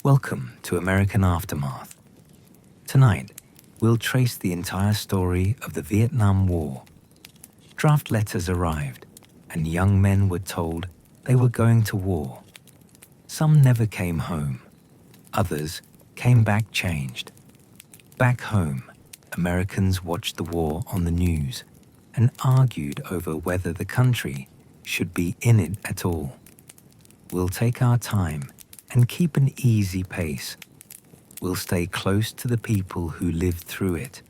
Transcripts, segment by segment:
Welcome to American Aftermath. Tonight, we'll trace the entire story of the Vietnam War. Draft letters arrived, and young men were told they were going to war. Some never came home. Others came back changed. Back home, Americans watched the war on the news and argued over whether the country should be in it at all. We'll take our time and keep an easy pace. We'll stay close to the people who lived through it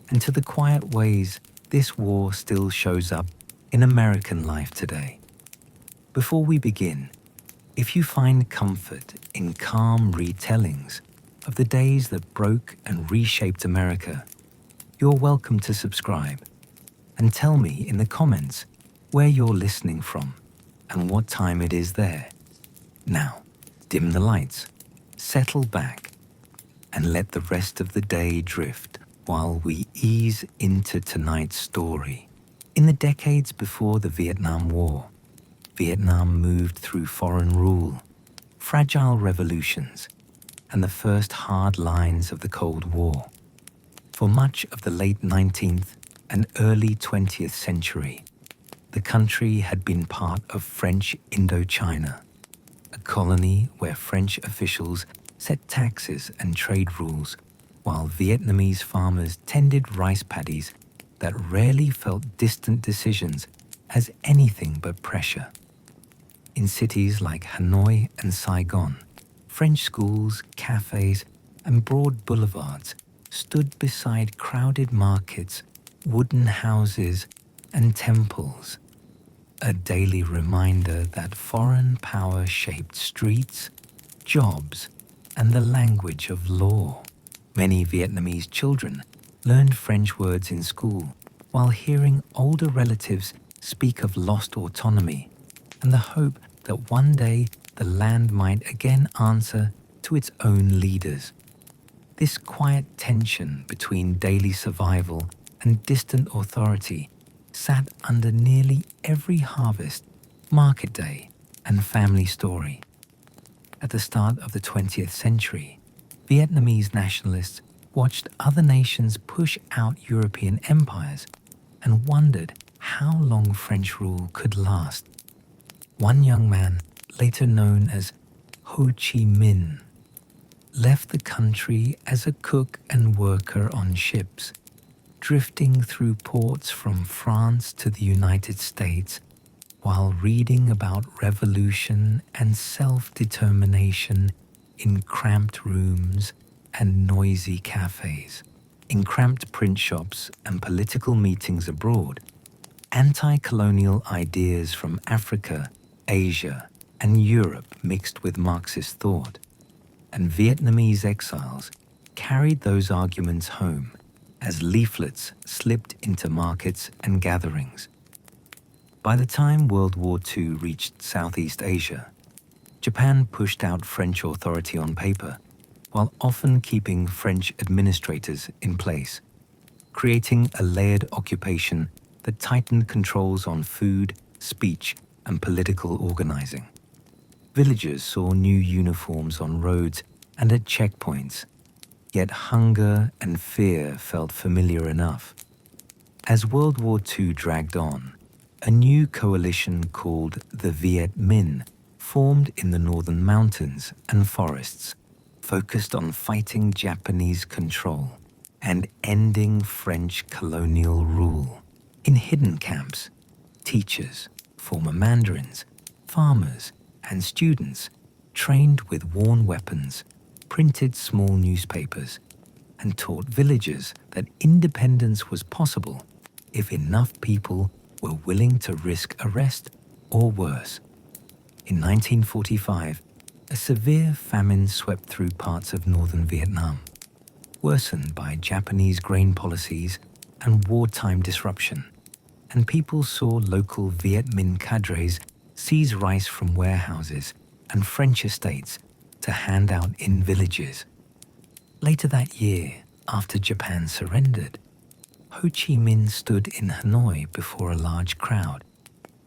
and to the quiet ways this war still shows up in American life today. Before we begin, if you find comfort in calm retellings of the days that broke and reshaped America, you're welcome to subscribe and tell me in the comments where you're listening from and what time it is there. Now, dim the lights, settle back, and let the rest of the day drift while we ease into tonight's story. In the decades before the Vietnam War, Vietnam moved through foreign rule, fragile revolutions, and the first hard lines of the Cold War. For much of the late 19th and early 20th century, the country had been part of French Indochina, a colony where French officials set taxes and trade rules, while Vietnamese farmers tended rice paddies that rarely felt distant decisions as anything but pressure. In cities like Hanoi and Saigon, French schools, cafes, and broad boulevards stood beside crowded markets, wooden houses, and temples, a daily reminder that foreign power shaped streets, jobs, and the language of law. Many Vietnamese children learned French words in school while hearing older relatives speak of lost autonomy and the hope that one day the land might again answer to its own leaders. This quiet tension between daily survival and distant authority sat under nearly every harvest, market day, and family story. At the start of the 20th century, Vietnamese nationalists watched other nations push out European empires and wondered how long French rule could last. One young man, later known as Ho Chi Minh, left the country as a cook and worker on ships, drifting through ports from France to the United States while reading about revolution and self-determination in cramped rooms and noisy cafes. In cramped print shops and political meetings abroad, anti-colonial ideas from Africa, Asia, and Europe mixed with Marxist thought, and Vietnamese exiles carried those arguments home as leaflets slipped into markets and gatherings. By the time World War II reached Southeast Asia, Japan pushed out French authority on paper, while often keeping French administrators in place, creating a layered occupation that tightened controls on food, speech, and political organizing. Villagers saw new uniforms on roads and at checkpoints, yet hunger and fear felt familiar enough. As World War II dragged on, a new coalition called the Viet Minh formed in the northern mountains and forests, focused on fighting Japanese control and ending French colonial rule. In hidden camps, teachers, former mandarins, farmers, and students trained with worn weapons, printed small newspapers, and taught villagers that independence was possible if enough people were willing to risk arrest or worse. In 1945, a severe famine swept through parts of northern Vietnam, worsened by Japanese grain policies and wartime disruption, and people saw local Viet Minh cadres seize rice from warehouses and French estates to hand out in villages. Later that year, after Japan surrendered, Ho Chi Minh stood in Hanoi before a large crowd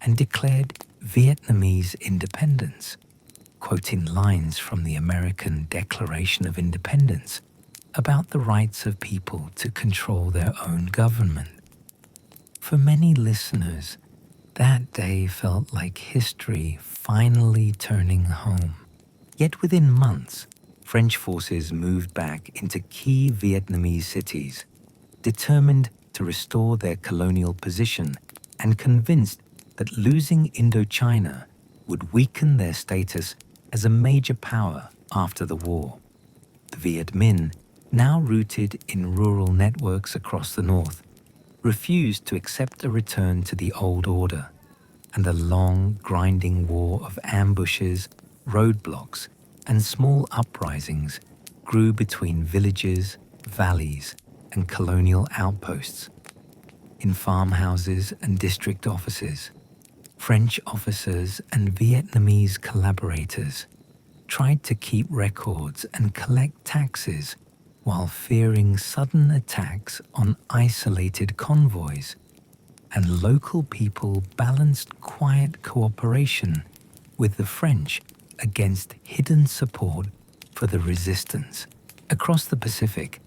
and declared Vietnamese independence. quoting lines from the American Declaration of Independence about the rights of people to control their own government. For many listeners, that day felt like history finally turning home. Yet within months, French forces moved back into key Vietnamese cities, determined to restore their colonial position and convinced that losing Indochina would weaken their status as a major power after the war. The Viet Minh, now rooted in rural networks across the north, refused to accept a return to the old order, and a long, grinding war of ambushes, roadblocks, and small uprisings grew between villages, valleys, and colonial outposts. In farmhouses and district offices, French officers and Vietnamese collaborators tried to keep records and collect taxes while fearing sudden attacks on isolated convoys, and local people balanced quiet cooperation with the French against hidden support for the resistance. Across the Pacific,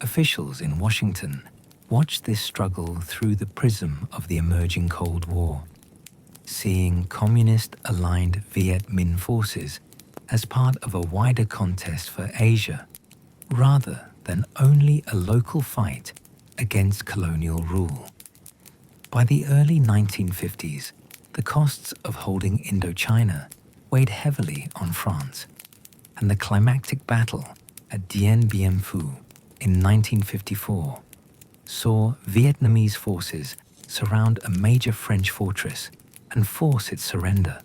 officials in Washington watched this struggle through the prism of the emerging Cold War, seeing communist-aligned Viet Minh forces as part of a wider contest for Asia, rather than only a local fight against colonial rule. By the early 1950s, the costs of holding Indochina weighed heavily on France, and the climactic battle at Dien Bien Phu in 1954 saw Vietnamese forces surround a major French fortress and force its surrender.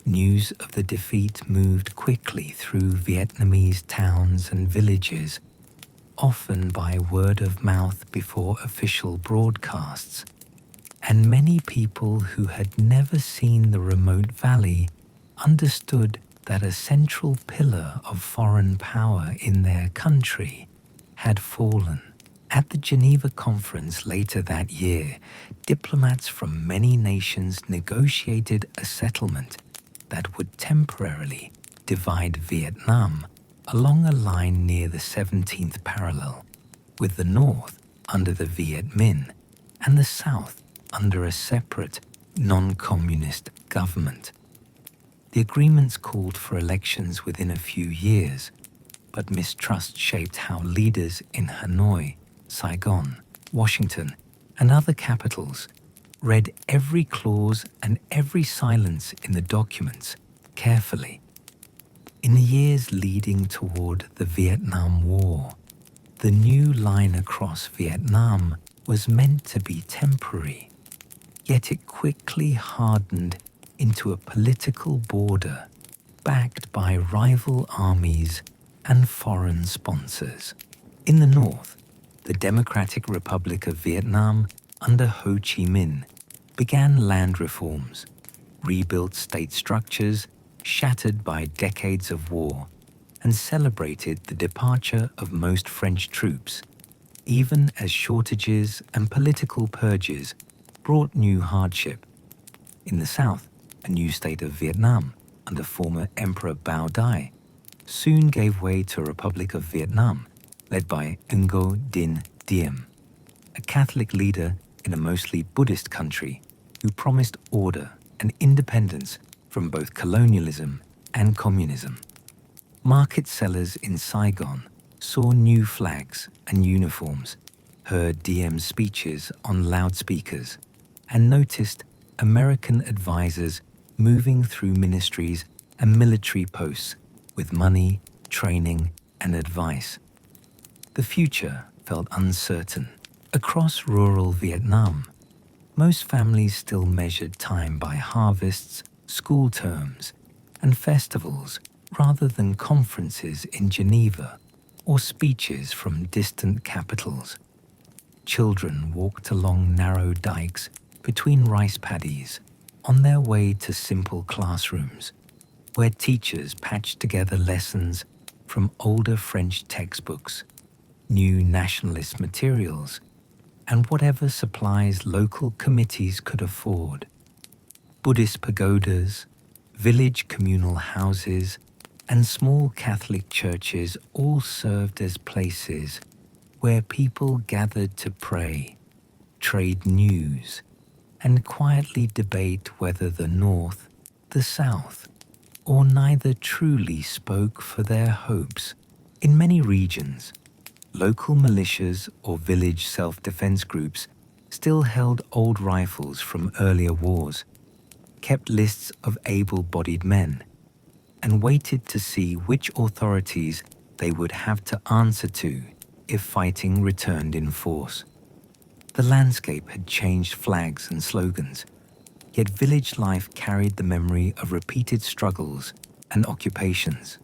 News of the defeat moved quickly through Vietnamese towns and villages, often by word of mouth before official broadcasts, and many people who had never seen the remote valley understood that a central pillar of foreign power in their country had fallen. At the Geneva conference later that year, diplomats from many nations negotiated a settlement that would temporarily divide Vietnam along a line near the 17th parallel, with the north under the Viet Minh and the south under a separate, non-communist government. The agreements called for elections within a few years, but mistrust shaped how leaders in Hanoi, Saigon, Washington, and other capitals read every clause and every silence in the documents carefully. In the years leading toward the Vietnam War, the new line across Vietnam was meant to be temporary, yet it quickly hardened into a political border backed by rival armies and foreign sponsors. In the north, the Democratic Republic of Vietnam under Ho Chi Minh began land reforms, rebuilt state structures shattered by decades of war, and celebrated the departure of most French troops, even as shortages and political purges brought new hardship. In the south, a new state of Vietnam under former Emperor Bao Dai soon gave way to a Republic of Vietnam led by Ngo Dinh Diem, a Catholic leader in a mostly Buddhist country who promised order and independence from both colonialism and communism. Market sellers in Saigon saw new flags and uniforms, heard Diem's speeches on loudspeakers, and noticed American advisors moving through ministries and military posts with money, training, and advice. The future felt uncertain. Across rural Vietnam, most families still measured time by harvests, school terms, and festivals rather than conferences in Geneva or speeches from distant capitals. Children walked along narrow dikes between rice paddies on their way to simple classrooms, where teachers patched together lessons from older French textbooks, new nationalist materials, and whatever supplies local committees could afford. Buddhist pagodas, village communal houses, and small Catholic churches all served as places where people gathered to pray, trade news, and quietly debate whether the North, the South, or neither truly spoke for their hopes. In many regions, local militias or village self-defense groups still held old rifles from earlier wars, kept lists of able-bodied men, and waited to see which authorities they would have to answer to if fighting returned in force. The landscape had changed flags and slogans, yet village life carried the memory of repeated struggles and occupations.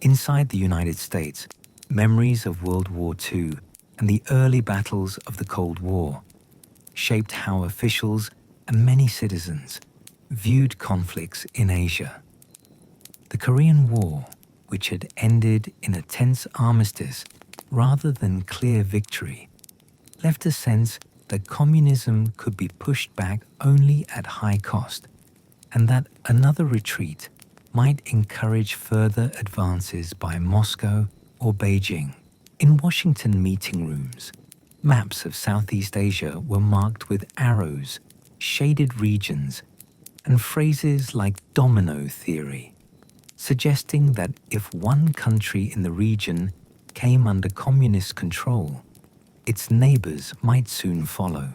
Inside the United States, memories of World War II and the early battles of the Cold War shaped how officials and many citizens viewed conflicts in Asia. The Korean War, which had ended in a tense armistice rather than clear victory, left a sense that communism could be pushed back only at high cost, and that another retreat might encourage further advances by Moscow or Beijing. In Washington meeting rooms, maps of Southeast Asia were marked with arrows, shaded regions, and phrases like domino theory, suggesting that if one country in the region came under communist control, its neighbors might soon follow.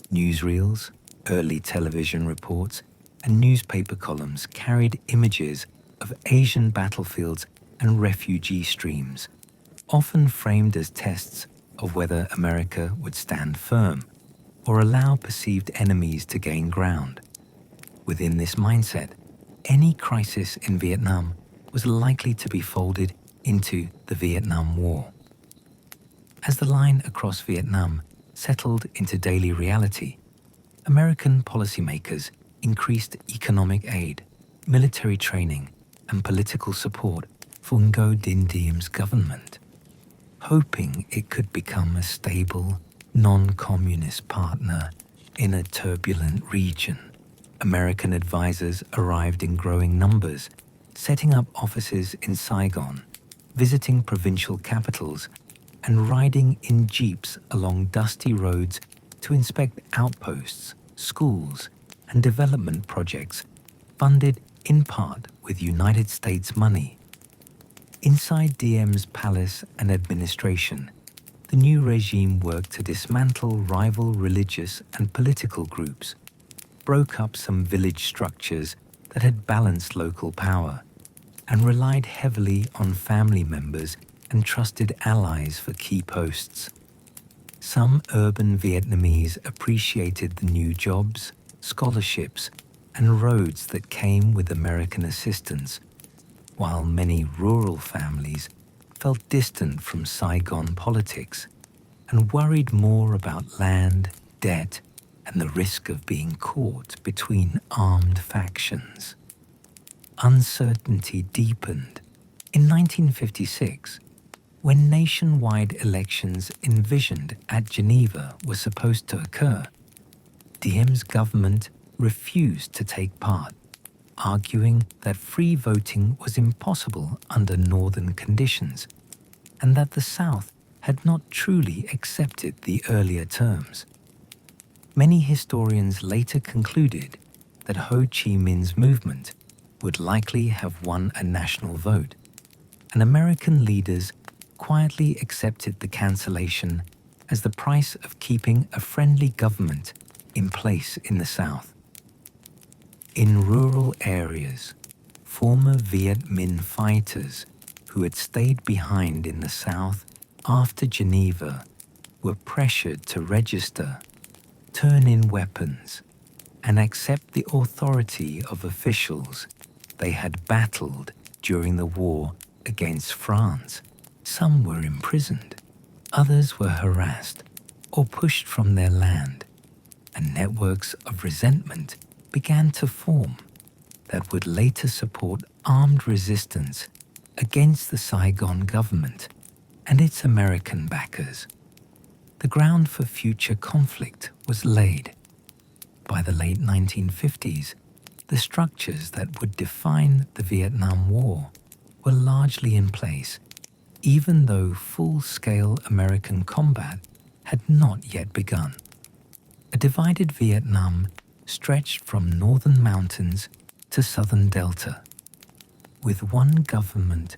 Newsreels, early television reports, and newspaper columns carried images of Asian battlefields and refugee streams, often framed as tests of whether America would stand firm or allow perceived enemies to gain ground. Within this mindset, any crisis in Vietnam was likely to be folded into the Vietnam War. As the line across Vietnam settled into daily reality, American policymakers increased economic aid, military training, and political support for Ngo Dinh Diem's government, hoping it could become a stable, non-communist partner in a turbulent region. American advisors arrived in growing numbers, setting up offices in Saigon, visiting provincial capitals, and riding in jeeps along dusty roads to inspect outposts, schools, and development projects funded in part with United States money. Inside Diem's palace and administration, the new regime worked to dismantle rival religious and political groups, broke up some village structures that had balanced local power, and relied heavily on family members and trusted allies for key posts. Some urban Vietnamese appreciated the new jobs, scholarships, and roads that came with American assistance, while many rural families felt distant from Saigon politics and worried more about land, debt, and the risk of being caught between armed factions. Uncertainty deepened. In 1956, when nationwide elections envisioned at Geneva were supposed to occur, Diem's government refused to take part, arguing that free voting was impossible under northern conditions and that the South had not truly accepted the earlier terms. Many historians later concluded that Ho Chi Minh's movement would likely have won a national vote, and American leaders quietly accepted the cancellation as the price of keeping a friendly government in place in the South. In rural areas, former Viet Minh fighters who had stayed behind in the South after Geneva were pressured to register, turn in weapons, and accept the authority of officials they had battled during the war against France. Some were imprisoned, others were harassed or pushed from their land, and networks of resentment began to form that would later support armed resistance against the Saigon government and its American backers. The ground for future conflict was laid. By the late 1950s, The structures that would define the Vietnam War were largely in place, even though full-scale American combat had not yet begun. A divided Vietnam stretched from northern mountains to southern delta, with one government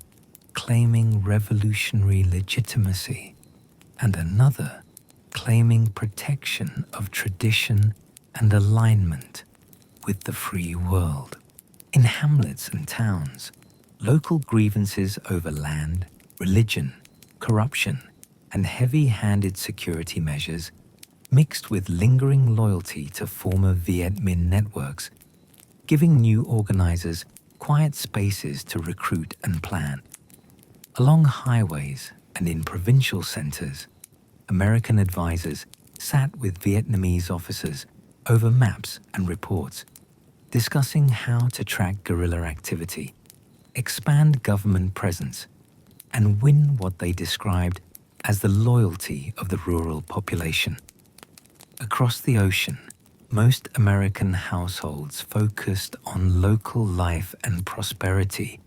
claiming revolutionary legitimacy and another claiming protection of tradition and alignment with the free world. In hamlets and towns, local grievances over land, religion, corruption, and heavy-handed security measures mixed with lingering loyalty to former Viet Minh networks, giving new organizers quiet spaces to recruit and plan. Along highways and in provincial centers, American advisors sat with Vietnamese officers over maps and reports, discussing how to track guerrilla activity, expand government presence, and win what they described as the loyalty of the rural population. Across the ocean, most American households focused on local life and prosperity,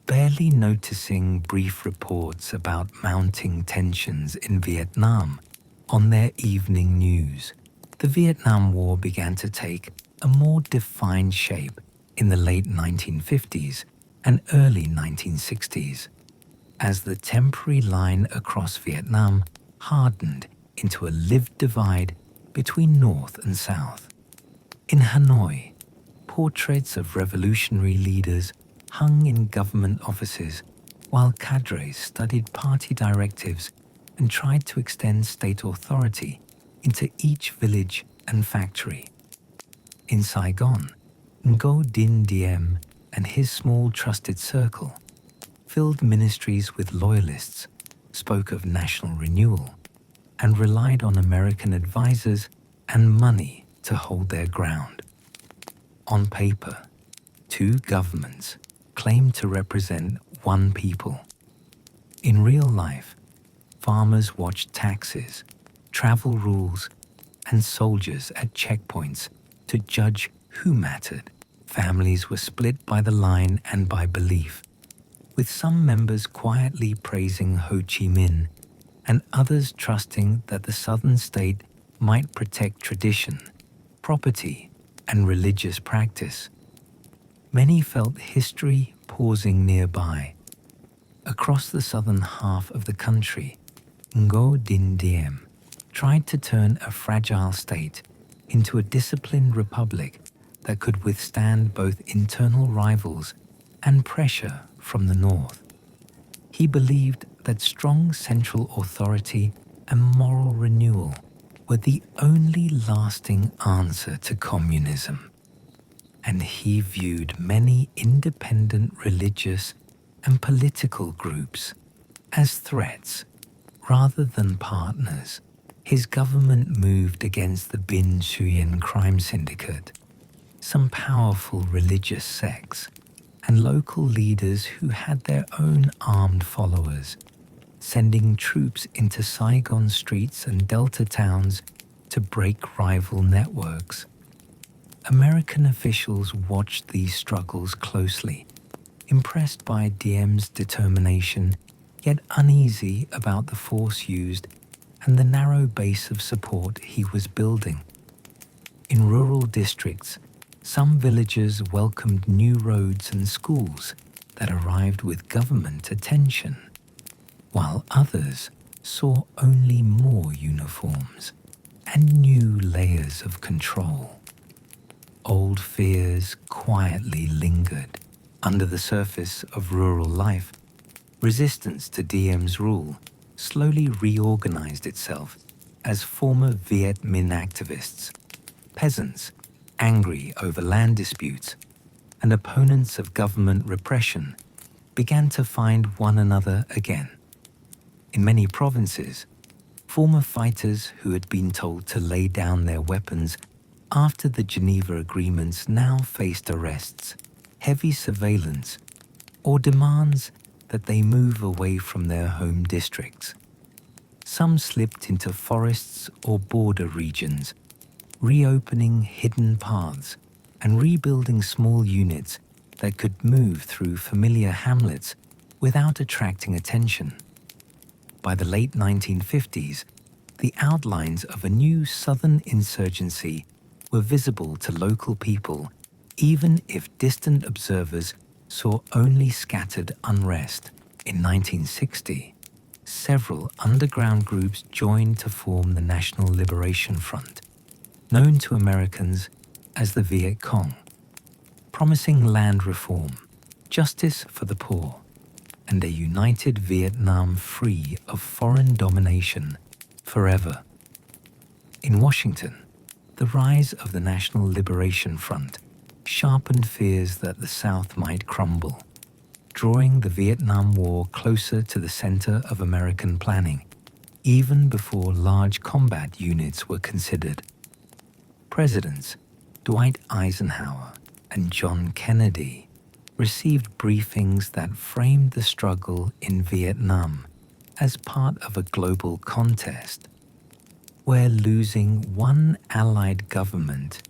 barely noticing brief reports about mounting tensions in Vietnam on their evening news. The Vietnam War began to take a more defined shape in the late 1950s and early 1960s, as the temporary line across Vietnam hardened into a lived divide between North and South. In Hanoi, portraits of revolutionary leaders hung in government offices while cadres studied party directives and tried to extend state authority into each village and factory. In Saigon, Ngo Dinh Diem and his small trusted circle filled ministries with loyalists, spoke of national renewal, and relied on American advisors and money to hold their ground. On paper, two governments claimed to represent one people. In real life, farmers watched taxes, travel rules, and soldiers at checkpoints to judge who mattered. Families were split by the line and by belief, with some members quietly praising Ho Chi Minh and others trusting that the southern state might protect tradition, property, and religious practice. Many felt history pausing nearby. Across the southern half of the country, Ngo Dinh Diem tried to turn a fragile state into a disciplined republic that could withstand both internal rivals and pressure from the north. He believed that strong central authority and moral renewal were the only lasting answer to communism, and he viewed many independent religious and political groups as threats rather than partners. His government moved against the Bin Xuyen crime syndicate, some powerful religious sects, and local leaders who had their own armed followers, sending troops into Saigon streets and delta towns to break rival networks. American officials watched these struggles closely, impressed by Diem's determination, yet uneasy about the force used and the narrow base of support he was building. In rural districts, some villagers welcomed new roads and schools that arrived with government attention, while others saw only more uniforms and new layers of control. Old fears quietly lingered under the surface of rural life. Resistance to Diem's rule slowly reorganized itself as former Viet Minh activists, peasants angry over land disputes, and opponents of government repression began to find one another again. In many provinces, former fighters who had been told to lay down their weapons after the Geneva Agreements now faced arrests, heavy surveillance, or demands that they move away from their home districts. Some slipped into forests or border regions, reopening hidden paths and rebuilding small units that could move through familiar hamlets without attracting attention. By the late 1950s, the outlines of a new southern insurgency were visible to local people, even if distant observers saw only scattered unrest. In 1960, several underground groups joined to form the National Liberation Front, known to Americans as the Viet Cong, promising land reform, justice for the poor, and a united Vietnam free of foreign domination forever. In Washington, the rise of the National Liberation Front sharpened fears that the South might crumble, drawing the Vietnam War closer to the center of American planning, even before large combat units were considered. Presidents Dwight Eisenhower and John Kennedy received briefings that framed the struggle in Vietnam as part of a global contest, where losing one allied government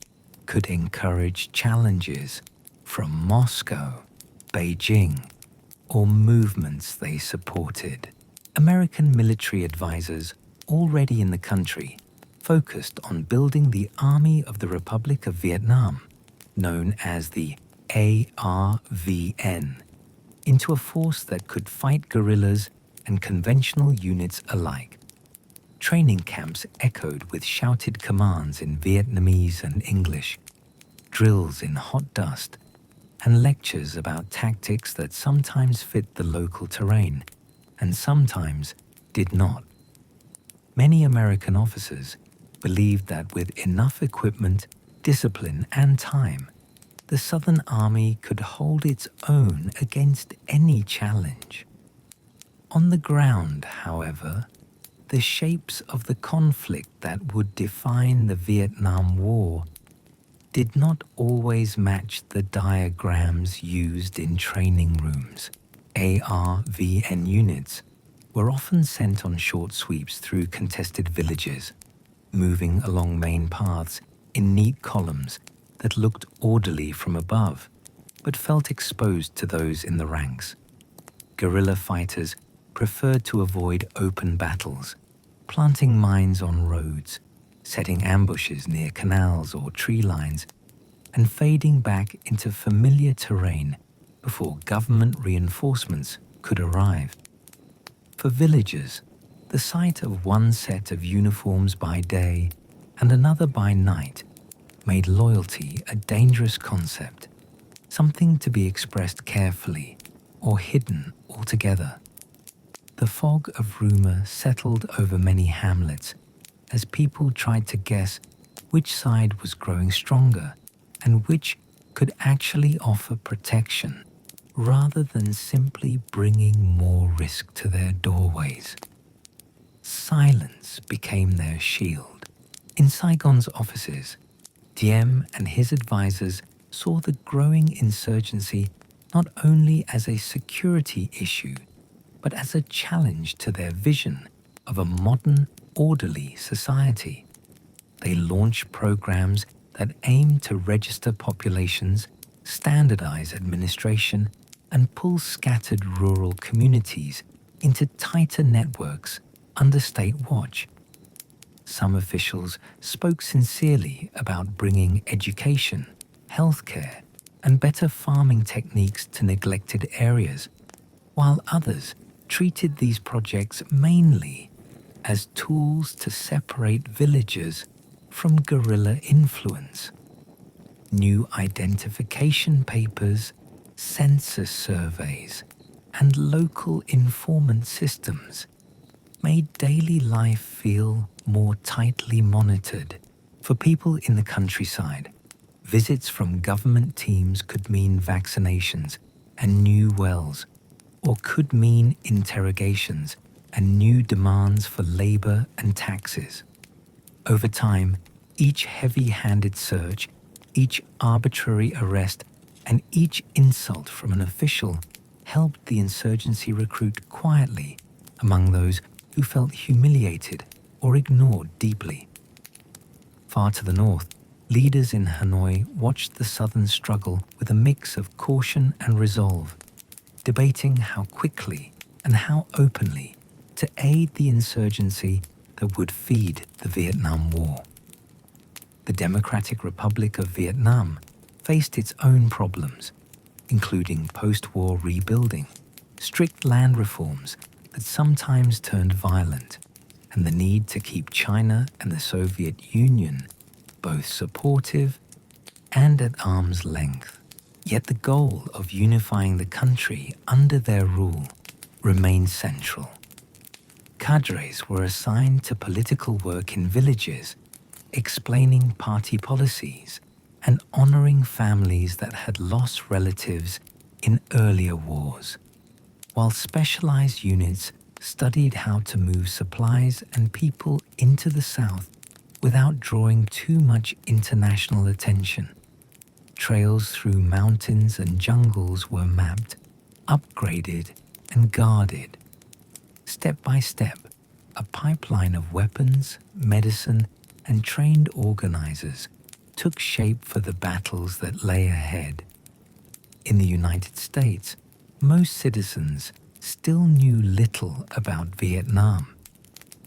could encourage challenges from Moscow, Beijing, or movements they supported. American military advisors already in the country focused on building the Army of the Republic of Vietnam, known as the ARVN, into a force that could fight guerrillas and conventional units alike. Training camps echoed with shouted commands in Vietnamese and English, drills in hot dust, and lectures about tactics that sometimes fit the local terrain and sometimes did not. Many American officers believed that with enough equipment, discipline, and time, the Southern Army could hold its own against any challenge. On the ground, however, the shapes of the conflict that would define the Vietnam War did not always match the diagrams used in training rooms. ARVN units were often sent on short sweeps through contested villages, moving along main paths in neat columns that looked orderly from above, but felt exposed to those in the ranks. Guerrilla fighters preferred to avoid open battles, planting mines on roads, setting ambushes near canals or tree lines, and fading back into familiar terrain before government reinforcements could arrive. For villagers, the sight of one set of uniforms by day and another by night made loyalty a dangerous concept, something to be expressed carefully or hidden altogether. The fog of rumor settled over many hamlets as people tried to guess which side was growing stronger and which could actually offer protection rather than simply bringing more risk to their doorways. Silence became their shield. In Saigon's offices, Diem and his advisors saw the growing insurgency not only as a security issue, but as a challenge to their vision of a modern, orderly society. They launched programs that aimed to register populations, standardize administration, and pull scattered rural communities into tighter networks under state watch. Some officials spoke sincerely about bringing education, healthcare, and better farming techniques to neglected areas, while others treated these projects mainly as tools to separate villagers from guerrilla influence. New identification papers, census surveys, and local informant systems made daily life feel more tightly monitored. For people in the countryside, visits from government teams could mean vaccinations and new wells, or could mean interrogations and new demands for labor and taxes. Over time, each heavy-handed search, each arbitrary arrest, and each insult from an official helped the insurgency recruit quietly among those who felt humiliated or ignored deeply. Far to the north, Leaders in Hanoi watched the Southern struggle with a mix of caution and resolve, debating how quickly and how openly to aid the insurgency that would feed the Vietnam War. The Democratic Republic of Vietnam faced its own problems, including post-war rebuilding, strict land reforms that sometimes turned violent, and the need to keep China and the Soviet Union both supportive and at arm's length. Yet the goal of unifying the country under their rule remained central. Cadres were assigned to political work in villages, explaining party policies and honoring families that had lost relatives in earlier wars, while specialized units studied how to move supplies and people into the South without drawing too much international attention. Trails through mountains and jungles were mapped, upgraded, and guarded. Step by step, a pipeline of weapons, medicine, and trained organizers took shape for the battles that lay ahead. In the United States, most citizens still knew little about Vietnam.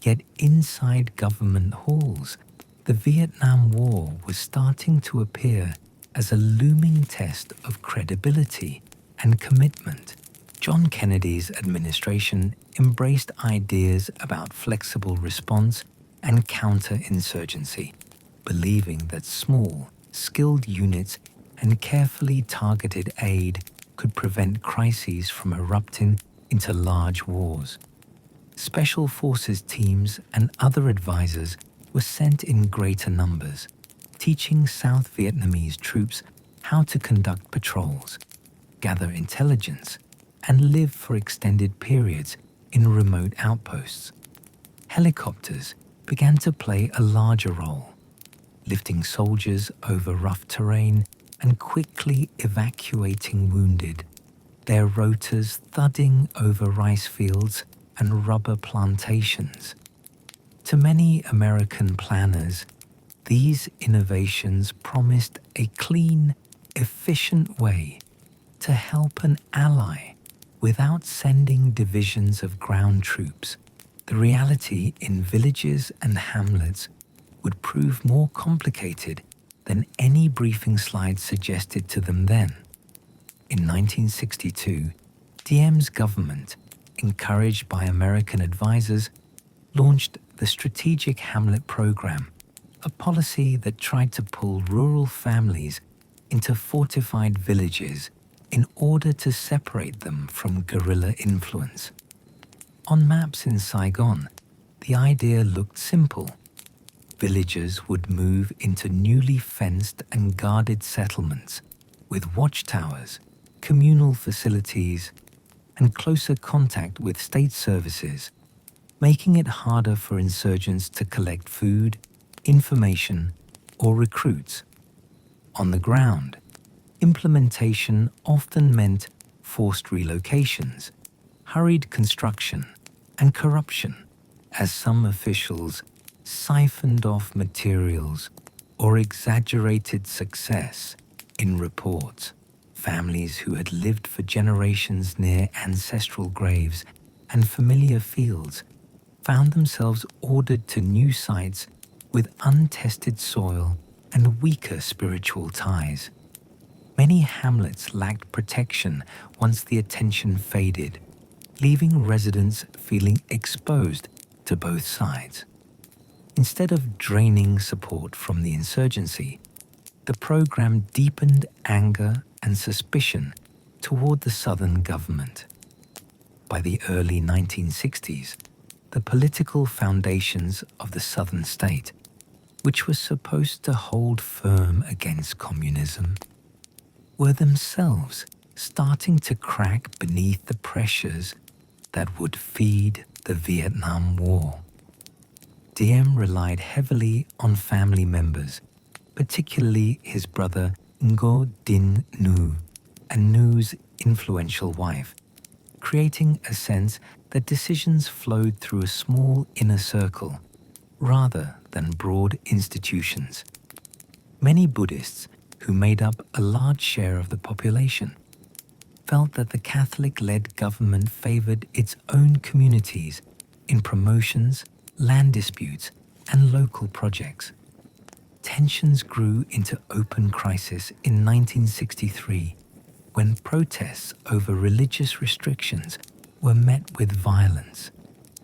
Yet inside government halls, the Vietnam War was starting to appear as a looming test of credibility and commitment. John Kennedy's administration embraced ideas about flexible response and counterinsurgency, believing that small, skilled units and carefully targeted aid could prevent crises from erupting into large wars. Special forces teams and other advisors were sent in greater numbers, teaching South Vietnamese troops how to conduct patrols, gather intelligence, and live for extended periods in remote outposts. Helicopters began to play a larger role, lifting soldiers over rough terrain and quickly evacuating wounded, their rotors thudding over rice fields and rubber plantations. To many American planners, these innovations promised a clean, efficient way to help an ally without sending divisions of ground troops. The reality in villages and hamlets would prove more complicated than any briefing slides suggested to them then. In 1962, Diem's government, encouraged by American advisors, launched the Strategic Hamlet Program, a policy that tried to pull rural families into fortified villages in order to separate them from guerrilla influence. On maps in Saigon, the idea looked simple. Villagers would move into newly fenced and guarded settlements with watchtowers, communal facilities, and closer contact with state services, making it harder for insurgents to collect food, information, or recruits. On the ground, implementation often meant forced relocations, hurried construction, and corruption, as some officials siphoned off materials or exaggerated success in reports. Families who had lived for generations near ancestral graves and familiar fields found themselves ordered to new sites with untested soil and weaker spiritual ties. Many hamlets lacked protection once the attention faded, leaving residents feeling exposed to both sides. Instead of draining support from the insurgency, the program deepened anger and suspicion toward the Southern government. By the early 1960s, the political foundations of the Southern state, which was supposed to hold firm against communism, were themselves starting to crack beneath the pressures that would feed the Vietnam War. Diem relied heavily on family members, particularly his brother Ngo Dinh Nhu and Nhu's influential wife, creating a sense that decisions flowed through a small inner circle rather than broad institutions. Many Buddhists, who made up a large share of the population, felt that the Catholic-led government favored its own communities in promotions, land disputes, and local projects. Tensions grew into open crisis in 1963 when protests over religious restrictions were met with violence,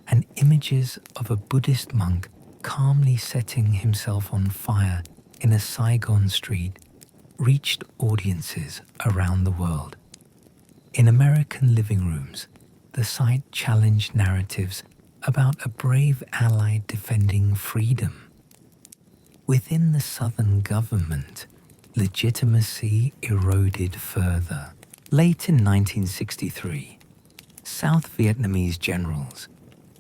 and images of a Buddhist monk calmly setting himself on fire in a Saigon street reached audiences around the world. In American living rooms, the sight challenged narratives about a brave ally defending freedom. Within the Southern government, legitimacy eroded further. Late in 1963, South Vietnamese generals,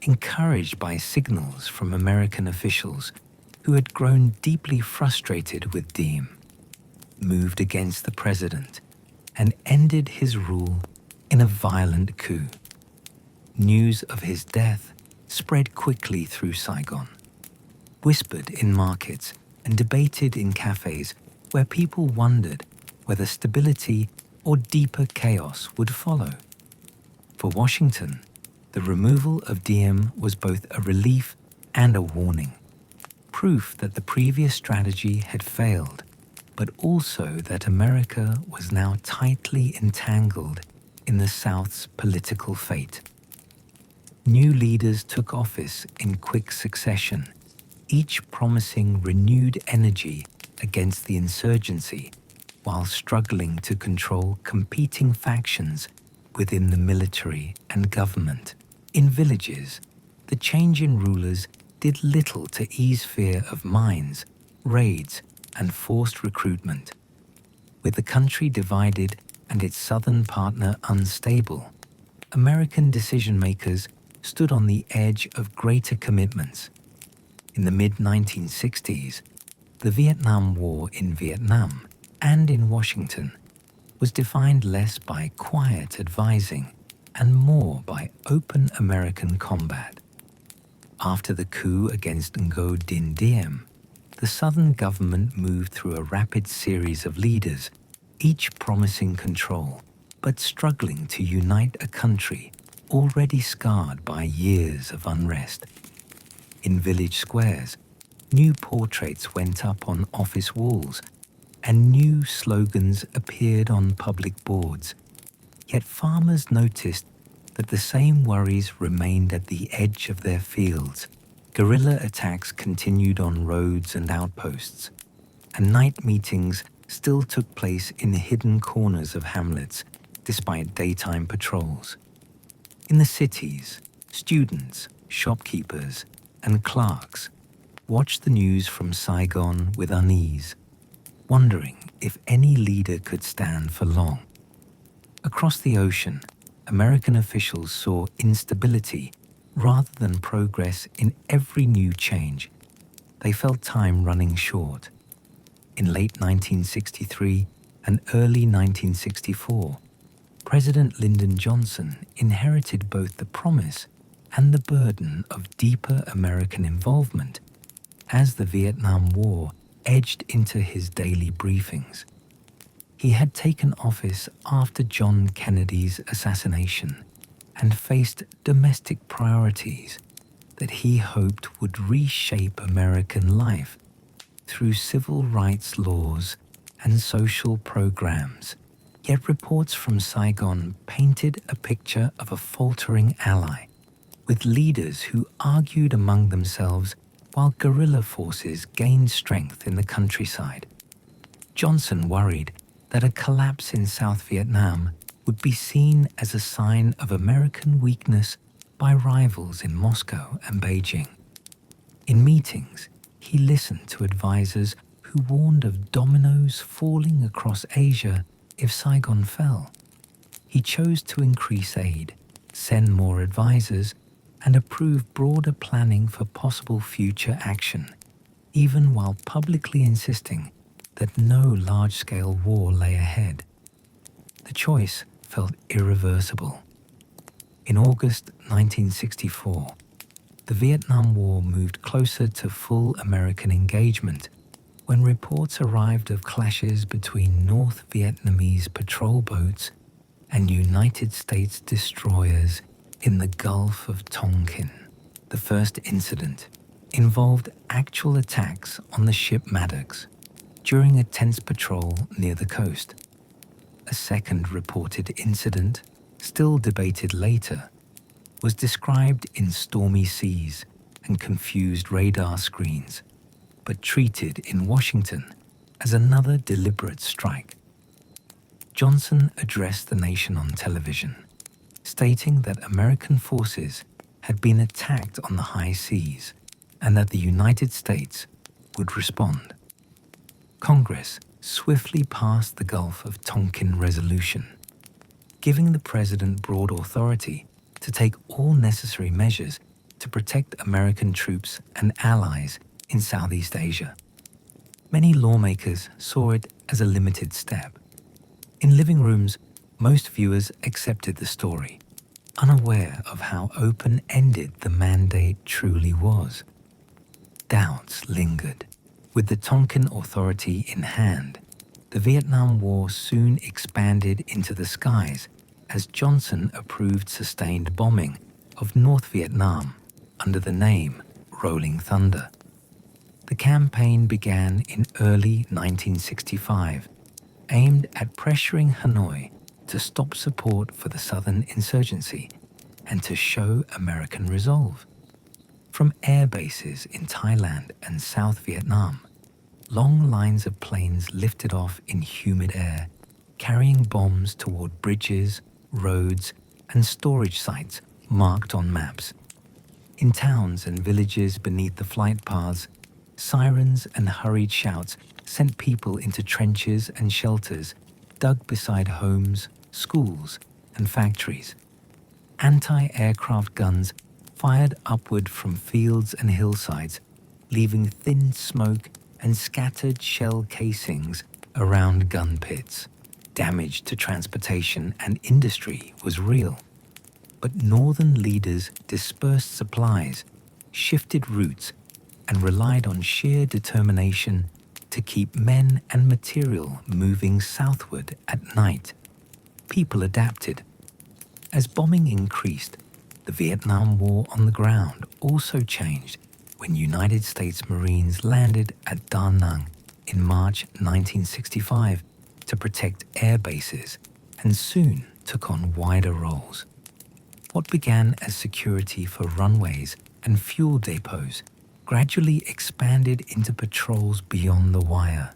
encouraged by signals from American officials who had grown deeply frustrated with Diem, moved against the president and ended his rule in a violent coup. News of his death spread quickly through Saigon, whispered in markets and debated in cafes where people wondered whether stability or deeper chaos would follow. For Washington, the removal of Diem was both a relief and a warning, proof that the previous strategy had failed, but also that America was now tightly entangled in the South's political fate. New leaders took office in quick succession, each promising renewed energy against the insurgency while struggling to control competing factions within the military and government. In villages, the change in rulers did little to ease fear of mines, raids, and forced recruitment. With the country divided and its southern partner unstable, American decision-makers stood on the edge of greater commitments. In the mid-1960s, the Vietnam War in Vietnam and in Washington was defined less by quiet advising and more by open American combat. After the coup against Ngo Dinh Diem, the Southern government moved through a rapid series of leaders, each promising control, but struggling to unite a country already scarred by years of unrest. In village squares, new portraits went up on office walls, and new slogans appeared on public boards. Yet farmers noticed that the same worries remained at the edge of their fields. Guerrilla attacks continued on roads and outposts, and night meetings still took place in hidden corners of hamlets, despite daytime patrols. In the cities, students, shopkeepers, and clerks watched the news from Saigon with unease, wondering if any leader could stand for long. Across the ocean, American officials saw instability rather than progress in every new change. They felt time running short. In late 1963 and early 1964, President Lyndon Johnson inherited both the promise and the burden of deeper American involvement as the Vietnam War edged into his daily briefings. He had taken office after John Kennedy's assassination and faced domestic priorities that he hoped would reshape American life through civil rights laws and social programs. Yet reports from Saigon painted a picture of a faltering ally, with leaders who argued among themselves while guerrilla forces gained strength in the countryside. Johnson worried that a collapse in South Vietnam would be seen as a sign of American weakness by rivals in Moscow and Beijing. In meetings, he listened to advisors who warned of dominoes falling across Asia if Saigon fell. He chose to increase aid, send more advisors, and approve broader planning for possible future action, even while publicly insisting that no large-scale war lay ahead. The choice felt irreversible. In August 1964, the Vietnam War moved closer to full American engagement, When reports arrived of clashes between North Vietnamese patrol boats and United States destroyers in the Gulf of Tonkin, the first incident involved actual attacks on the ship Maddox during a tense patrol near the coast. A second reported incident, still debated later, was described in stormy seas and confused radar screens, but treated in Washington as another deliberate strike. Johnson addressed the nation on television, stating that American forces had been attacked on the high seas and that the United States would respond. Congress swiftly passed the Gulf of Tonkin Resolution, giving the president broad authority to take all necessary measures to protect American troops and allies in Southeast Asia. Many lawmakers saw it as a limited step. In living rooms, most viewers accepted the story, unaware of how open-ended the mandate truly was. Doubts lingered. With the Tonkin Authority in hand, the Vietnam War soon expanded into the skies as Johnson approved sustained bombing of North Vietnam under the name Rolling Thunder. The campaign began in early 1965, aimed at pressuring Hanoi to stop support for the Southern insurgency and to show American resolve. From air bases in Thailand and South Vietnam, long lines of planes lifted off in humid air, carrying bombs toward bridges, roads, and storage sites marked on maps. In towns and villages beneath the flight paths, sirens and hurried shouts sent people into trenches and shelters dug beside homes, schools, and factories. Anti-aircraft guns fired upward from fields and hillsides, leaving thin smoke and scattered shell casings around gun pits. Damage to transportation and industry was real. But northern leaders dispersed supplies, shifted routes, and relied on sheer determination to keep men and material moving southward at night. People adapted. As bombing increased, the Vietnam War on the ground also changed when United States Marines landed at Da Nang in March 1965 to protect air bases and soon took on wider roles. What began as security for runways and fuel depots gradually expanded into patrols beyond the wire,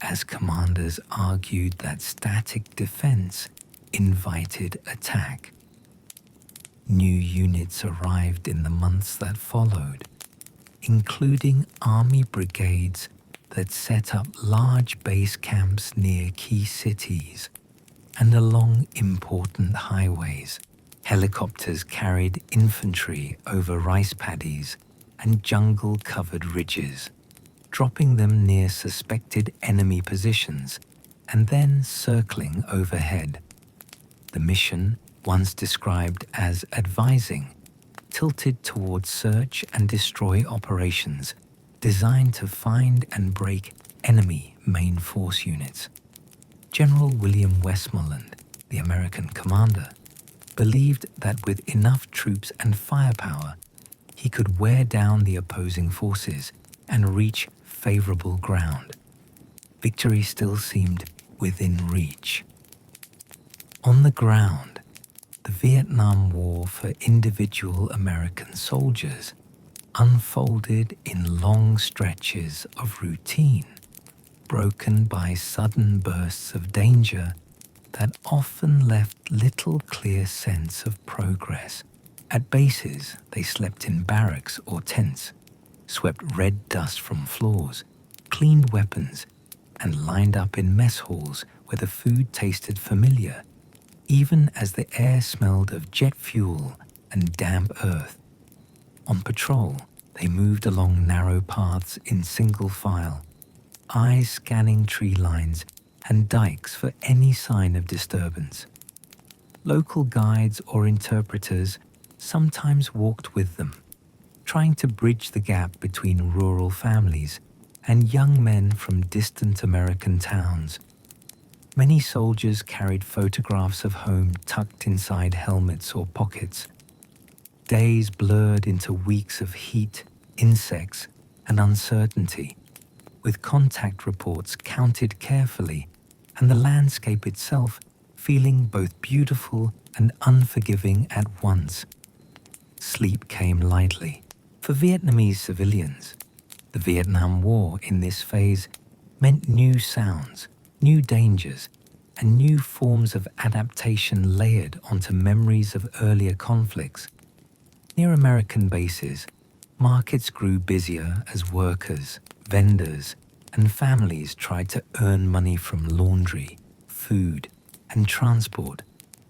as commanders argued that static defense invited attack. New units arrived in the months that followed, including army brigades that set up large base camps near key cities and along important highways. Helicopters carried infantry over rice paddies and jungle-covered ridges, dropping them near suspected enemy positions and then circling overhead. The mission, once described as advising, tilted towards search and destroy operations designed to find and break enemy main force units. General William Westmoreland, the American commander, believed that with enough troops and firepower, he could wear down the opposing forces and reach favorable ground. Victory still seemed within reach. On the ground, the Vietnam War for individual American soldiers unfolded in long stretches of routine, broken by sudden bursts of danger that often left little clear sense of progress. At bases, they slept in barracks or tents, swept red dust from floors, cleaned weapons, and lined up in mess halls where the food tasted familiar, even as the air smelled of jet fuel and damp earth. On patrol, they moved along narrow paths in single file, eyes scanning tree lines and dikes for any sign of disturbance. Local guides or interpreters sometimes walked with them, trying to bridge the gap between rural families and young men from distant American towns. Many soldiers carried photographs of home tucked inside helmets or pockets. Days blurred into weeks of heat, insects, and uncertainty, with contact reports counted carefully and the landscape itself feeling both beautiful and unforgiving at once. Sleep came lightly. For Vietnamese civilians, the Vietnam War in this phase meant new sounds, new dangers, and new forms of adaptation layered onto memories of earlier conflicts. Near American bases, markets grew busier as workers, vendors, and families tried to earn money from laundry, food, and transport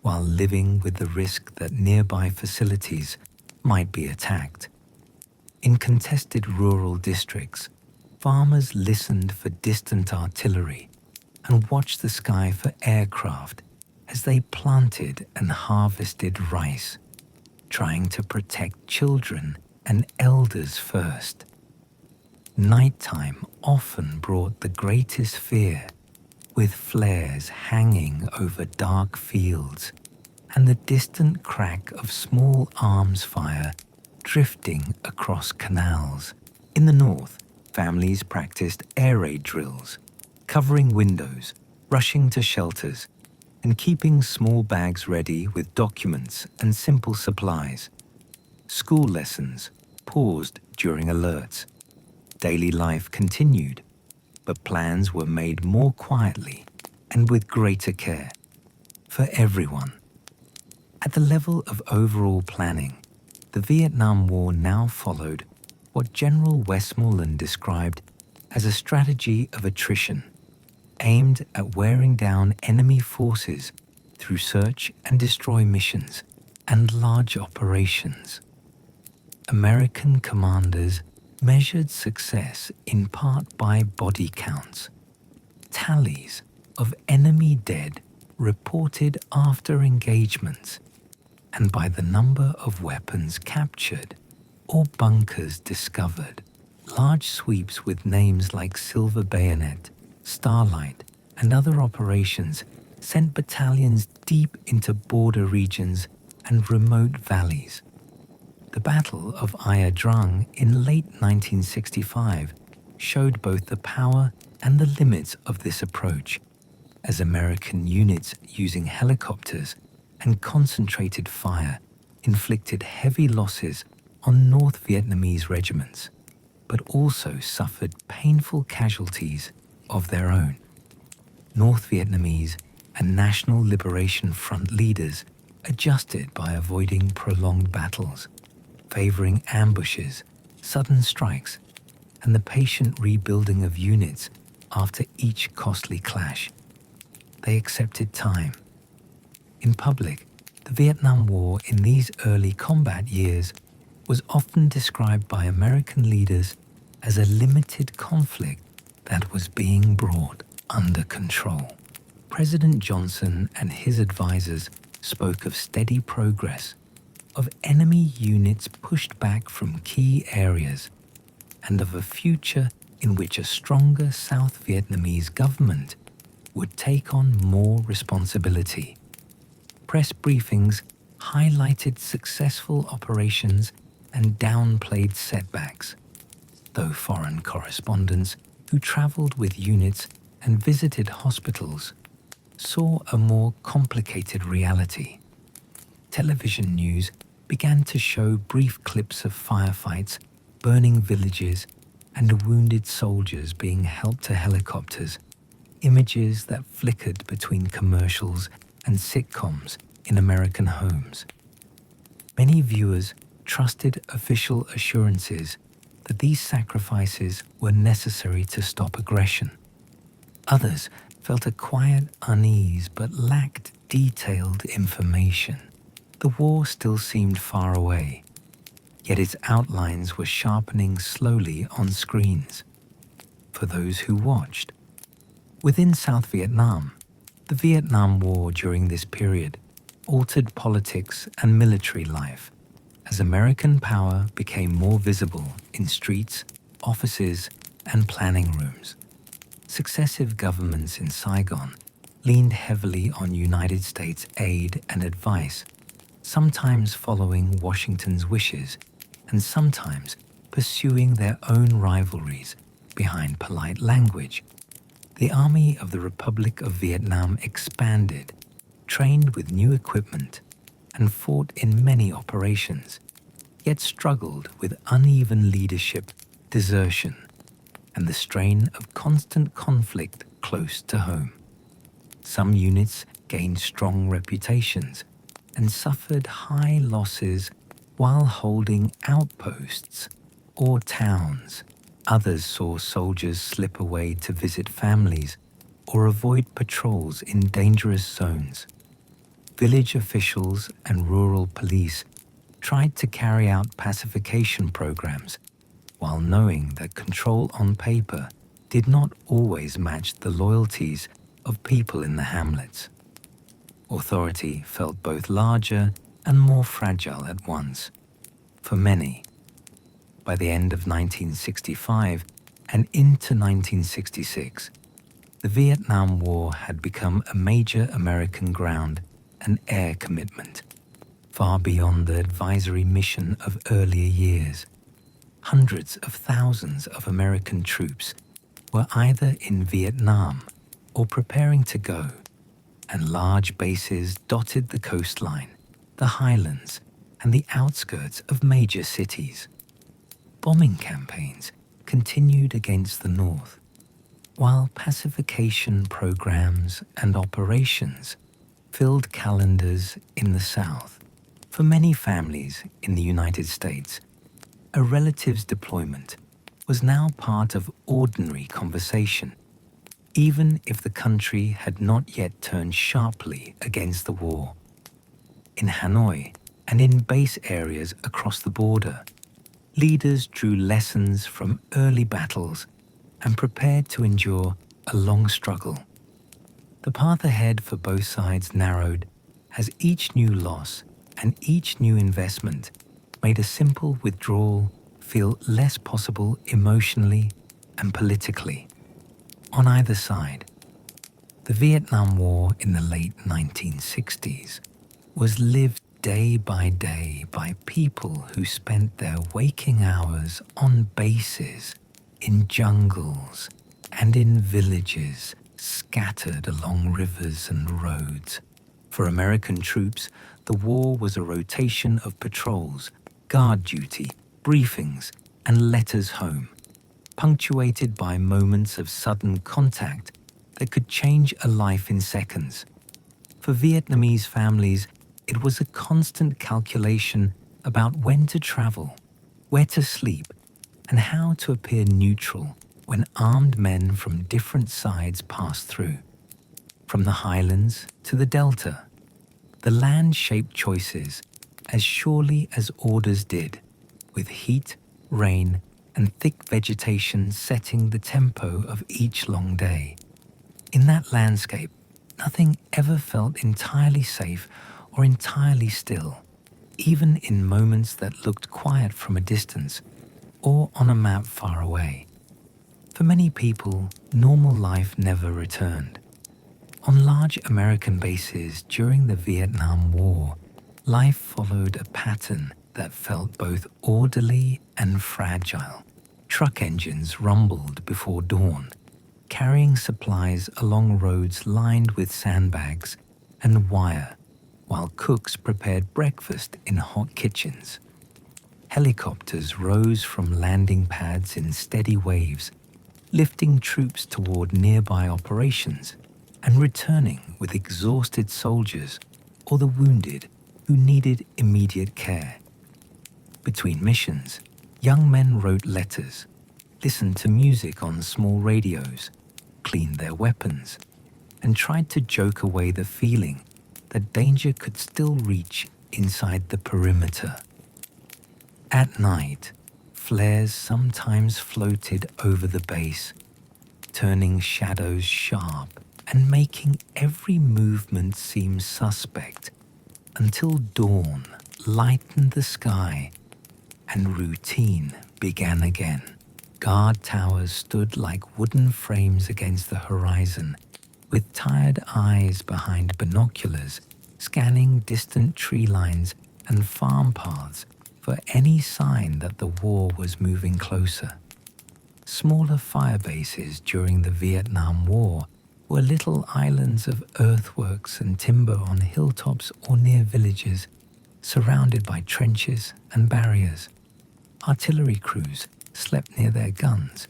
while living with the risk that nearby facilities might be attacked. In contested rural districts, farmers listened for distant artillery and watched the sky for aircraft as they planted and harvested rice, trying to protect children and elders first. Nighttime often brought the greatest fear, with flares hanging over dark fields and the distant crack of small arms fire drifting across canals. In the north, families practiced air raid drills, covering windows, rushing to shelters, and keeping small bags ready with documents and simple supplies. School lessons paused during alerts. Daily life continued, but plans were made more quietly and with greater care for everyone. At the level of overall planning, the Vietnam War now followed what General Westmoreland described as a strategy of attrition, aimed at wearing down enemy forces through search and destroy missions and large operations. American commanders measured success in part by body counts, tallies of enemy dead reported after engagements, and by the number of weapons captured or bunkers discovered. Large sweeps with names like Silver Bayonet, Starlight, and other operations sent battalions deep into border regions and remote valleys. The Battle of Ia Drang in late 1965 showed both the power and the limits of this approach, as American units using helicopters and concentrated fire inflicted heavy losses on North Vietnamese regiments, but also suffered painful casualties of their own. North Vietnamese and National Liberation Front leaders adjusted by avoiding prolonged battles, favoring ambushes, sudden strikes, and the patient rebuilding of units after each costly clash. They accepted time. In public, the Vietnam War in these early combat years was often described by American leaders as a limited conflict that was being brought under control. President Johnson and his advisors spoke of steady progress, of enemy units pushed back from key areas, and of a future in which a stronger South Vietnamese government would take on more responsibility. Press briefings highlighted successful operations and downplayed setbacks, though foreign correspondents who traveled with units and visited hospitals saw a more complicated reality. Television news began to show brief clips of firefights, burning villages, and wounded soldiers being helped to helicopters, images that flickered between commercials and sitcoms in American homes. Many viewers trusted official assurances that these sacrifices were necessary to stop aggression. Others felt a quiet unease but lacked detailed information. The war still seemed far away, yet its outlines were sharpening slowly on screens. For those who watched, within South Vietnam, the Vietnam War during this period altered politics and military life as American power became more visible in streets, offices, and planning rooms. Successive governments in Saigon leaned heavily on United States aid and advice, sometimes following Washington's wishes and sometimes pursuing their own rivalries behind polite language. The Army of the Republic of Vietnam expanded, trained with new equipment, and fought in many operations, yet struggled with uneven leadership, desertion, and the strain of constant conflict close to home. Some units gained strong reputations and suffered high losses while holding outposts or towns. Others saw soldiers slip away to visit families or avoid patrols in dangerous zones. Village officials and rural police tried to carry out pacification programs while knowing that control on paper did not always match the loyalties of people in the hamlets. Authority felt both larger and more fragile at once. For many, by the end of 1965 and into 1966, the Vietnam War had become a major American ground and air commitment, far beyond the advisory mission of earlier years. Hundreds of thousands of American troops were either in Vietnam or preparing to go, and large bases dotted the coastline, the highlands, and the outskirts of major cities. Bombing campaigns continued against the north, while pacification programs and operations filled calendars in the south. For many families in the United States, a relative's deployment was now part of ordinary conversation, even if the country had not yet turned sharply against the war. In Hanoi and in base areas across the border, leaders drew lessons from early battles and prepared to endure a long struggle. The path ahead for both sides narrowed as each new loss and each new investment made a simple withdrawal feel less possible emotionally and politically. On either side, the Vietnam War in the late 1960s was lived day by day by people who spent their waking hours on bases, in jungles, and in villages scattered along rivers and roads. For American troops, the war was a rotation of patrols, guard duty, briefings, and letters home, punctuated by moments of sudden contact that could change a life in seconds. For Vietnamese families, it was a constant calculation about when to travel, where to sleep, and how to appear neutral when armed men from different sides passed through. From the highlands to the delta, the land shaped choices as surely as orders did, with heat, rain, and thick vegetation setting the tempo of each long day. In that landscape, nothing ever felt entirely safe or entirely still, even in moments that looked quiet from a distance or on a map far away. For many people, normal life never returned. On large American bases during the Vietnam War, life followed a pattern that felt both orderly and fragile. Truck engines rumbled before dawn, carrying supplies along roads lined with sandbags and wire, while cooks prepared breakfast in hot kitchens. Helicopters rose from landing pads in steady waves, lifting troops toward nearby operations and returning with exhausted soldiers or the wounded who needed immediate care. Between missions, young men wrote letters, listened to music on small radios, cleaned their weapons, and tried to joke away the feeling that danger could still reach inside the perimeter. At night, flares sometimes floated over the base, turning shadows sharp and making every movement seem suspect, until dawn lightened the sky and routine began again. Guard towers stood like wooden frames against the horizon, with tired eyes behind binoculars, scanning distant tree lines and farm paths for any sign that the war was moving closer. Smaller fire bases during the Vietnam War were little islands of earthworks and timber on hilltops or near villages, surrounded by trenches and barriers. Artillery crews slept near their guns,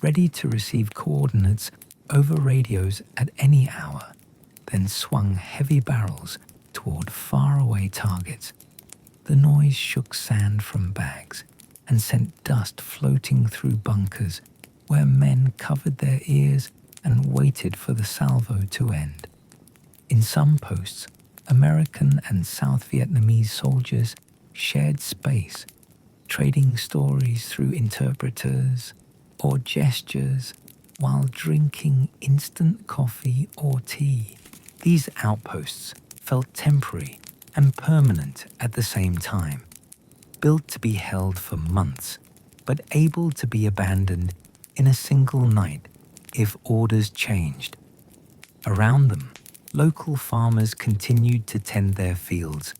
ready to receive coordinates over radios at any hour, then swung heavy barrels toward faraway targets. The noise shook sand from bags and sent dust floating through bunkers where men covered their ears and waited for the salvo to end. In some posts, American and South Vietnamese soldiers shared space, trading stories through interpreters or gestures while drinking instant coffee or tea. These outposts felt temporary and permanent at the same time, built to be held for months, but able to be abandoned in a single night if orders changed. Around them, local farmers continued to tend their fields,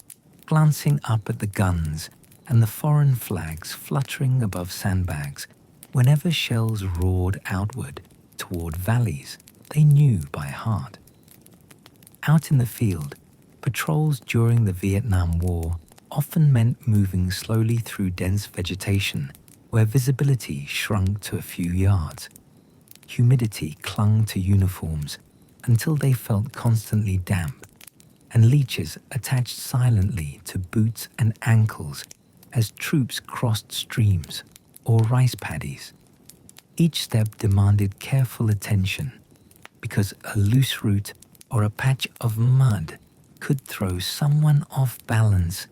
glancing up at the guns and the foreign flags fluttering above sandbags whenever shells roared outward toward valleys they knew by heart. Out in the field, patrols during the Vietnam War often meant moving slowly through dense vegetation where visibility shrunk to a few yards. Humidity clung to uniforms until they felt constantly damp, and leeches attached silently to boots and ankles as troops crossed streams or rice paddies. Each step demanded careful attention because a loose root or a patch of mud could throw someone off balance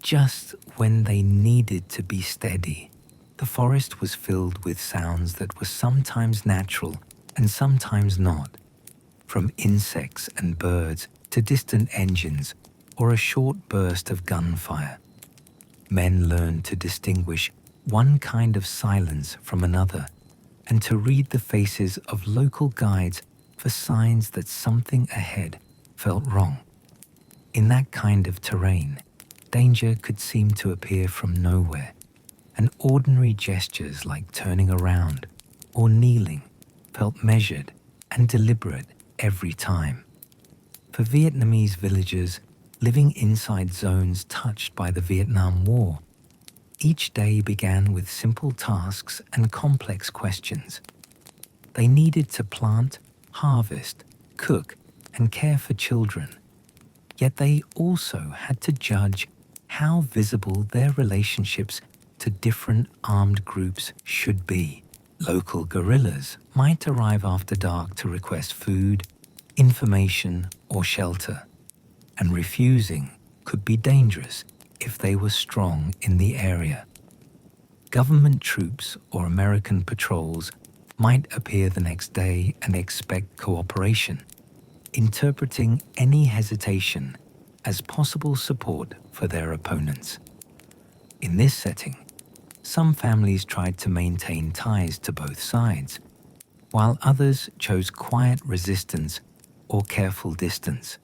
just when they needed to be steady. The forest was filled with sounds that were sometimes natural and sometimes not, from insects and birds to distant engines or a short burst of gunfire. Men learned to distinguish one kind of silence from another and to read the faces of local guides for signs that something ahead felt wrong. In that kind of terrain, danger could seem to appear from nowhere, and ordinary gestures like turning around or kneeling felt measured and deliberate every time. For Vietnamese villagers living inside zones touched by the Vietnam War, each day began with simple tasks and complex questions. They needed to plant, harvest, cook, and care for children, yet they also had to judge how visible their relationships to different armed groups should be. Local guerrillas might arrive after dark to request food, information, or shelter, and refusing could be dangerous if they were strong in the area. Government troops or American patrols might appear the next day and expect cooperation, interpreting any hesitation as possible support for their opponents. In this setting, some families tried to maintain ties to both sides, while others chose quiet resistance or careful distance,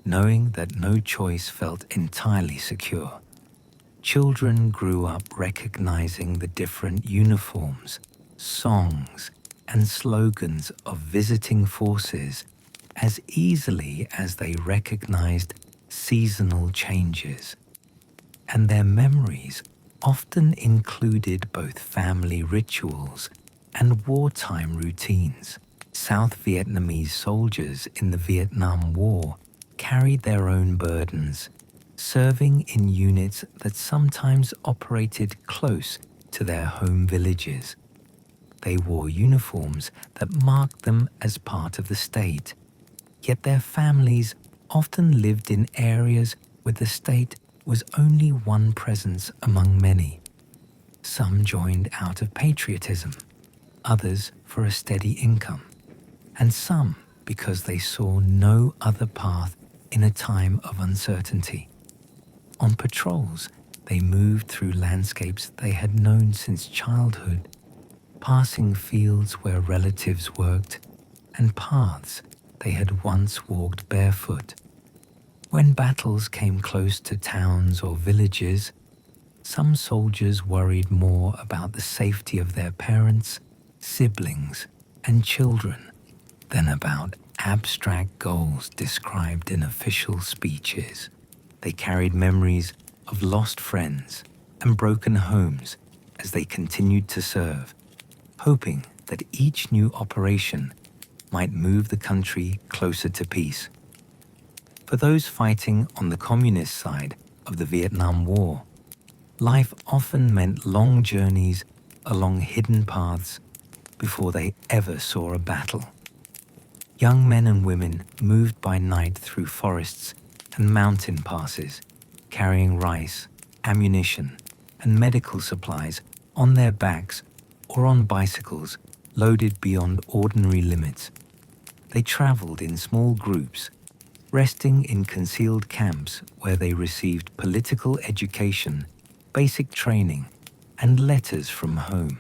knowing that no choice felt entirely secure. Children grew up recognizing the different uniforms, songs, and slogans of visiting forces as easily as they recognized seasonal changes, and their memories often included both family rituals and wartime routines. South Vietnamese soldiers in the Vietnam War carried their own burdens, serving in units that sometimes operated close to their home villages. They wore uniforms that marked them as part of the state, yet their families often lived in areas where the state was only one presence among many. Some joined out of patriotism, others for a steady income, and some because they saw no other path in a time of uncertainty. On patrols, they moved through landscapes they had known since childhood, passing fields where relatives worked and paths they had once walked barefoot. When battles came close to towns or villages, some soldiers worried more about the safety of their parents, siblings, and children than about abstract goals described in official speeches. They carried memories of lost friends and broken homes as they continued to serve, hoping that each new operation might move the country closer to peace. For those fighting on the communist side of the Vietnam War, life often meant long journeys along hidden paths before they ever saw a battle. Young men and women moved by night through forests and mountain passes, carrying rice, ammunition, and medical supplies on their backs or on bicycles loaded beyond ordinary limits. They traveled in small groups, resting in concealed camps where they received political education, basic training, and letters from home.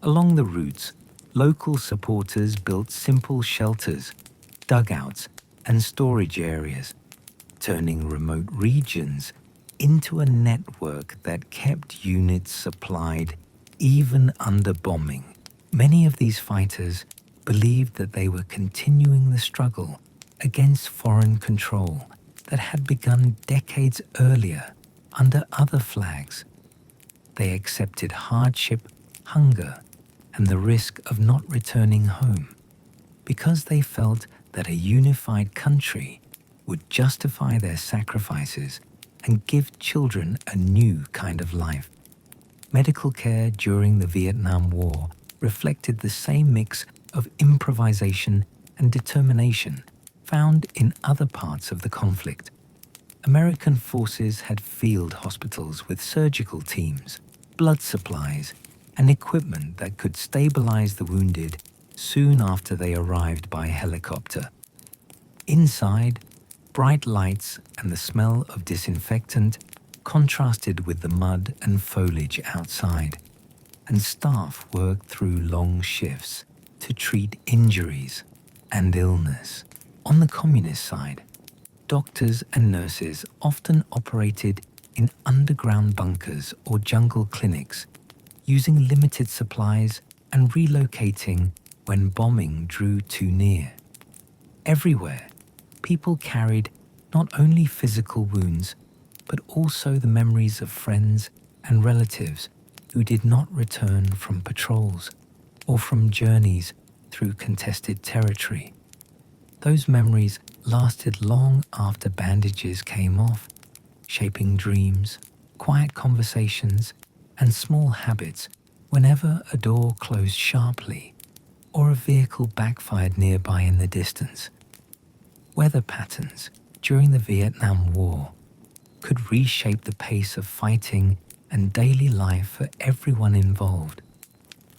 Along the routes, local supporters built simple shelters, dugouts, and storage areas, turning remote regions into a network that kept units supplied even under bombing. Many of these fighters believed that they were continuing the struggle against foreign control that had begun decades earlier under other flags. They accepted hardship, hunger, and the risk of not returning home because they felt that a unified country would justify their sacrifices and give children a new kind of life. Medical care during the Vietnam War reflected the same mix of improvisation and determination found in other parts of the conflict. American forces had field hospitals with surgical teams, blood supplies, and equipment that could stabilize the wounded soon after they arrived by helicopter. Inside, bright lights and the smell of disinfectant contrasted with the mud and foliage outside, and staff worked through long shifts to treat injuries and illness. On the communist side, doctors and nurses often operated in underground bunkers or jungle clinics, using limited supplies and relocating when bombing drew too near. Everywhere, people carried not only physical wounds, but also the memories of friends and relatives who did not return from patrols or from journeys through contested territory. Those memories lasted long after bandages came off, shaping dreams, quiet conversations, and small habits whenever a door closed sharply or a vehicle backfired nearby in the distance. Weather patterns during the Vietnam War could reshape the pace of fighting and daily life for everyone involved.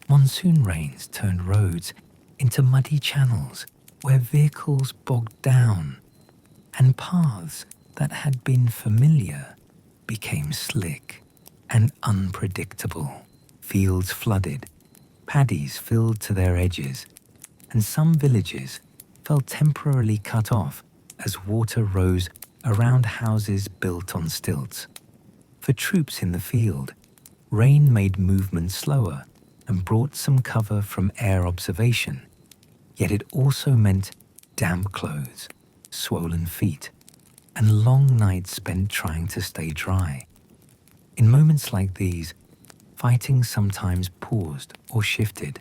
Monsoon rains turned roads into muddy channels where vehicles bogged down, and paths that had been familiar became slick and unpredictable. Fields flooded, paddies filled to their edges, and some villages felt temporarily cut off as water rose around houses built on stilts. For troops in the field, rain made movement slower and brought some cover from air observation, yet it also meant damp clothes, swollen feet, and long nights spent trying to stay dry. In moments like these, fighting sometimes paused or shifted,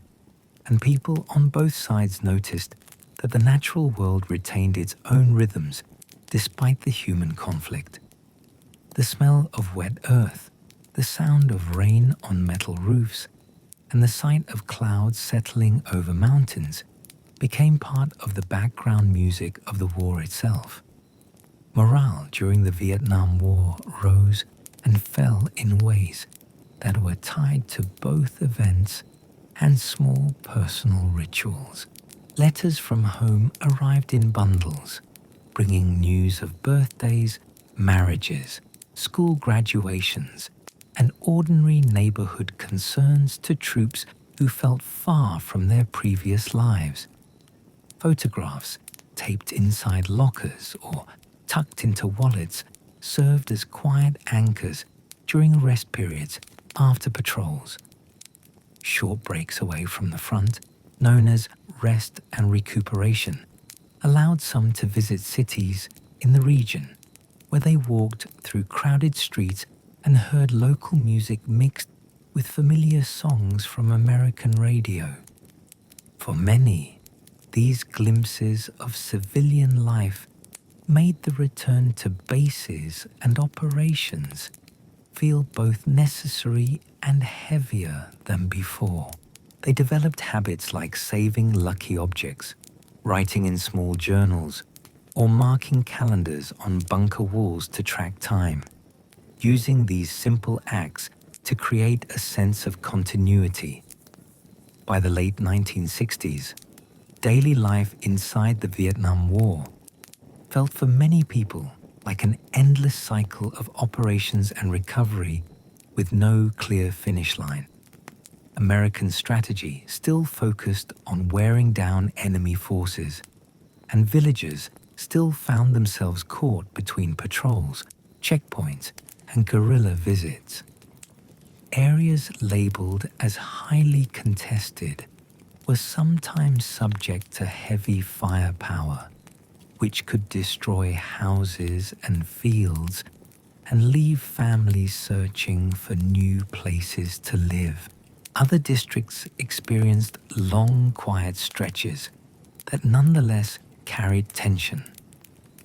and people on both sides noticed that the natural world retained its own rhythms despite the human conflict. The smell of wet earth, the sound of rain on metal roofs, and the sight of clouds settling over mountains became part of the background music of the war itself. Morale during the Vietnam War rose and fell in ways that were tied to both events and small personal rituals. Letters from home arrived in bundles, bringing news of birthdays, marriages, school graduations, and ordinary neighborhood concerns to troops who felt far from their previous lives. Photographs taped inside lockers or tucked into wallets served as quiet anchors during rest periods after patrols. Short breaks away from the front, known as rest and recuperation, allowed some to visit cities in the region, where they walked through crowded streets and heard local music mixed with familiar songs from American radio. For many, these glimpses of civilian life made the return to bases and operations feel both necessary and heavier than before. They developed habits like saving lucky objects, writing in small journals, or marking calendars on bunker walls to track time, using these simple acts to create a sense of continuity. By the late 1960s, daily life inside the Vietnam War felt for many people like an endless cycle of operations and recovery with no clear finish line. American strategy still focused on wearing down enemy forces, and villagers still found themselves caught between patrols, checkpoints, and guerrilla visits. Areas labeled as highly contested were sometimes subject to heavy firepower, which could destroy houses and fields and leave families searching for new places to live. Other districts experienced long, quiet stretches that nonetheless carried tension,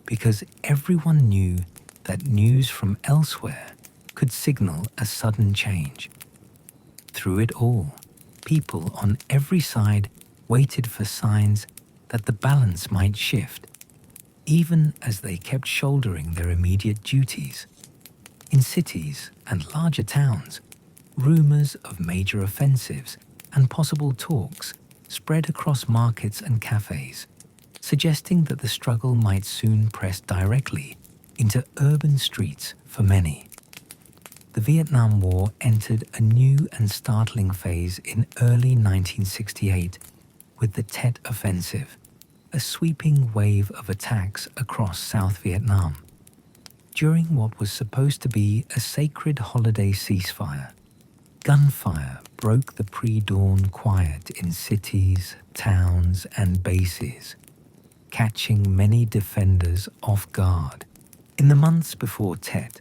because everyone knew that news from elsewhere could signal a sudden change. Through it all, people on every side waited for signs that the balance might shift, even as they kept shouldering their immediate duties. In cities and larger towns, rumors of major offensives and possible talks spread across markets and cafes, suggesting that the struggle might soon press directly into urban streets for many. The Vietnam War entered a new and startling phase in early 1968 with the Tet Offensive, a sweeping wave of attacks across South Vietnam. During what was supposed to be a sacred holiday ceasefire, gunfire broke the pre-dawn quiet in cities, towns, and bases, catching many defenders off guard. In the months before Tet,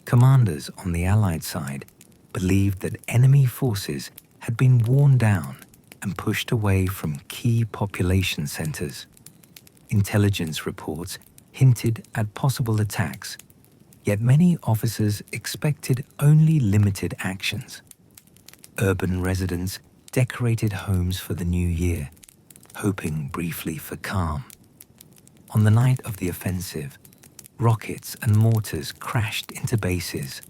commanders on the Allied side believed that enemy forces had been worn down and pushed away from key population centers. Intelligence reports hinted at possible attacks, yet many officers expected only limited actions. Urban residents decorated homes for the new year, hoping briefly for calm. On the night of the offensive, rockets and mortars crashed into bases,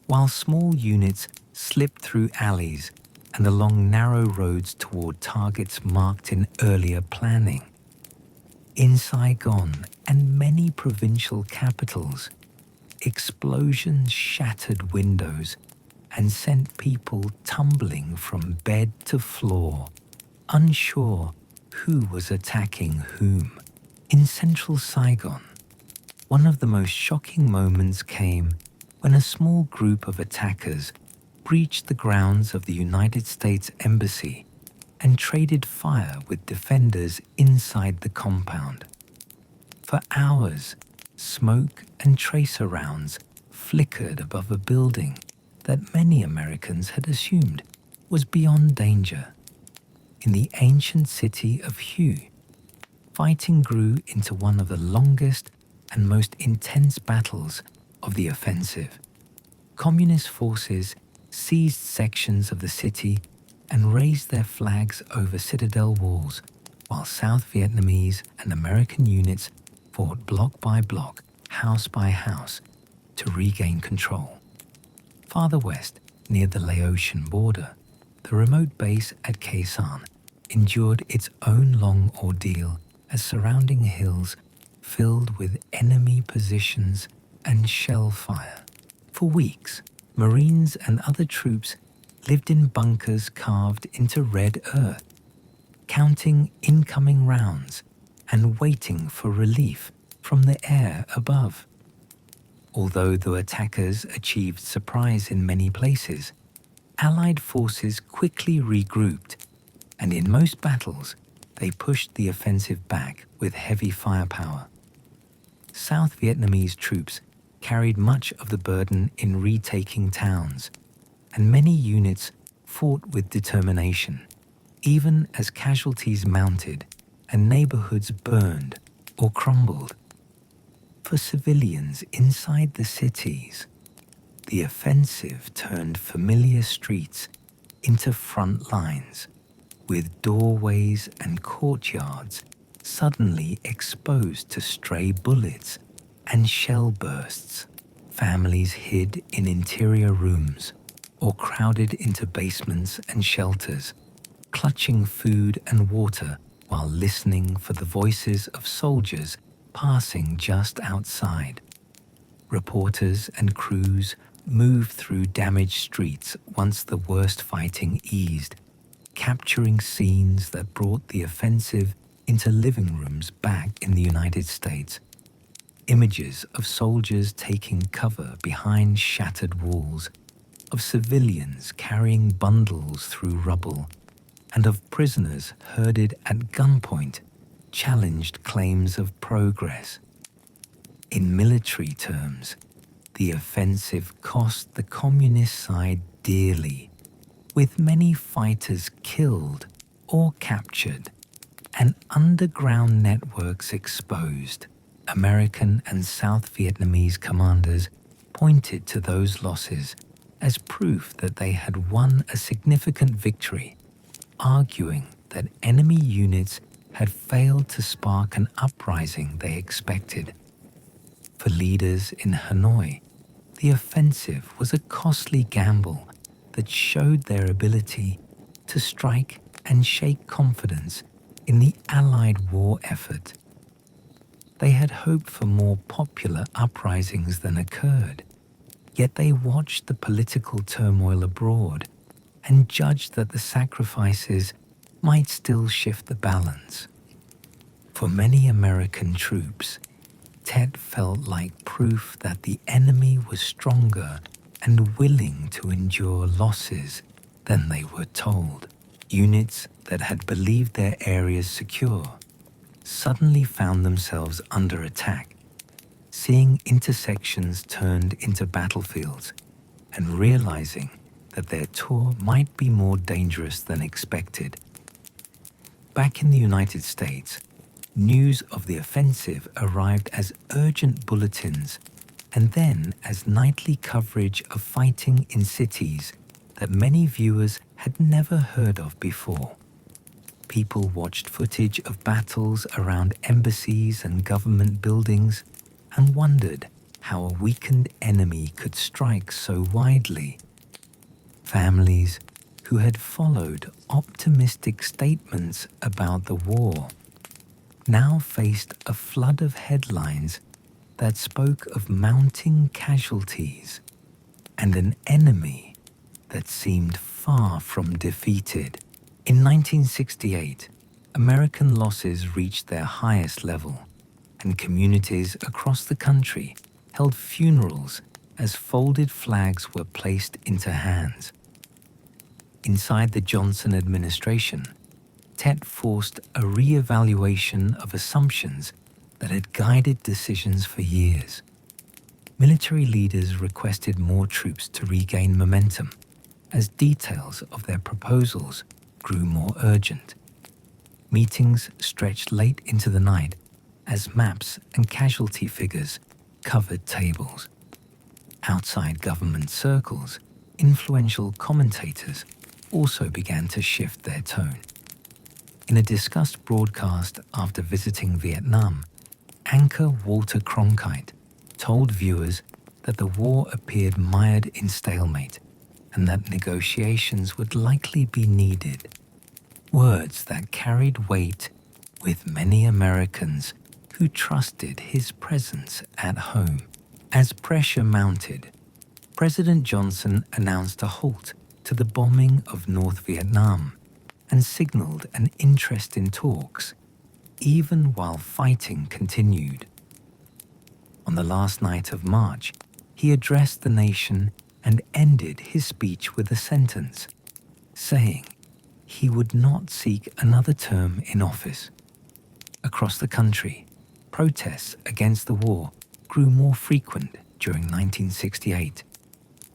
while small units slipped through alleys and along narrow roads toward targets marked in earlier planning. In Saigon and many provincial capitals, explosions shattered windows and sent people tumbling from bed to floor, unsure who was attacking whom. In central Saigon, one of the most shocking moments came when a small group of attackers breached the grounds of the United States Embassy and traded fire with defenders inside the compound. For hours, smoke and tracer rounds flickered above a building that many Americans had assumed was beyond danger. In the ancient city of Hue, fighting grew into one of the longest and most intense battles of the offensive. Communist forces seized sections of the city and raised their flags over citadel walls, while South Vietnamese and American units fought block by block, house by house, to regain control. Farther west, near the Laotian border, the remote base at Khe Sanh endured its own long ordeal as surrounding hills filled with enemy positions and shell fire. For weeks, Marines and other troops lived in bunkers carved into red earth, counting incoming rounds and waiting for relief from the air above. Although the attackers achieved surprise in many places, Allied forces quickly regrouped, and in most battles, they pushed the offensive back with heavy firepower. South Vietnamese troops carried much of the burden in retaking towns, and many units fought with determination, even as casualties mounted and neighborhoods burned or crumbled. For civilians inside the cities, the offensive turned familiar streets into front lines, with doorways and courtyards suddenly exposed to stray bullets and shell bursts. Families hid in interior rooms or crowded into basements and shelters, clutching food and water while listening for the voices of soldiers passing just outside. Reporters and crews moved through damaged streets once the worst fighting eased, capturing scenes that brought the offensive into living rooms back in the United States. Images of soldiers taking cover behind shattered walls, of civilians carrying bundles through rubble, and of prisoners herded at gunpoint challenged claims of progress. In military terms, the offensive cost the communist side dearly, with many fighters killed or captured and underground networks exposed. American and South Vietnamese commanders pointed to those losses as proof that they had won a significant victory, arguing that enemy units had failed to spark an uprising they expected. For leaders in Hanoi, the offensive was a costly gamble that showed their ability to strike and shake confidence in the Allied war effort. They had hoped for more popular uprisings than occurred, yet they watched the political turmoil abroad and judged that the sacrifices might still shift the balance. For many American troops, Tet felt like proof that the enemy was stronger and willing to endure losses than they were told. Units that had believed their areas secure suddenly found themselves under attack, seeing intersections turned into battlefields and realizing that their tour might be more dangerous than expected. Back in the United States, news of the offensive arrived as urgent bulletins and then as nightly coverage of fighting in cities that many viewers had never heard of before. People watched footage of battles around embassies and government buildings and wondered how a weakened enemy could strike so widely. Families who had followed optimistic statements about the war now faced a flood of headlines that spoke of mounting casualties and an enemy that seemed far from defeated. In 1968, American losses reached their highest level, and communities across the country held funerals as folded flags were placed into hands. Inside the Johnson administration, Tet forced a re-evaluation of assumptions that had guided decisions for years. Military leaders requested more troops to regain momentum as details of their proposals grew more urgent. Meetings stretched late into the night as maps and casualty figures covered tables. Outside government circles, influential commentators also began to shift their tone. In a discussed broadcast after visiting Vietnam, anchor Walter Cronkite told viewers that the war appeared mired in stalemate and that negotiations would likely be needed. Words that carried weight with many Americans who trusted his presence at home. As pressure mounted, President Johnson announced a halt to the bombing of North Vietnam and signaled an interest in talks, even while fighting continued. On the last night of March, he addressed the nation and ended his speech with a sentence, saying he would not seek another term in office. Across the country, protests against the war grew more frequent during 1968,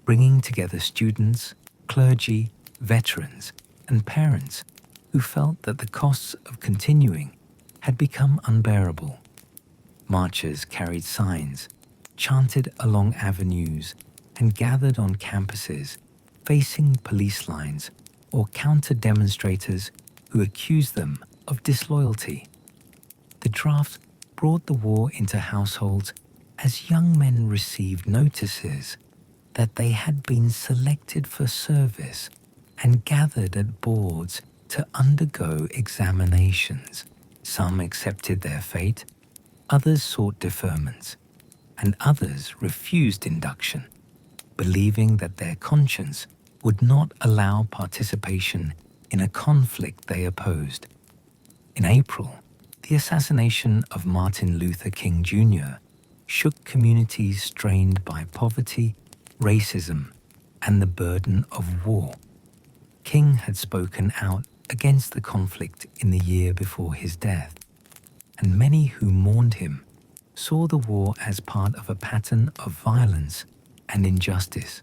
bringing together students, clergy, veterans, and parents who felt that the costs of continuing had become unbearable. Marchers carried signs, chanted along avenues, and gathered on campuses, facing police lines or counter-demonstrators who accused them of disloyalty. The draft brought the war into households as young men received notices that they had been selected for service and gathered at boards to undergo examinations. Some accepted their fate, others sought deferments, and others refused induction, believing that their conscience would not allow participation in a conflict they opposed. In April, the assassination of Martin Luther King Jr. shook communities strained by poverty, racism, and the burden of war. King had spoken out against the conflict in the year before his death, and many who mourned him saw the war as part of a pattern of violence and injustice.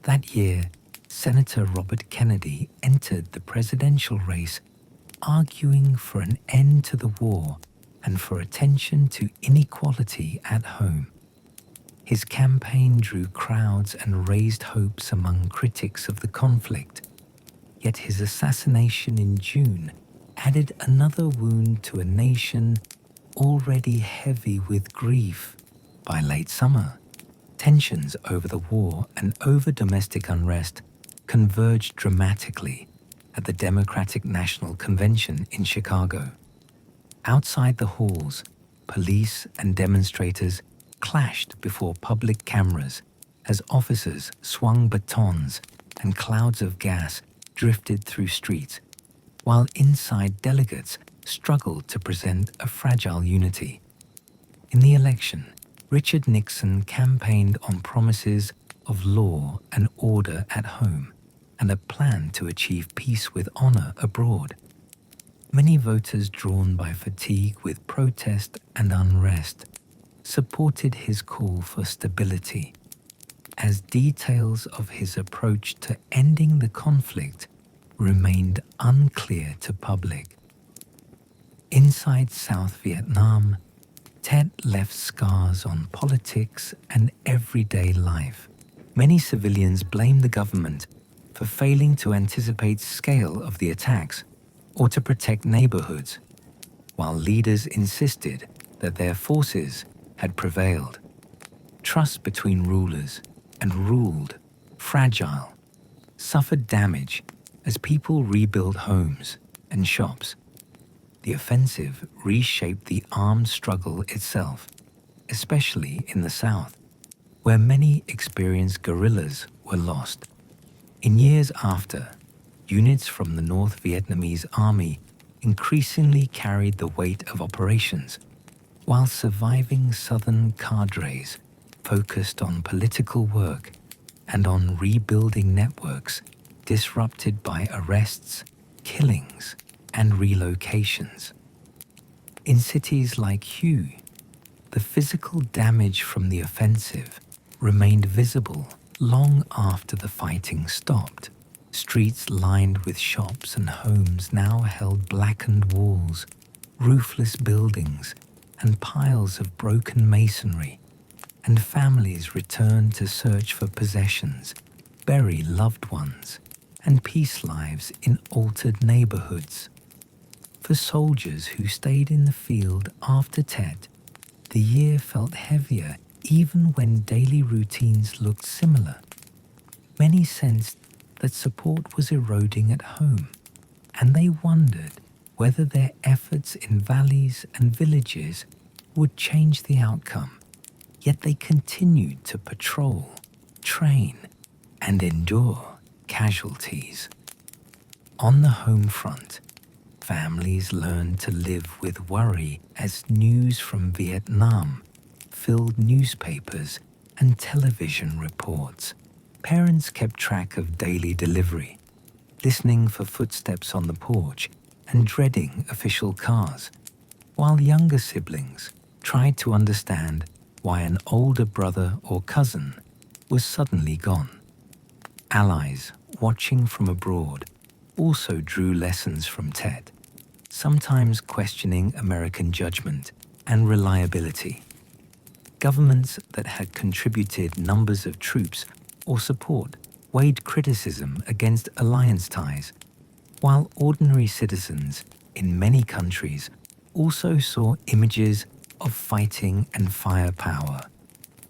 That year, Senator Robert Kennedy entered the presidential race, arguing for an end to the war and for attention to inequality at home. His campaign drew crowds and raised hopes among critics of the conflict, yet his assassination in June added another wound to a nation already heavy with grief. By late summer, tensions over the war and over domestic unrest converged dramatically at the Democratic National Convention in Chicago. Outside the halls, police and demonstrators clashed before public cameras as officers swung batons and clouds of gas drifted through streets, while inside delegates struggled to present a fragile unity. In the election, Richard Nixon campaigned on promises of law and order at home and a plan to achieve peace with honor abroad. Many voters drawn by fatigue with protest and unrest supported his call for stability, as details of his approach to ending the conflict remained unclear to public. Inside South Vietnam, Tet left scars on politics and everyday life. Many civilians blamed the government for failing to anticipate the scale of the attacks or to protect neighborhoods, while leaders insisted that their forces had prevailed. Trust between rulers and ruled, fragile, suffered damage as people rebuilt homes and shops. The offensive reshaped the armed struggle itself, especially in the South, where many experienced guerrillas were lost. In years after, units from the North Vietnamese Army increasingly carried the weight of operations, while surviving Southern cadres focused on political work and on rebuilding networks disrupted by arrests, killings, and relocations. In cities like Hue, the physical damage from the offensive remained visible long after the fighting stopped. Streets lined with shops and homes now held blackened walls, roofless buildings, and piles of broken masonry, and families returned to search for possessions, bury loved ones, and peace lives in altered neighborhoods. For soldiers who stayed in the field after Tet, the year felt heavier even when daily routines looked similar. Many sensed that support was eroding at home, and they wondered whether their efforts in valleys and villages would change the outcome. Yet they continued to patrol, train, and endure, casualties. On the home front, families learned to live with worry as news from Vietnam filled newspapers and television reports. Parents kept track of daily delivery, listening for footsteps on the porch and dreading official cars, while younger siblings tried to understand why an older brother or cousin was suddenly gone. Allies watching from abroad also drew lessons from Tet, sometimes questioning American judgment and reliability. Governments that had contributed numbers of troops or support weighed criticism against alliance ties, while ordinary citizens in many countries also saw images of fighting and firepower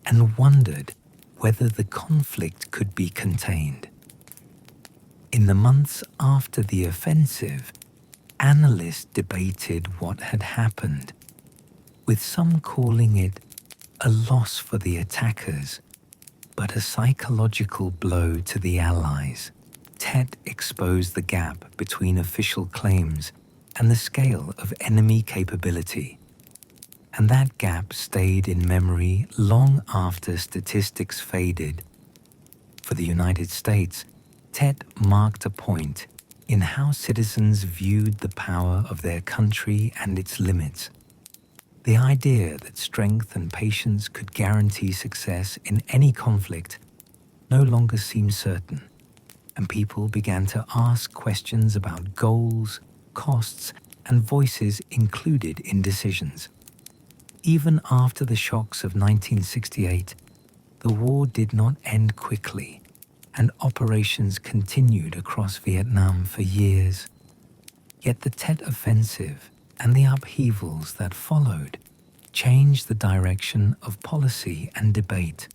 and wondered whether the conflict could be contained. In the months after the offensive, analysts debated what had happened, with some calling it a loss for the attackers, but a psychological blow to the Allies. Tet exposed the gap between official claims and the scale of enemy capability. And that gap stayed in memory long after statistics faded. For the United States, Tet marked a point in how citizens viewed the power of their country and its limits. The idea that strength and patience could guarantee success in any conflict no longer seemed certain, and people began to ask questions about goals, costs, and voices included in decisions. Even after the shocks of 1968, the war did not end quickly, and operations continued across Vietnam for years. Yet the Tet Offensive and the upheavals that followed changed the direction of policy and debate,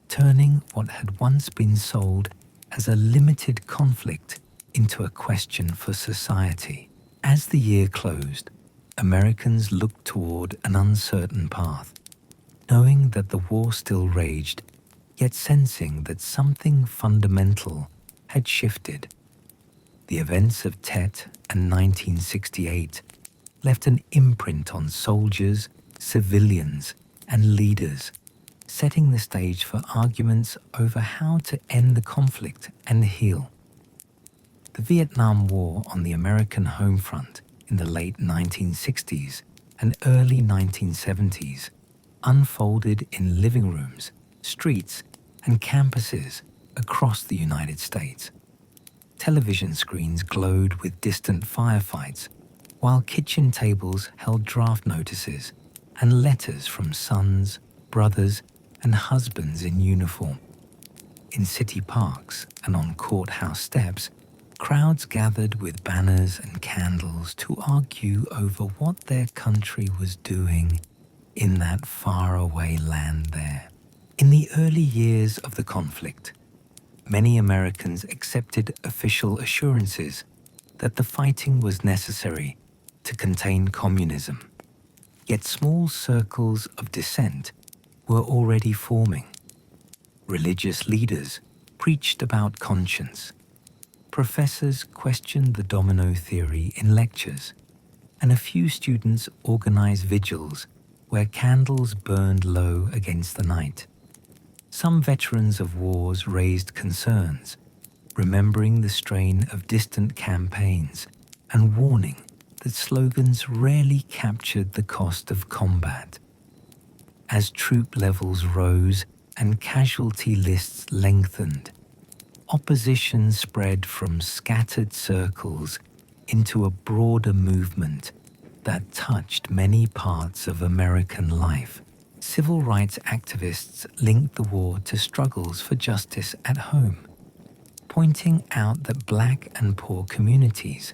turning what had once been sold as a limited conflict into a question for society. As the year closed, Americans looked toward an uncertain path, knowing that the war still raged, yet sensing that something fundamental had shifted. The events of Tet and 1968 left an imprint on soldiers, civilians, and leaders, setting the stage for arguments over how to end the conflict and heal. The Vietnam War on the American home front in the late 1960s and early 1970s unfolded in living rooms, streets, and campuses across the United States. Television screens glowed with distant firefights, while kitchen tables held draft notices and letters from sons, brothers, and husbands in uniform. In city parks and on courthouse steps, crowds gathered with banners and candles to argue over what their country was doing in that faraway land there. In the early years of the conflict, many Americans accepted official assurances that the fighting was necessary to contain communism. Yet small circles of dissent were already forming. Religious leaders preached about conscience. Professors questioned the domino theory in lectures, and a few students organized vigils where candles burned low against the night. Some veterans of wars raised concerns, remembering the strain of distant campaigns and warning that slogans rarely captured the cost of combat. As troop levels rose and casualty lists lengthened, opposition spread from scattered circles into a broader movement that touched many parts of American life. Civil rights activists linked the war to struggles for justice at home, pointing out that Black and poor communities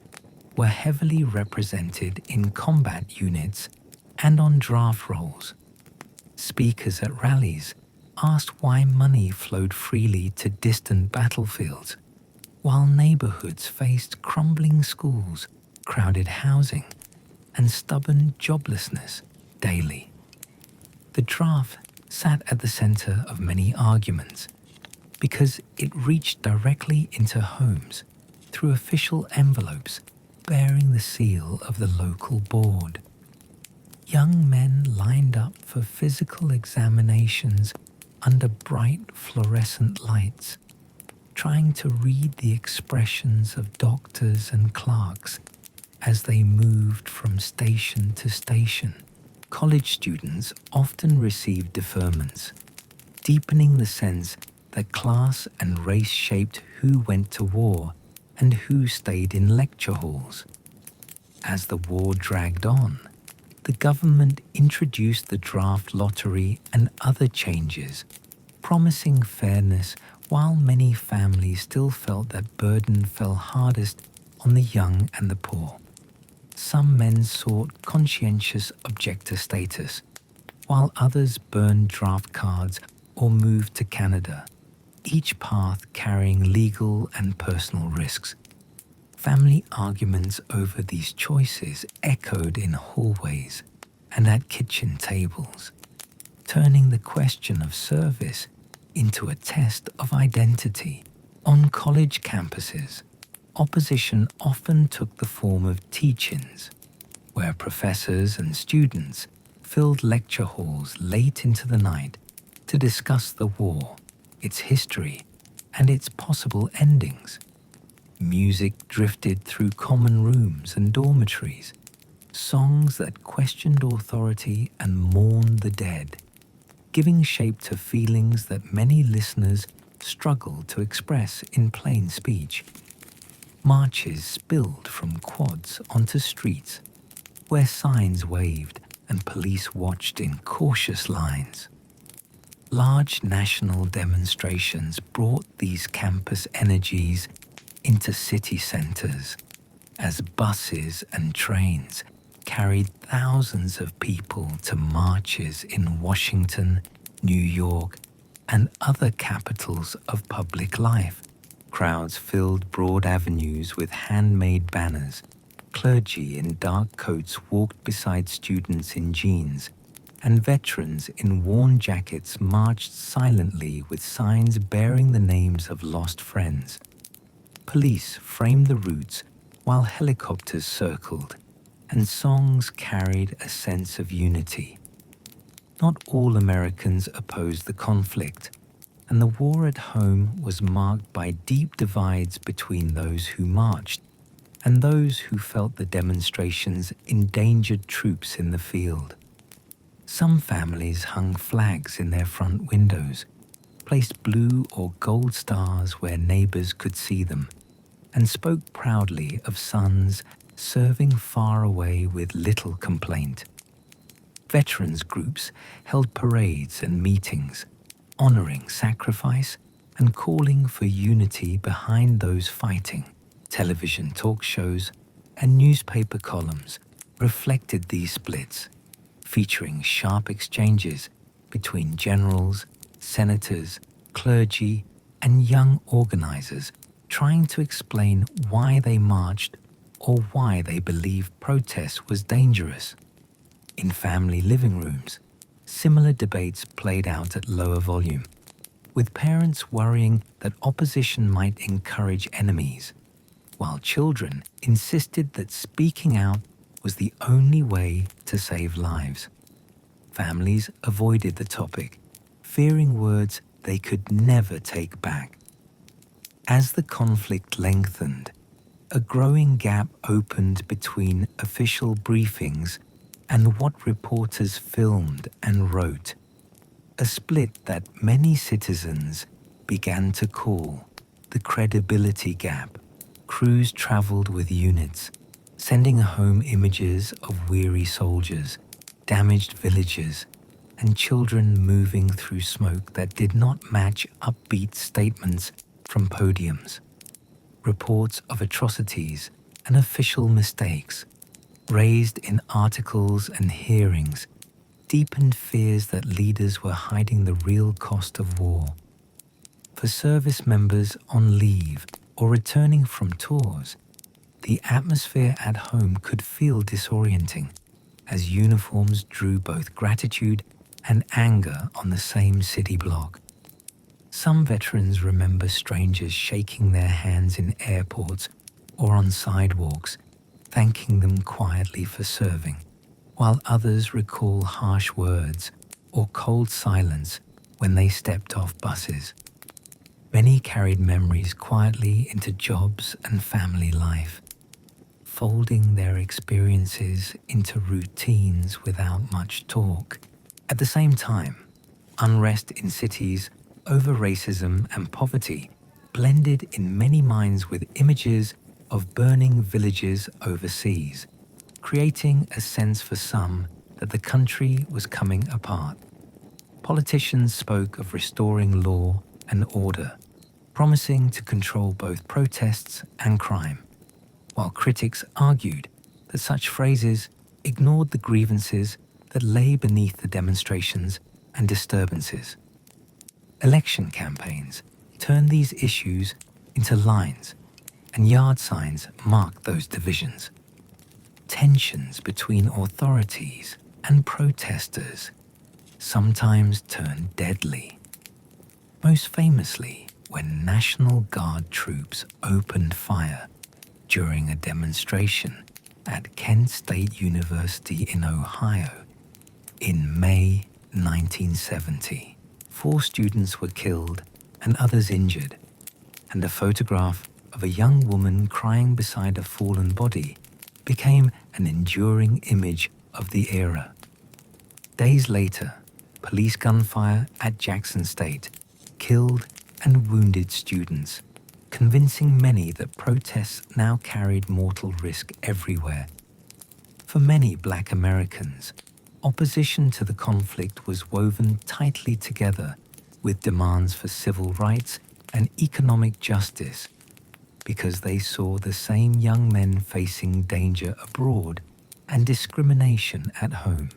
were heavily represented in combat units and on draft rolls. Speakers at rallies asked why money flowed freely to distant battlefields, while neighborhoods faced crumbling schools, crowded housing, and stubborn joblessness daily. The draft sat at the center of many arguments, because it reached directly into homes through official envelopes bearing the seal of the local board. Young men lined up for physical examinations under bright fluorescent lights, trying to read the expressions of doctors and clerks as they moved from station to station. College students often received deferments, deepening the sense that class and race shaped who went to war and who stayed in lecture halls. As the war dragged on, the government introduced the draft lottery and other changes, promising fairness while many families still felt that burden fell hardest on the young and the poor. Some men sought conscientious objector status, while others burned draft cards or moved to Canada, each path carrying legal and personal risks. Family arguments over these choices echoed in hallways and at kitchen tables, turning the question of service into a test of identity. On college campuses, opposition often took the form of teach-ins, where professors and students filled lecture halls late into the night to discuss the war, its history, and its possible endings. Music drifted through common rooms and dormitories, songs that questioned authority and mourned the dead, giving shape to feelings that many listeners struggled to express in plain speech. Marches spilled from quads onto streets, where signs waved and police watched in cautious lines. Large national demonstrations brought these campus energies into city centers as buses and trains carried thousands of people to marches in Washington, New York, and other capitals of public life. Crowds filled broad avenues with handmade banners. Clergy in dark coats walked beside students in jeans, and veterans in worn jackets marched silently with signs bearing the names of lost friends. Police framed the routes while helicopters circled, and songs carried a sense of unity. Not all Americans opposed the conflict, and the war at home was marked by deep divides between those who marched and those who felt the demonstrations endangered troops in the field. Some families hung flags in their front windows, placed blue or gold stars where neighbors could see them, and spoke proudly of sons serving far away with little complaint. Veterans groups held parades and meetings, honoring sacrifice and calling for unity behind those fighting. Television talk shows and newspaper columns reflected these splits, featuring sharp exchanges between generals, senators, clergy, and young organizers trying to explain why they marched or why they believed protest was dangerous. In family living rooms, similar debates played out at lower volume, with parents worrying that opposition might encourage enemies, while children insisted that speaking out was the only way to save lives. Families avoided the topic, fearing words they could never take back. As the conflict lengthened, a growing gap opened between official briefings and what reporters filmed and wrote, a split that many citizens began to call the credibility gap. Crews traveled with units, sending home images of weary soldiers, damaged villages, and children moving through smoke that did not match upbeat statements from podiums. Reports of atrocities and official mistakes, raised in articles and hearings, deepened fears that leaders were hiding the real cost of war. For service members on leave or returning from tours, the atmosphere at home could feel disorienting, as uniforms drew both gratitude and anger on the same city block. Some veterans remember strangers shaking their hands in airports or on sidewalks, thanking them quietly for serving, while others recall harsh words or cold silence when they stepped off buses. Many carried memories quietly into jobs and family life, folding their experiences into routines without much talk. At the same time, unrest in cities over racism and poverty blended in many minds with images of burning villages overseas, creating a sense for some that the country was coming apart. Politicians spoke of restoring law and order, promising to control both protests and crime, while critics argued that such phrases ignored the grievances that lay beneath the demonstrations and disturbances. Election campaigns turned these issues into lines, and yard signs marked those divisions. Tensions between authorities and protesters sometimes turned deadly, most famously when National Guard troops opened fire during a demonstration at Kent State University in Ohio in May 1970. 4 students were killed and others injured, and a photograph of a young woman crying beside a fallen body became an enduring image of the era. Days later, police gunfire at Jackson State killed and wounded students, convincing many that protests now carried mortal risk everywhere. For many Black Americans, opposition to the conflict was woven tightly together with demands for civil rights and economic justice, because they saw the same young men facing danger abroad and discrimination at home.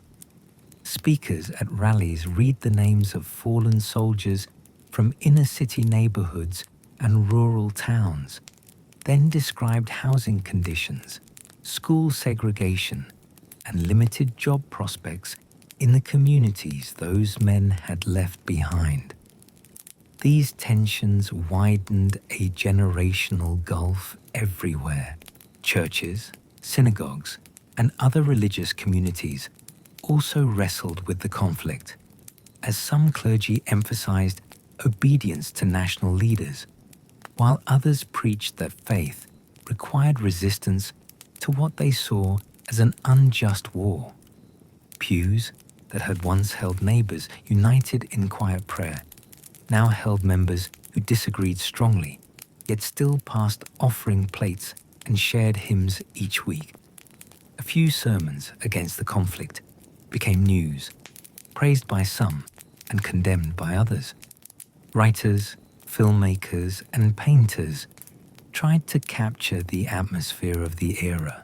Speakers at rallies read the names of fallen soldiers from inner-city neighborhoods and rural towns, then described housing conditions, school segregation, and limited job prospects in the communities those men had left behind. These tensions widened a generational gulf everywhere. Churches, synagogues, and other religious communities also wrestled with the conflict, as some clergy emphasized obedience to national leaders, while others preached that faith required resistance to what they saw as an unjust war. Pews that had once held neighbors united in quiet prayer now held members who disagreed strongly, yet still passed offering plates and shared hymns each week. A few sermons against the conflict became news, praised by some and condemned by others. Writers, filmmakers, and painters tried to capture the atmosphere of the era,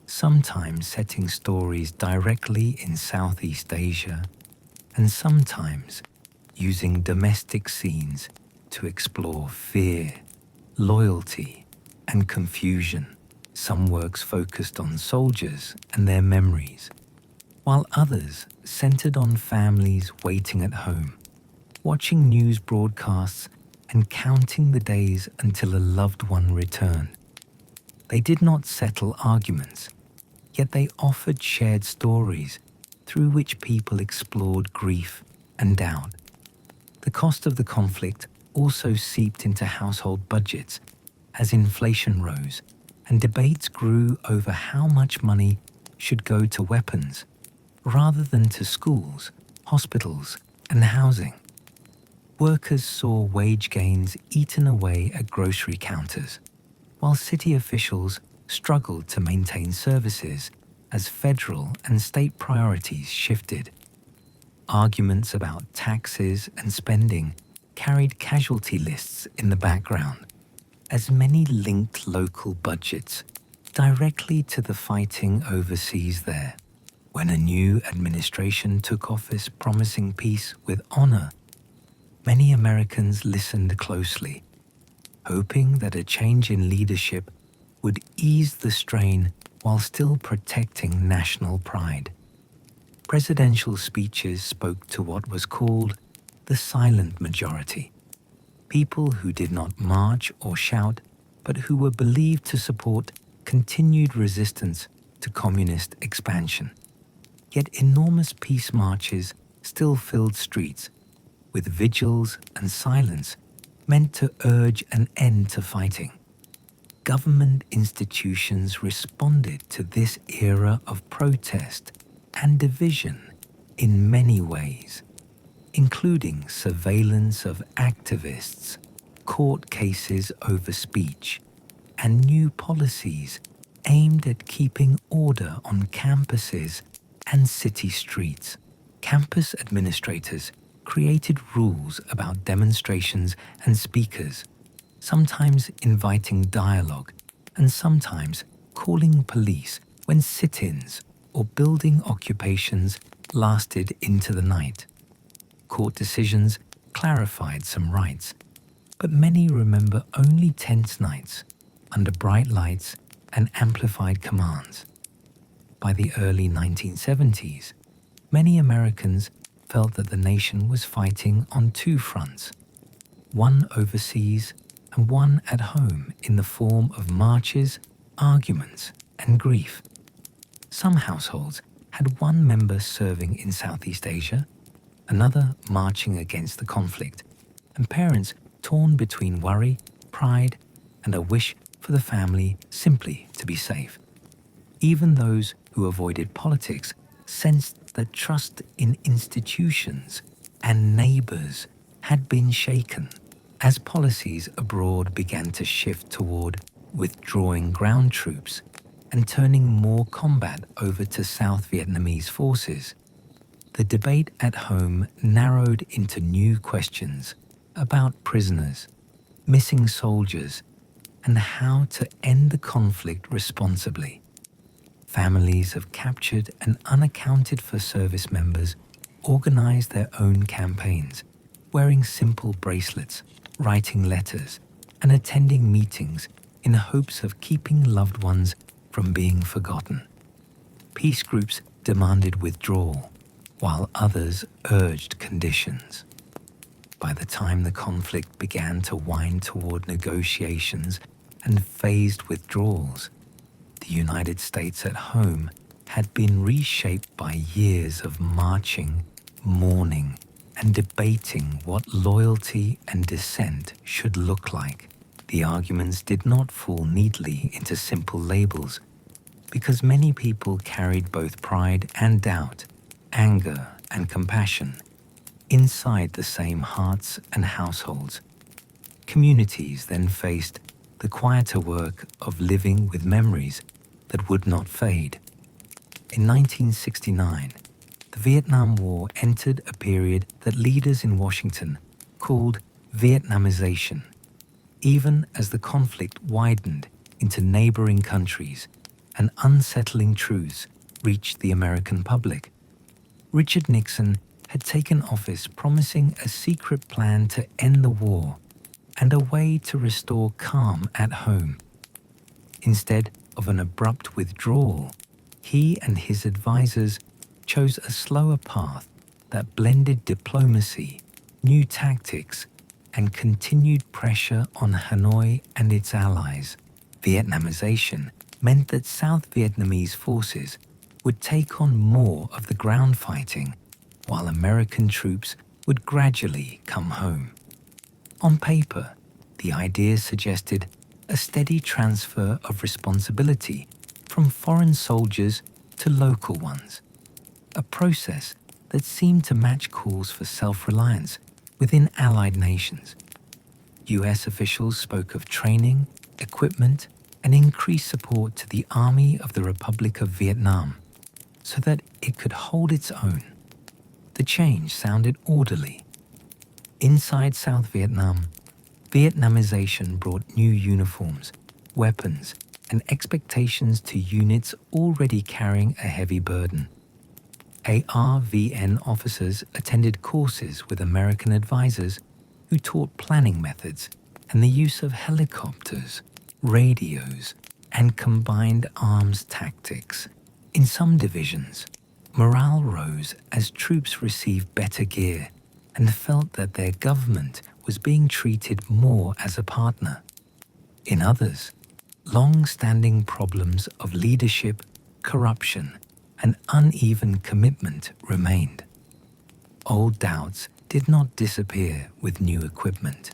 sometimes setting stories directly in Southeast Asia, and sometimes using domestic scenes to explore fear, loyalty, and confusion. Some works focused on soldiers and their memories, while others centered on families waiting at home, watching news broadcasts and counting the days until a loved one returned. They did not settle arguments, yet they offered shared stories through which people explored grief and doubt. The cost of the conflict also seeped into household budgets as inflation rose and debates grew over how much money should go to weapons rather than to schools, hospitals, and housing. Workers saw wage gains eaten away at grocery counters, while city officials struggled to maintain services as federal and state priorities shifted. Arguments about taxes and spending carried casualty lists in the background, as many linked local budgets directly to the fighting overseas there. When a new administration took office promising peace with honor, many Americans listened closely, hoping that a change in leadership would ease the strain while still protecting national pride. Presidential speeches spoke to what was called the silent majority, people who did not march or shout, but who were believed to support continued resistance to communist expansion. Yet enormous peace marches still filled streets, with vigils and silence meant to urge an end to fighting. Government institutions responded to this era of protest and division in many ways, including surveillance of activists, court cases over speech, and new policies aimed at keeping order on campuses and city streets. Campus administrators created rules about demonstrations and speakers, sometimes inviting dialogue and sometimes calling police when sit-ins or building occupations lasted into the night. Court decisions clarified some rights, but many remember only tense nights under bright lights and amplified commands. By the early 1970s, many Americans felt that the nation was fighting on two fronts, one overseas and one at home in the form of marches, arguments, and grief. Some households had one member serving in Southeast Asia, another marching against the conflict, and parents torn between worry, pride, and a wish for the family simply to be safe. Even those who avoided politics sensed that trust in institutions and neighbors had been shaken as policies abroad began to shift toward withdrawing ground troops and turning more combat over to South Vietnamese forces. The debate at home narrowed into new questions about prisoners, missing soldiers, and how to end the conflict responsibly. Families of captured and unaccounted for service members organized their own campaigns, wearing simple bracelets, writing letters, and attending meetings in hopes of keeping loved ones from being forgotten. Peace groups demanded withdrawal, while others urged conditions. By the time the conflict began to wind toward negotiations and phased withdrawals, the United States at home had been reshaped by years of marching, mourning, and debating what loyalty and dissent should look like. The arguments did not fall neatly into simple labels, because many people carried both pride and doubt, anger and compassion, inside the same hearts and households. Communities then faced the quieter work of living with memories that would not fade. In 1969, the Vietnam War entered a period that leaders in Washington called Vietnamization. Even as the conflict widened into neighboring countries and unsettling truths reached the American public, Richard Nixon had taken office promising a secret plan to end the war and a way to restore calm at home. Instead of an abrupt withdrawal, he and his advisors chose a slower path that blended diplomacy, new tactics, and continued pressure on Hanoi and its allies. Vietnamization meant that South Vietnamese forces would take on more of the ground fighting, while American troops would gradually come home. On paper, the idea suggested a steady transfer of responsibility from foreign soldiers to local ones, a process that seemed to match calls for self-reliance within allied nations. US officials spoke of training, equipment, and increased support to the Army of the Republic of Vietnam so that it could hold its own. The change sounded orderly. Inside South Vietnam, Vietnamization brought new uniforms, weapons, and expectations to units already carrying a heavy burden. ARVN officers attended courses with American advisors who taught planning methods and the use of helicopters, radios, and combined arms tactics. In some divisions, morale rose as troops received better gear and felt that their government was being treated more as a partner. In others, long-standing problems of leadership, corruption, and uneven commitment remained. Old doubts did not disappear with new equipment.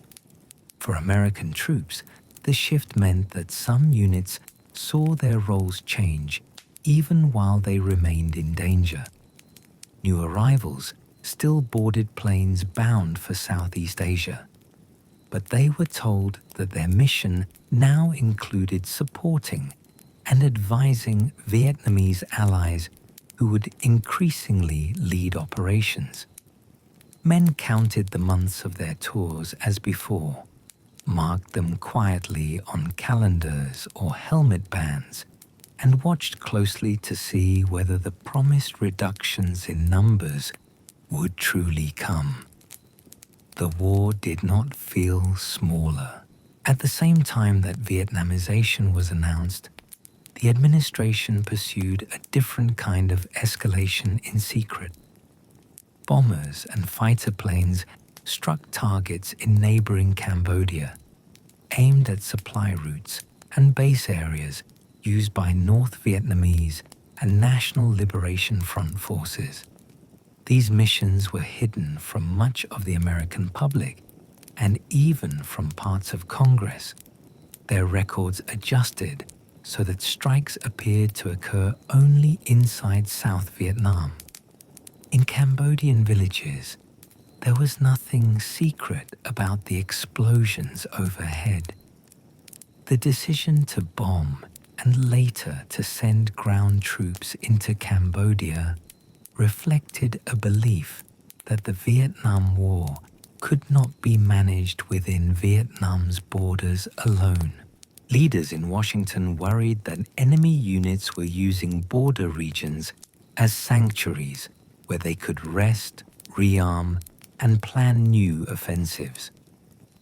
For American troops, the shift meant that some units saw their roles change even while they remained in danger. New arrivals still boarded planes bound for Southeast Asia, but they were told that their mission now included supporting and advising Vietnamese allies who would increasingly lead operations. Men counted the months of their tours as before, marked them quietly on calendars or helmet bands, and watched closely to see whether the promised reductions in numbers would truly come. The war did not feel smaller. At the same time that Vietnamization was announced, the administration pursued a different kind of escalation in secret. Bombers and fighter planes struck targets in neighboring Cambodia, aimed at supply routes and base areas used by North Vietnamese and National Liberation Front forces. These missions were hidden from much of the American public and even from parts of Congress. Their records adjusted so that strikes appeared to occur only inside South Vietnam. In Cambodian villages, there was nothing secret about the explosions overhead. The decision to bomb and later to send ground troops into Cambodia reflected a belief that the Vietnam War could not be managed within Vietnam's borders alone. Leaders in Washington worried that enemy units were using border regions as sanctuaries where they could rest, rearm, and plan new offensives.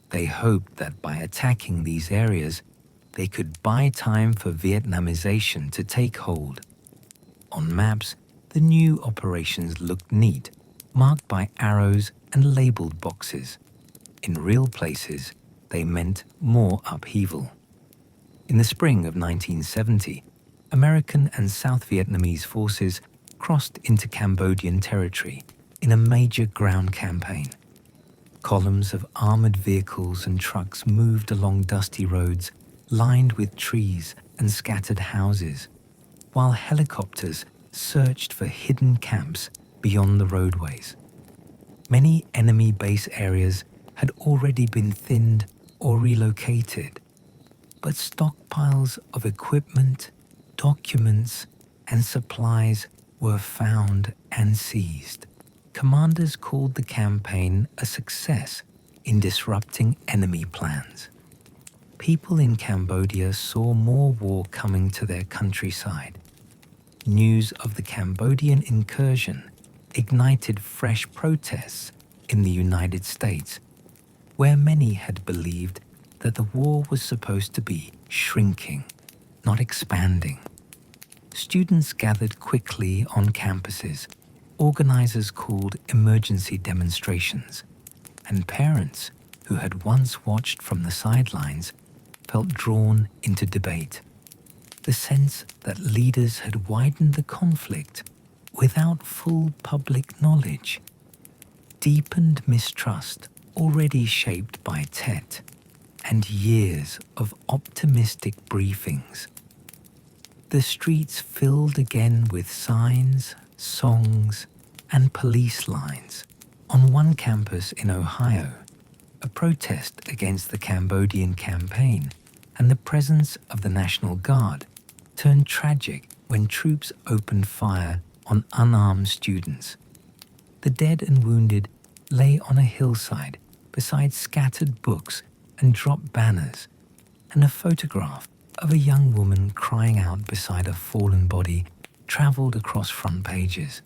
They hoped that by attacking these areas, they could buy time for Vietnamization to take hold. On maps, the new operations looked neat, marked by arrows and labeled boxes. In real places, they meant more upheaval. In the spring of 1970, American and South Vietnamese forces crossed into Cambodian territory in a major ground campaign. Columns of armored vehicles and trucks moved along dusty roads lined with trees and scattered houses, while helicopters searched for hidden camps beyond the roadways. Many enemy base areas had already been thinned or relocated, but stockpiles of equipment, documents, and supplies were found and seized. Commanders called the campaign a success in disrupting enemy plans. People in Cambodia saw more war coming to their countryside. News of the Cambodian incursion ignited fresh protests in the United States, where many had believed that the war was supposed to be shrinking, not expanding. Students gathered quickly on campuses, organizers called emergency demonstrations, and parents who had once watched from the sidelines felt drawn into debate. The sense that leaders had widened the conflict without full public knowledge deepened mistrust already shaped by Tet and years of optimistic briefings. The streets filled again with signs, songs, and police lines. On one campus in Ohio, a protest against the Cambodian campaign and the presence of the National Guard turned tragic when troops opened fire on unarmed students. The dead and wounded lay on a hillside beside scattered books and dropped banners, and a photograph of a young woman crying out beside a fallen body traveled across front pages.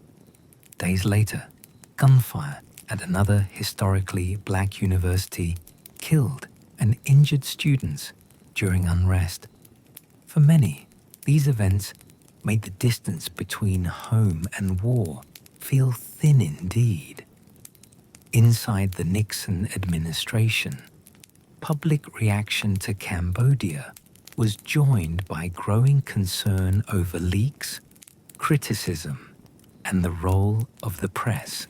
Days later, gunfire at another historically black university killed and injured students during unrest. For many, these events made the distance between home and war feel thin indeed. Inside the Nixon administration, public reaction to Cambodia was joined by growing concern over leaks, criticism, and the role of the press.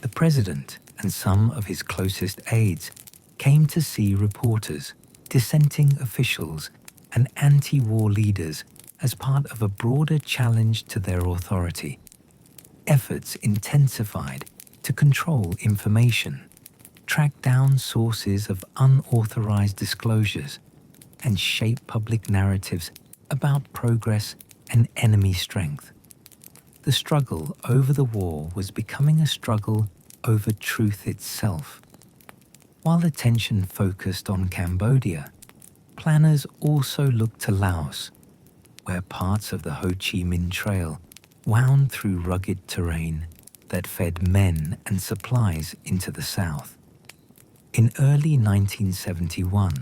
The president and some of his closest aides came to see reporters, dissenting officials, and anti-war leaders as part of a broader challenge to their authority. Efforts intensified to control information, track down sources of unauthorized disclosures, and shape public narratives about progress and enemy strength. The struggle over the war was becoming a struggle over truth itself. While attention focused on Cambodia, planners also looked to Laos, where parts of the Ho Chi Minh Trail wound through rugged terrain that fed men and supplies into the south. In early 1971,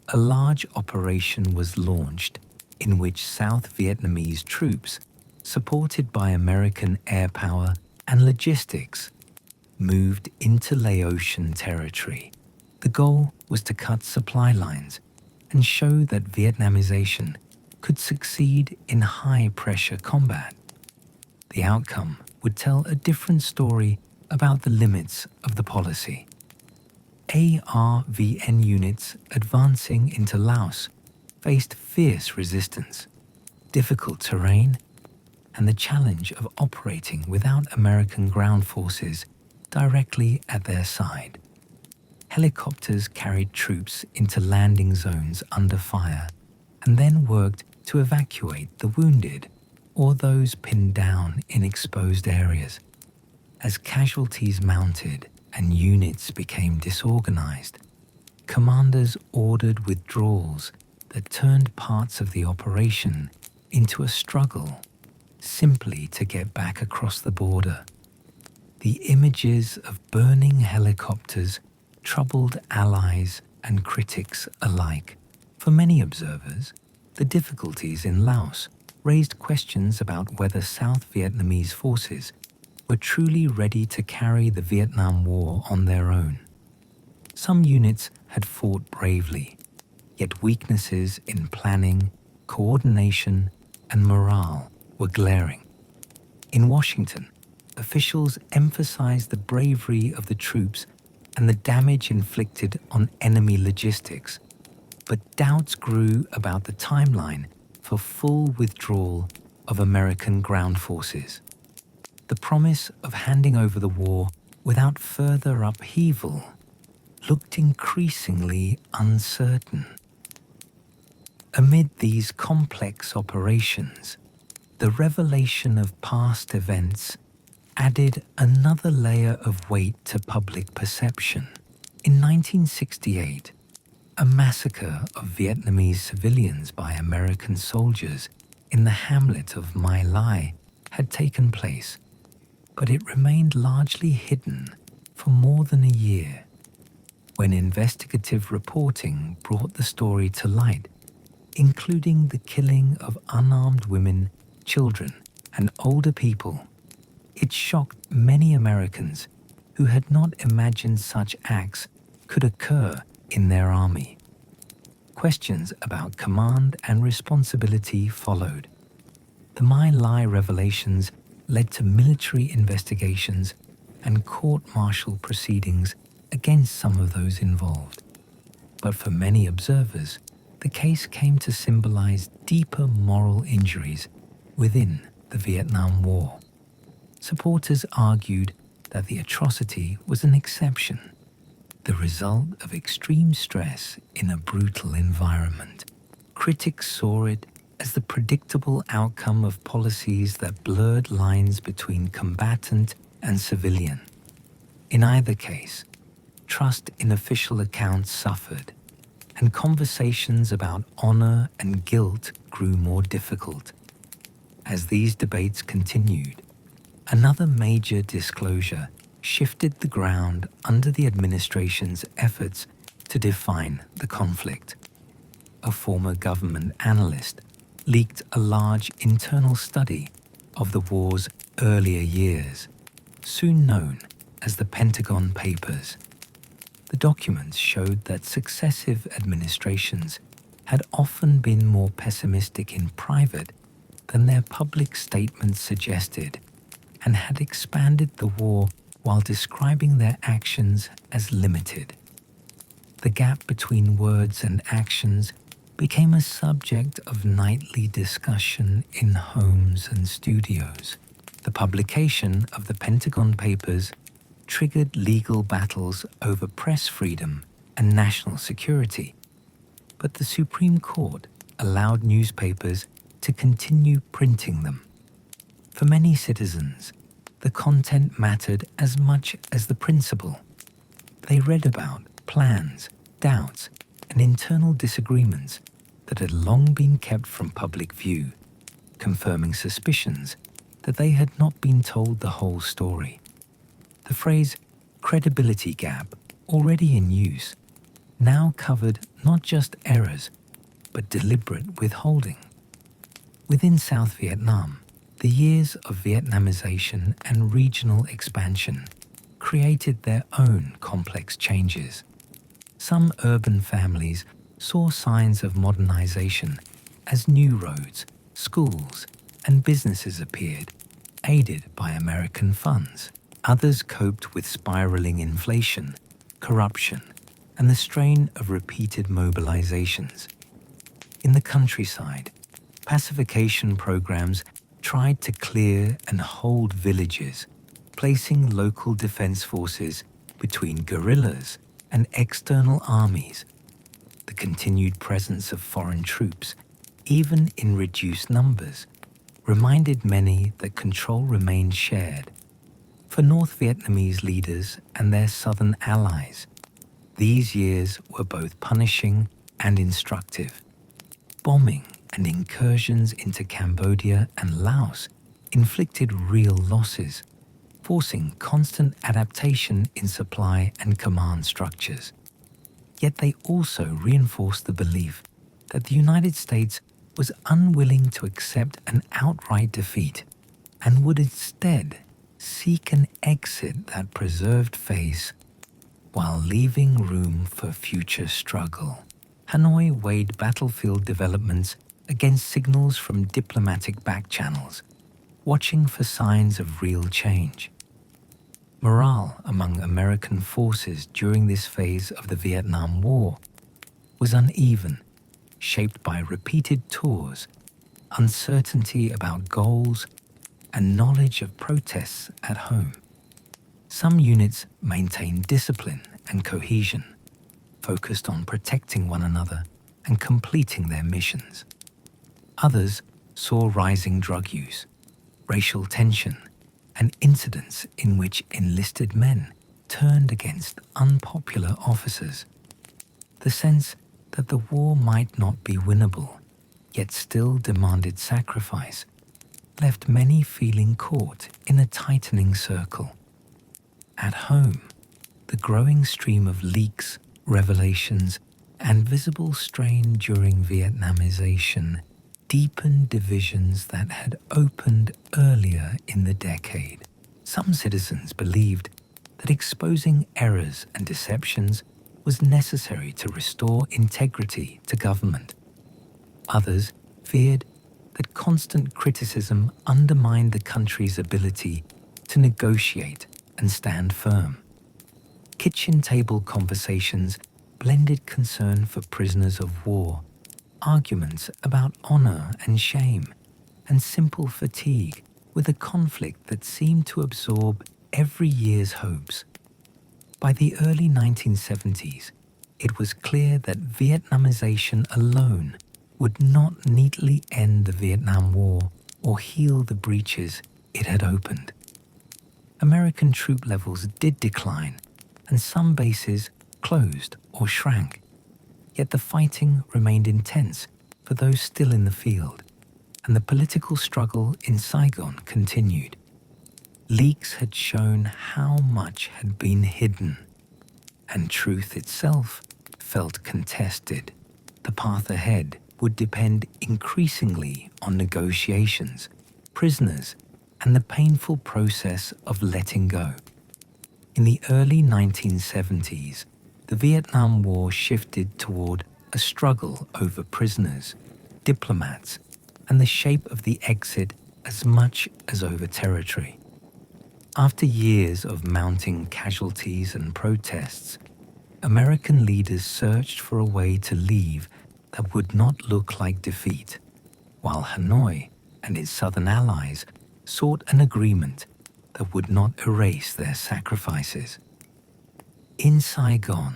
a large operation was launched in which South Vietnamese troops, supported by American air power and logistics, moved into Laotian territory. The goal was to cut supply lines and show that Vietnamization could succeed in high-pressure combat. The outcome would tell a different story about the limits of the policy. ARVN units advancing into Laos faced fierce resistance, difficult terrain, and the challenge of operating without American ground forces directly at their side. Helicopters carried troops into landing zones under fire and then worked to evacuate the wounded or those pinned down in exposed areas. As casualties mounted and units became disorganized, commanders ordered withdrawals that turned parts of the operation into a struggle simply to get back across the border. The images of burning helicopters troubled allies and critics alike. For many observers, the difficulties in Laos raised questions about whether South Vietnamese forces were truly ready to carry the Vietnam War on their own. Some units had fought bravely, yet weaknesses in planning, coordination, and morale were glaring. In Washington, officials emphasized the bravery of the troops and the damage inflicted on enemy logistics, but doubts grew about the timeline for full withdrawal of American ground forces. The promise of handing over the war without further upheaval looked increasingly uncertain. Amid these complex operations, the revelation of past events added another layer of weight to public perception. In 1968, a massacre of Vietnamese civilians by American soldiers in the hamlet of My Lai had taken place, but it remained largely hidden for more than a year. When investigative reporting brought the story to light, including the killing of unarmed women, children, and older people, it shocked many Americans who had not imagined such acts could occur in their army. Questions about command and responsibility followed. The My Lai revelations led to military investigations and court-martial proceedings against some of those involved. But for many observers, the case came to symbolize deeper moral injuries within the Vietnam War. Supporters argued that the atrocity was an exception, the result of extreme stress in a brutal environment. Critics saw it as the predictable outcome of policies that blurred lines between combatant and civilian. In either case, trust in official accounts suffered, and conversations about honor and guilt grew more difficult. As these debates continued, another major disclosure shifted the ground under the administration's efforts to define the conflict. A former government analyst leaked a large internal study of the war's earlier years, soon known as the Pentagon Papers. The documents showed that successive administrations had often been more pessimistic in private than their public statements suggested, and had expanded the war while describing their actions as limited. The gap between words and actions became a subject of nightly discussion in homes and studios. The publication of the Pentagon Papers triggered legal battles over press freedom and national security, but the Supreme Court allowed newspapers to continue printing them. For many citizens, the content mattered as much as the principle. They read about plans, doubts, and internal disagreements that had long been kept from public view, confirming suspicions that they had not been told the whole story. The phrase credibility gap, already in use, now covered not just errors, but deliberate withholding. Within South Vietnam, the years of Vietnamization and regional expansion created their own complex changes. Some urban families saw signs of modernization as new roads, schools, and businesses appeared, aided by American funds. Others coped with spiraling inflation, corruption, and the strain of repeated mobilizations. In the countryside, pacification programs tried to clear and hold villages, placing local defense forces between guerrillas and external armies. The continued presence of foreign troops, even in reduced numbers, reminded many that control remained shared. For North Vietnamese leaders and their southern allies, these years were both punishing and instructive. Bombing and incursions into Cambodia and Laos inflicted real losses, forcing constant adaptation in supply and command structures. Yet they also reinforced the belief that the United States was unwilling to accept an outright defeat and would instead seek an exit that preserved face while leaving room for future struggle. Hanoi weighed battlefield developments against signals from diplomatic back channels, watching for signs of real change. Morale among American forces during this phase of the Vietnam War was uneven, shaped by repeated tours, uncertainty about goals, and knowledge of protests at home. Some units maintained discipline and cohesion, focused on protecting one another and completing their missions. Others saw rising drug use, racial tension, and incidents in which enlisted men turned against unpopular officers. The sense that the war might not be winnable, yet still demanded sacrifice, left many feeling caught in a tightening circle. At home, the growing stream of leaks, revelations, and visible strain during Vietnamization deepened divisions that had opened earlier in the decade. Some citizens believed that exposing errors and deceptions was necessary to restore integrity to government. Others feared that constant criticism undermined the country's ability to negotiate and stand firm. Kitchen table conversations blended concern for prisoners of war, arguments about honor and shame, and simple fatigue with a conflict that seemed to absorb every year's hopes. By the early 1970s, it was clear that Vietnamization alone would not neatly end the Vietnam War or heal the breaches it had opened. American troop levels did decline, and some bases closed or shrank. Yet the fighting remained intense for those still in the field, and the political struggle in Saigon continued. Leaks had shown how much had been hidden, and truth itself felt contested. The path ahead would depend increasingly on negotiations, prisoners, and the painful process of letting go. In the early 1970s, the Vietnam War shifted toward a struggle over prisoners, diplomats, and the shape of the exit as much as over territory. After years of mounting casualties and protests, American leaders searched for a way to leave that would not look like defeat, while Hanoi and its southern allies sought an agreement that would not erase their sacrifices. In Saigon,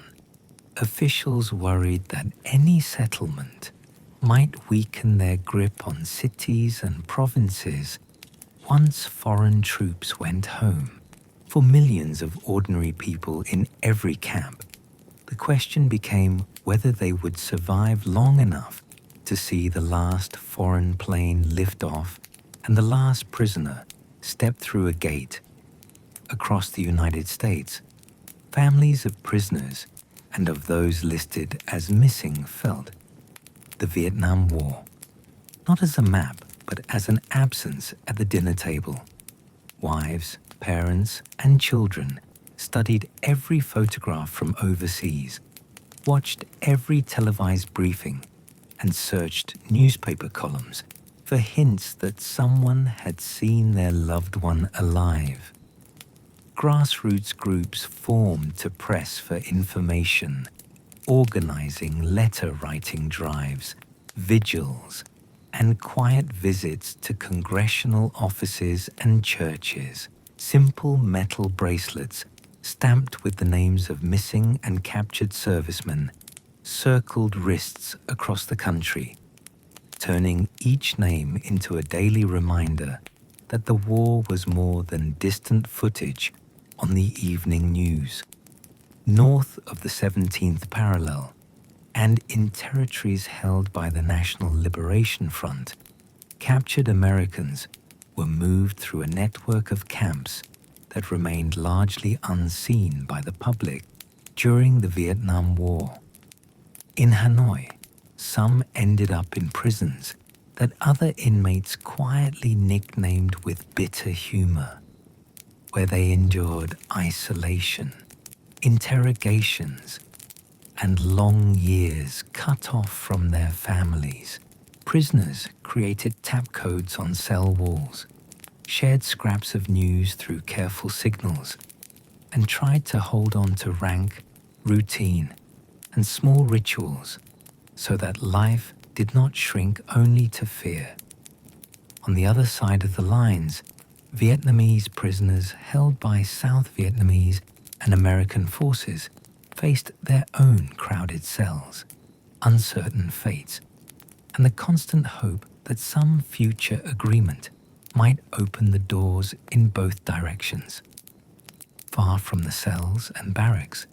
officials worried that any settlement might weaken their grip on cities and provinces once foreign troops went home. For millions of ordinary people in every camp, the question became whether they would survive long enough to see the last foreign plane lift off and the last prisoner step through a gate. Across the United States, families of prisoners and of those listed as missing felt the Vietnam War, not as a map, but as an absence at the dinner table. Wives, parents, and children studied every photograph from overseas, watched every televised briefing, and searched newspaper columns for hints that someone had seen their loved one alive. Grassroots groups formed to press for information, organizing letter-writing drives, vigils, and quiet visits to congressional offices and churches. Simple metal bracelets stamped with the names of missing and captured servicemen circled wrists across the country, turning each name into a daily reminder that the war was more than distant footage on the evening news. North of the 17th parallel, and in territories held by the National Liberation Front, captured Americans were moved through a network of camps that remained largely unseen by the public during the Vietnam War. In Hanoi, some ended up in prisons that other inmates quietly nicknamed with bitter humor, where they endured isolation, interrogations, and long years cut off from their families. Prisoners created tap codes on cell walls, shared scraps of news through careful signals, and tried to hold on to rank, routine, and small rituals so that life did not shrink only to fear. On the other side of the lines, Vietnamese prisoners held by South Vietnamese and American forces faced their own crowded cells, uncertain fates, and the constant hope that some future agreement might open the doors in both directions. Far from the cells and barracks,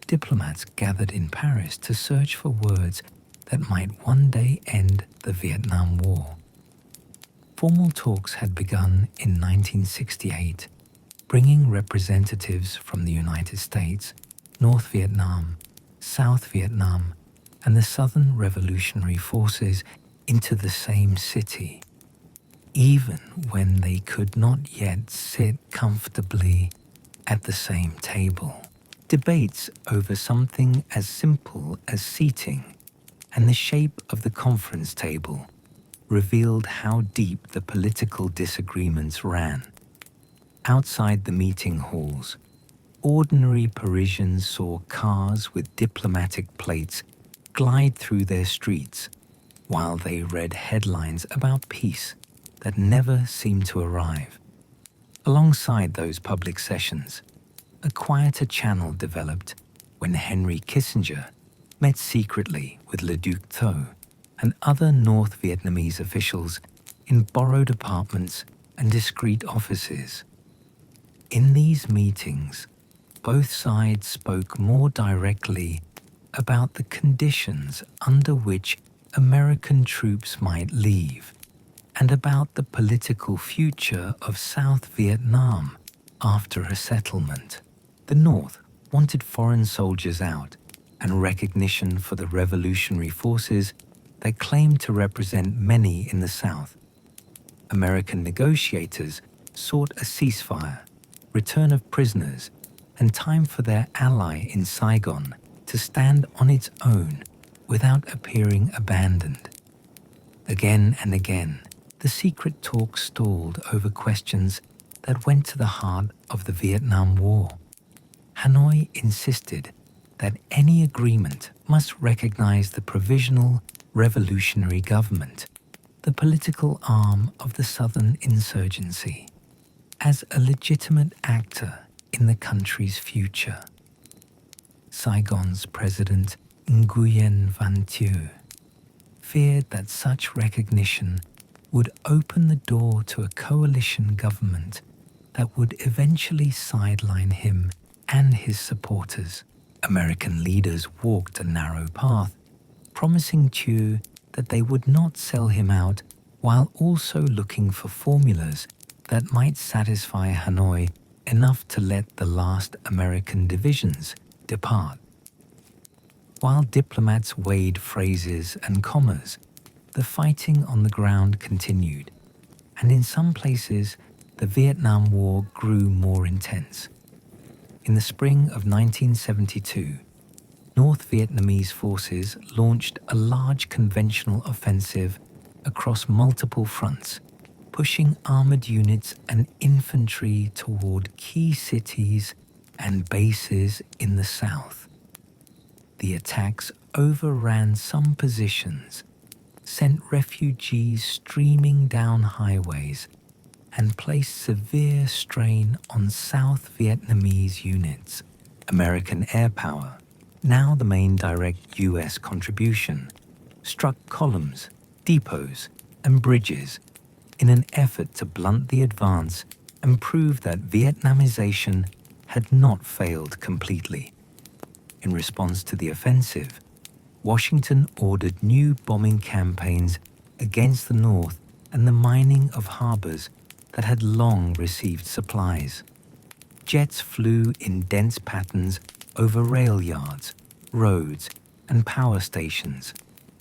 diplomats gathered in Paris to search for words that might one day end the Vietnam War. Formal talks had begun in 1968, bringing representatives from the United States, North Vietnam, South Vietnam, and the Southern Revolutionary Forces into the same city, even when they could not yet sit comfortably at the same table. Debates over something as simple as seating and the shape of the conference table revealed how deep the political disagreements ran. Outside the meeting halls, ordinary Parisians saw cars with diplomatic plates glide through their streets while they read headlines about peace that never seemed to arrive. Alongside those public sessions, a quieter channel developed when Henry Kissinger met secretly with Le Duc Tho and other North Vietnamese officials in borrowed apartments and discreet offices. In these meetings, both sides spoke more directly about the conditions under which American troops might leave and about the political future of South Vietnam after a settlement. The North wanted foreign soldiers out and recognition for the revolutionary forces that claimed to represent many in the South. American negotiators sought a ceasefire, return of prisoners, and time for their ally in Saigon to stand on its own without appearing abandoned. Again and again, the secret talks stalled over questions that went to the heart of the Vietnam War. Hanoi insisted that any agreement must recognize the Provisional Revolutionary Government, the political arm of the Southern insurgency, as a legitimate actor in the country's future. Saigon's President Nguyen Van Thieu feared that such recognition would open the door to a coalition government that would eventually sideline him and his supporters. American leaders walked a narrow path, promising Thieu that they would not sell him out while also looking for formulas that might satisfy Hanoi enough to let the last American divisions depart. While diplomats weighed phrases and commas, the fighting on the ground continued, and in some places, the Vietnam War grew more intense. In the spring of 1972, North Vietnamese forces launched a large conventional offensive across multiple fronts, pushing armored units and infantry toward key cities and bases in the south. The attacks overran some positions, sent refugees streaming down highways, and placed severe strain on South Vietnamese units. American air power, now the main direct U.S. contribution, struck columns, depots, and bridges in an effort to blunt the advance and prove that Vietnamization had not failed completely. In response to the offensive, Washington ordered new bombing campaigns against the North and the mining of harbors that had long received supplies. Jets flew in dense patterns over rail yards, roads, and power stations,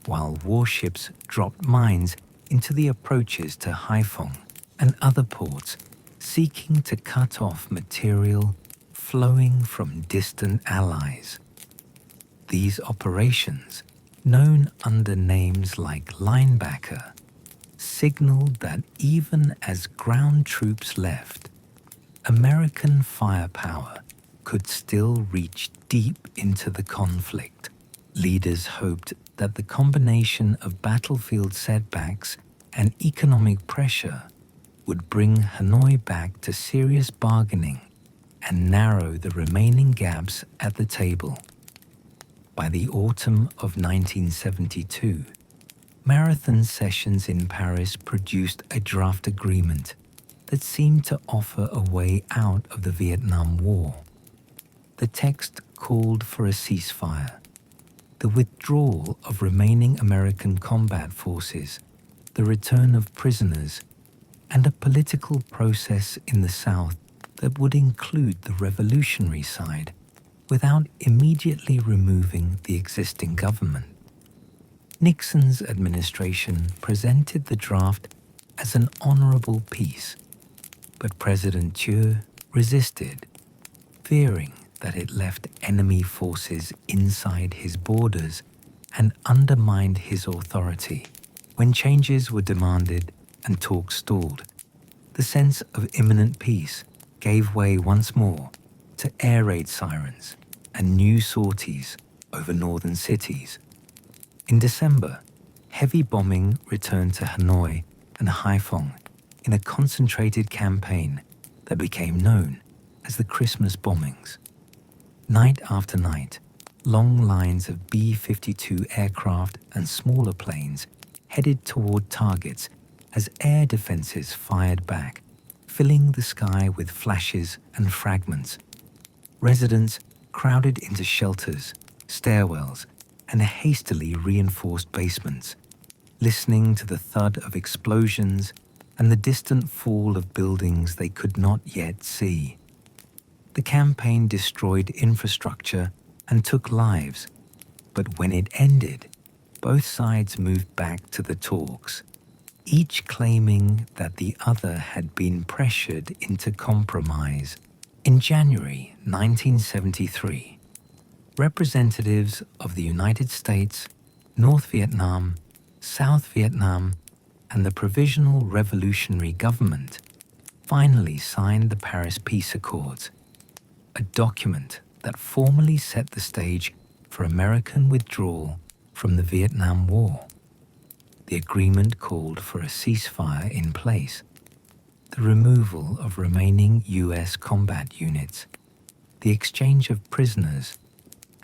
while warships dropped mines into the approaches to Haiphong and other ports, seeking to cut off material flowing from distant allies. These operations, known under names like Linebacker, signaled that even as ground troops left, American firepower could still reach deep into the conflict. Leaders hoped that the combination of battlefield setbacks and economic pressure would bring Hanoi back to serious bargaining and narrow the remaining gaps at the table. By the autumn of 1972, marathon sessions in Paris produced a draft agreement that seemed to offer a way out of the Vietnam War. The text called for a ceasefire, the withdrawal of remaining American combat forces, the return of prisoners, and a political process in the South that would include the revolutionary side without immediately removing the existing government. Nixon's administration presented the draft as an honorable peace, but President Thieu resisted, fearing that it left enemy forces inside his borders and undermined his authority. When changes were demanded and talks stalled, the sense of imminent peace gave way once more to air raid sirens and new sorties over northern cities. In December, heavy bombing returned to Hanoi and Haiphong in a concentrated campaign that became known as the Christmas bombings. Night after night, long lines of B-52 aircraft and smaller planes headed toward targets as air defenses fired back, filling the sky with flashes and fragments. Residents crowded into shelters, stairwells, and hastily reinforced basements, listening to the thud of explosions and the distant fall of buildings they could not yet see. The campaign destroyed infrastructure and took lives, but when it ended, both sides moved back to the talks, each claiming that the other had been pressured into compromise. In January 1973, representatives of the United States, North Vietnam, South Vietnam, and the Provisional Revolutionary Government finally signed the Paris Peace Accords, a document that formally set the stage for American withdrawal from the Vietnam War. The agreement called for a ceasefire in place, the removal of remaining U.S. combat units, the exchange of prisoners,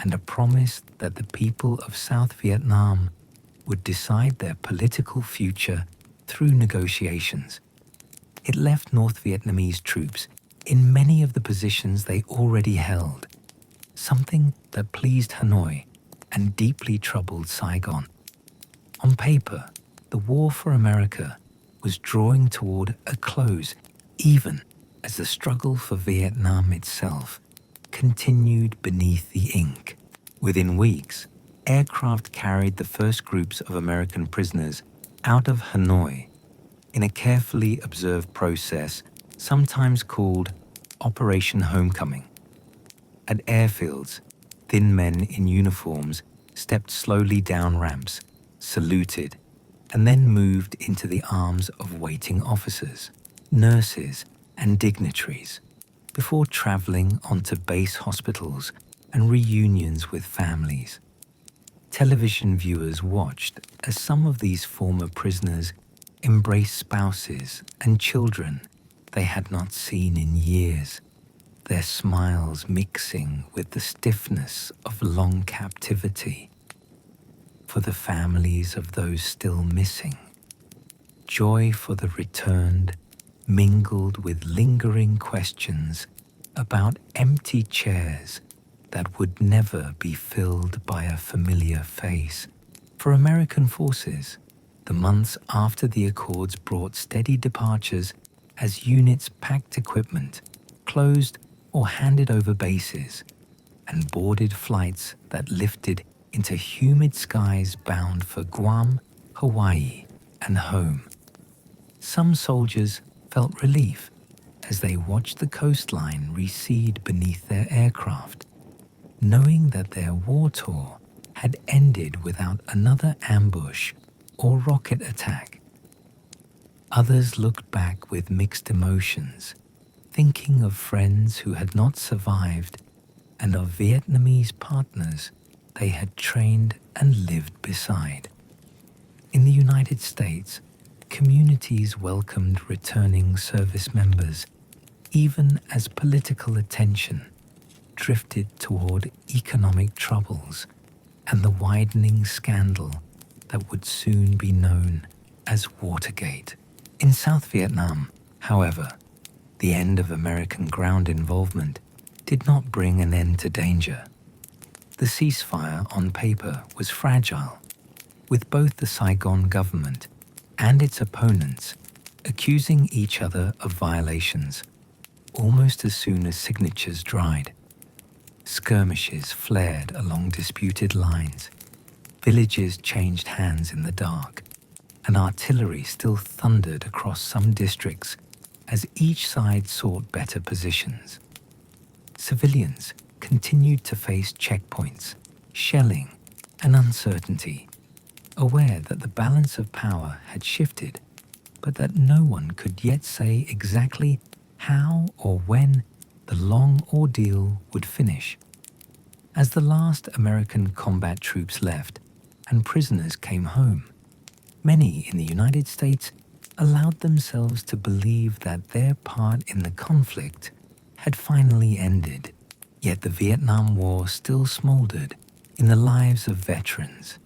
and a promise that the people of South Vietnam would decide their political future through negotiations. It left North Vietnamese troops in many of the positions they already held, something that pleased Hanoi and deeply troubled Saigon. On paper, the war for America was drawing toward a close, even as the struggle for Vietnam itself continued beneath the ink. Within weeks, aircraft carried the first groups of American prisoners out of Hanoi in a carefully observed process sometimes called Operation Homecoming. At airfields, thin men in uniforms stepped slowly down ramps, saluted, and then moved into the arms of waiting officers, nurses, and dignitaries before traveling onto base hospitals and reunions with families. Television viewers watched as some of these former prisoners embraced spouses and children they had not seen in years, their smiles mixing with the stiffness of long captivity. For the families of those still missing, joy for the returned mingled with lingering questions about empty chairs that would never be filled by a familiar face. For American forces, the months after the Accords brought steady departures as units packed equipment, closed or handed over bases, and boarded flights that lifted into humid skies bound for Guam, Hawaii, and home. Some soldiers felt relief as they watched the coastline recede beneath their aircraft, knowing that their war tour had ended without another ambush or rocket attack. Others looked back with mixed emotions, thinking of friends who had not survived and of Vietnamese partners they had trained and lived beside. In the United States, communities welcomed returning service members, even as political attention drifted toward economic troubles and the widening scandal that would soon be known as Watergate. In South Vietnam, however, the end of American ground involvement did not bring an end to danger. The ceasefire on paper was fragile, with both the Saigon government and its opponents accusing each other of violations almost as soon as signatures dried. Skirmishes flared along disputed lines, villages changed hands in the dark, and artillery still thundered across some districts as each side sought better positions. Civilians continued to face checkpoints, shelling, and uncertainty, aware that the balance of power had shifted, but that no one could yet say exactly how or when the long ordeal would finish. As the last American combat troops left and prisoners came home, many in the United States allowed themselves to believe that their part in the conflict had finally ended. Yet the Vietnam War still smoldered in the lives of veterans,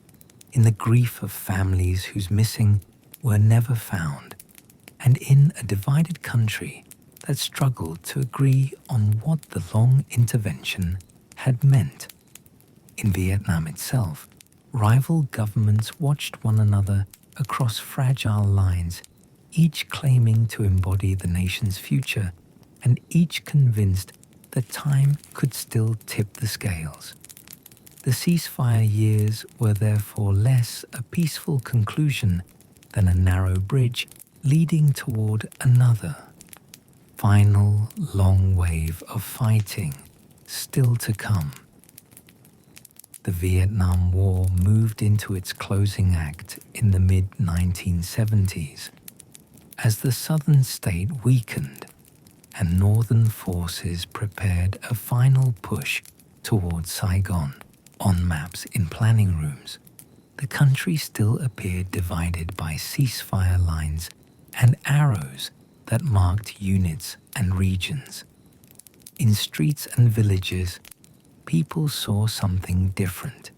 in the grief of families whose missing were never found, and in a divided country that struggled to agree on what the long intervention had meant. In Vietnam itself, rival governments watched one another across fragile lines, each claiming to embody the nation's future, and each convinced that time could still tip the scales. The ceasefire years were therefore less a peaceful conclusion than a narrow bridge leading toward another. final long wave of fighting still to come. The Vietnam War moved into its closing act in the mid-1970s as the southern state weakened and northern forces prepared a final push towards Saigon. On maps in planning rooms, the country still appeared divided by ceasefire lines and arrows that marked units and regions. In streets and villages, people saw something different.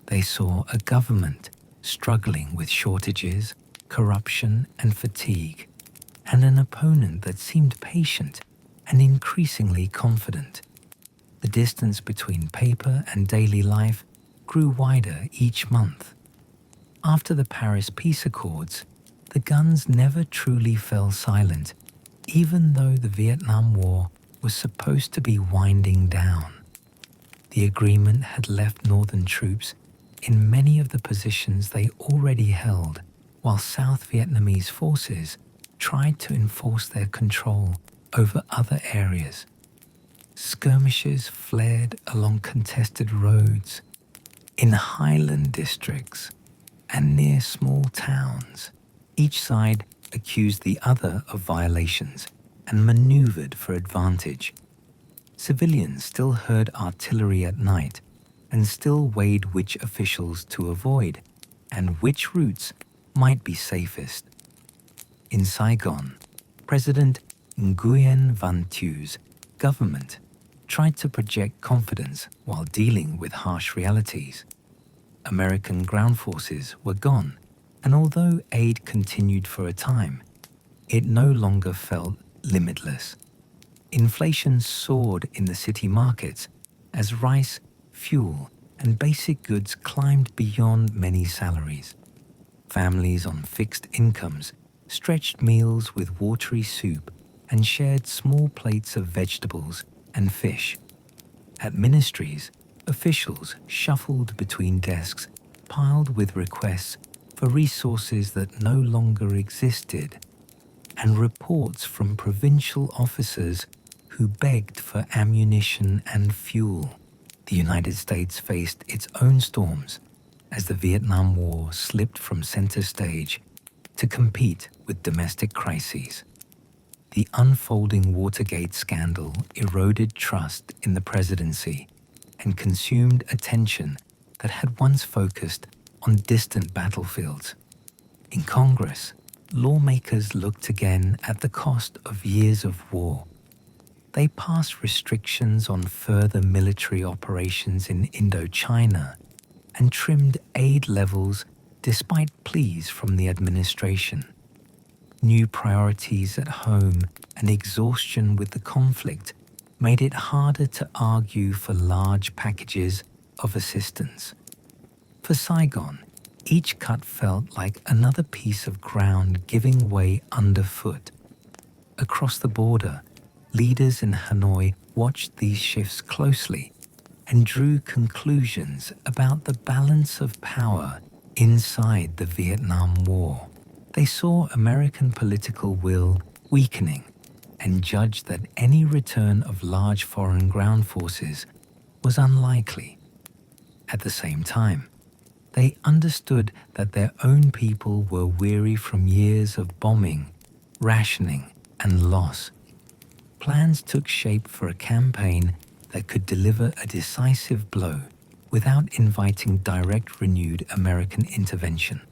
They saw a government struggling with shortages, corruption, and fatigue, and an opponent that seemed patient and increasingly confident. The distance between paper and daily life grew wider each month. After the Paris Peace Accords, the guns never truly fell silent, even though the Vietnam War was supposed to be winding down. The agreement had left northern troops in many of the positions they already held, while South Vietnamese forces tried to enforce their control over other areas. Skirmishes flared along contested roads, in highland districts, and near small towns. Each side accused the other of violations and maneuvered for advantage. Civilians still heard artillery at night and still weighed which officials to avoid and which routes might be safest. In Saigon, President Nguyen Van Thuy's government tried to project confidence while dealing with harsh realities. American ground forces were gone, and although aid continued for a time, it no longer felt limitless. Inflation soared in the city markets as rice, fuel, and basic goods climbed beyond many salaries. Families on fixed incomes stretched meals with watery soup and shared small plates of vegetables and fish. At ministries, officials shuffled between desks piled with requests for resources that no longer existed, and reports from provincial officers who begged for ammunition and fuel. The United States faced its own storms as the Vietnam War slipped from center stage to compete with domestic crises. The unfolding Watergate scandal eroded trust in the presidency and consumed attention that had once focused on distant battlefields. In Congress, lawmakers looked again at the cost of years of war. They passed restrictions on further military operations in Indochina and trimmed aid levels despite pleas from the administration. New priorities at home and exhaustion with the conflict made it harder to argue for large packages of assistance. For Saigon, each cut felt like another piece of ground giving way underfoot. Across the border, leaders in Hanoi watched these shifts closely and drew conclusions about the balance of power inside the Vietnam War. They saw American political will weakening and judged that any return of large foreign ground forces was unlikely. At the same time, they understood that their own people were weary from years of bombing, rationing, and loss. Plans took shape for a campaign that could deliver a decisive blow without inviting direct renewed American intervention.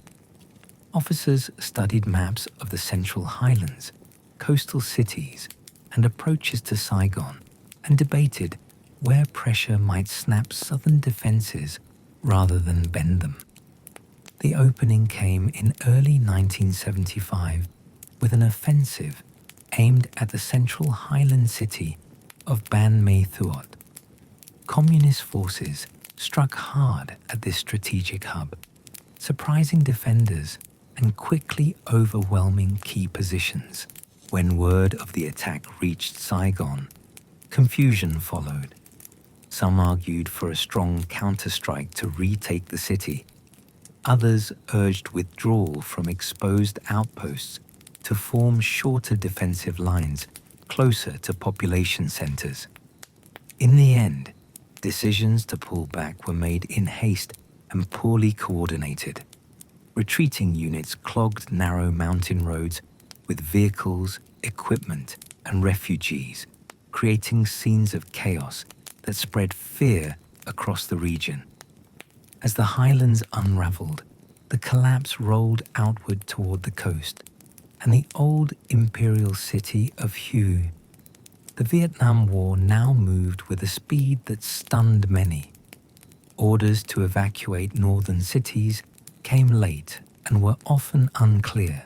Officers studied maps of the Central Highlands, coastal cities, and approaches to Saigon, and debated where pressure might snap southern defenses rather than bend them. The opening came in early 1975 with an offensive aimed at the central highland city of Ban Mae Thuot. Communist forces struck hard at this strategic hub, surprising defenders and quickly overwhelming key positions. When word of the attack reached Saigon, confusion followed. Some argued for a strong counterstrike to retake the city. Others urged withdrawal from exposed outposts to form shorter defensive lines closer to population centers. In the end, decisions to pull back were made in haste and poorly coordinated. Retreating units clogged narrow mountain roads with vehicles, equipment, and refugees, creating scenes of chaos that spread fear across the region. As the highlands unraveled, the collapse rolled outward toward the coast, and the old imperial city of Hue. The Vietnam War now moved with a speed that stunned many. Orders to evacuate northern cities came late and were often unclear.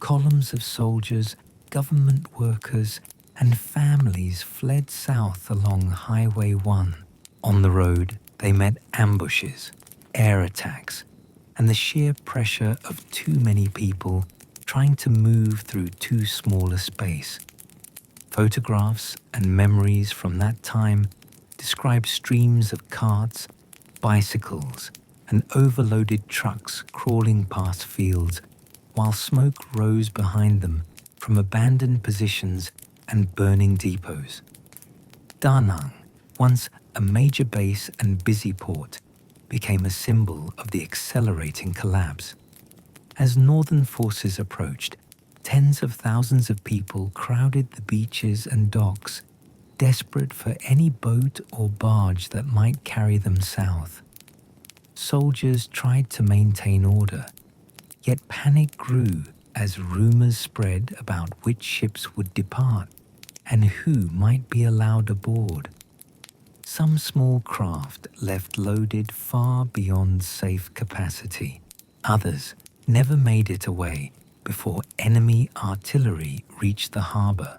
Columns of soldiers, government workers, and families fled south along Highway 1. On the road, they met ambushes, air attacks, and the sheer pressure of too many people trying to move through too small a space. Photographs and memories from that time describe streams of carts, bicycles, and overloaded trucks crawling past fields, while smoke rose behind them from abandoned positions and burning depots. Da Nang, once a major base and busy port, became a symbol of the accelerating collapse. As northern forces approached, tens of thousands of people crowded the beaches and docks, desperate for any boat or barge that might carry them south. Soldiers tried to maintain order, yet panic grew as rumors spread about which ships would depart and who might be allowed aboard. Some small craft left loaded far beyond safe capacity. Others never made it away before enemy artillery reached the harbor.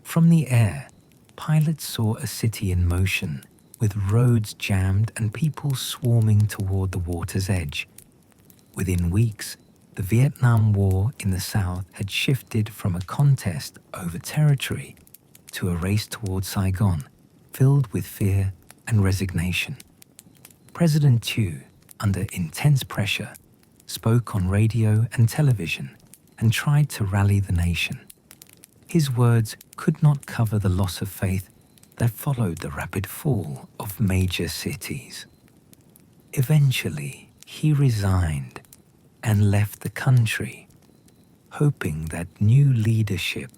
From the air, pilots saw a city in motion, with roads jammed and people swarming toward the water's edge. Within weeks, the Vietnam War in the South had shifted from a contest over territory to a race toward Saigon, filled with fear and resignation. President Thieu, under intense pressure, spoke on radio and television and tried to rally the nation. His words could not cover the loss of faith that followed the rapid fall of major cities. Eventually, he resigned and left the country, hoping that new leadership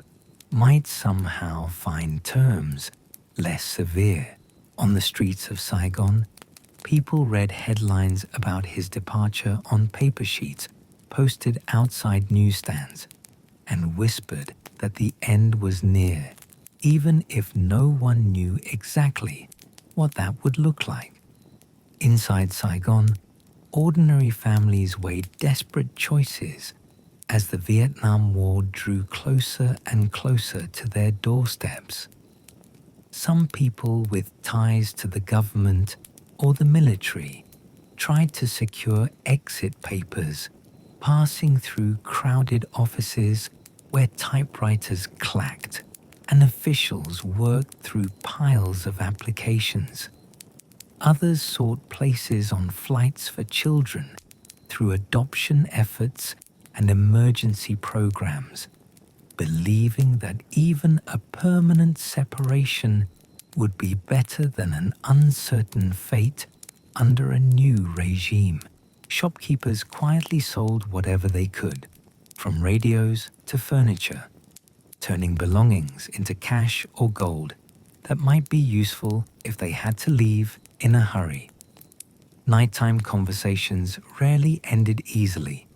might somehow find terms less severe. On the streets of Saigon, people read headlines about his departure on paper sheets posted outside newsstands and whispered that the end was near, even if no one knew exactly what that would look like. Inside Saigon, ordinary families weighed desperate choices as the Vietnam War drew closer and closer to their doorsteps. Some people with ties to the government or the military tried to secure exit papers, passing through crowded offices where typewriters clacked and officials worked through piles of applications. Others sought places on flights for children through adoption efforts and emergency programs, believing that even a permanent separation would be better than an uncertain fate under a new regime. Shopkeepers quietly sold whatever they could, from radios to furniture, turning belongings into cash or gold that might be useful if they had to leave in a hurry. Nighttime conversations rarely ended easily.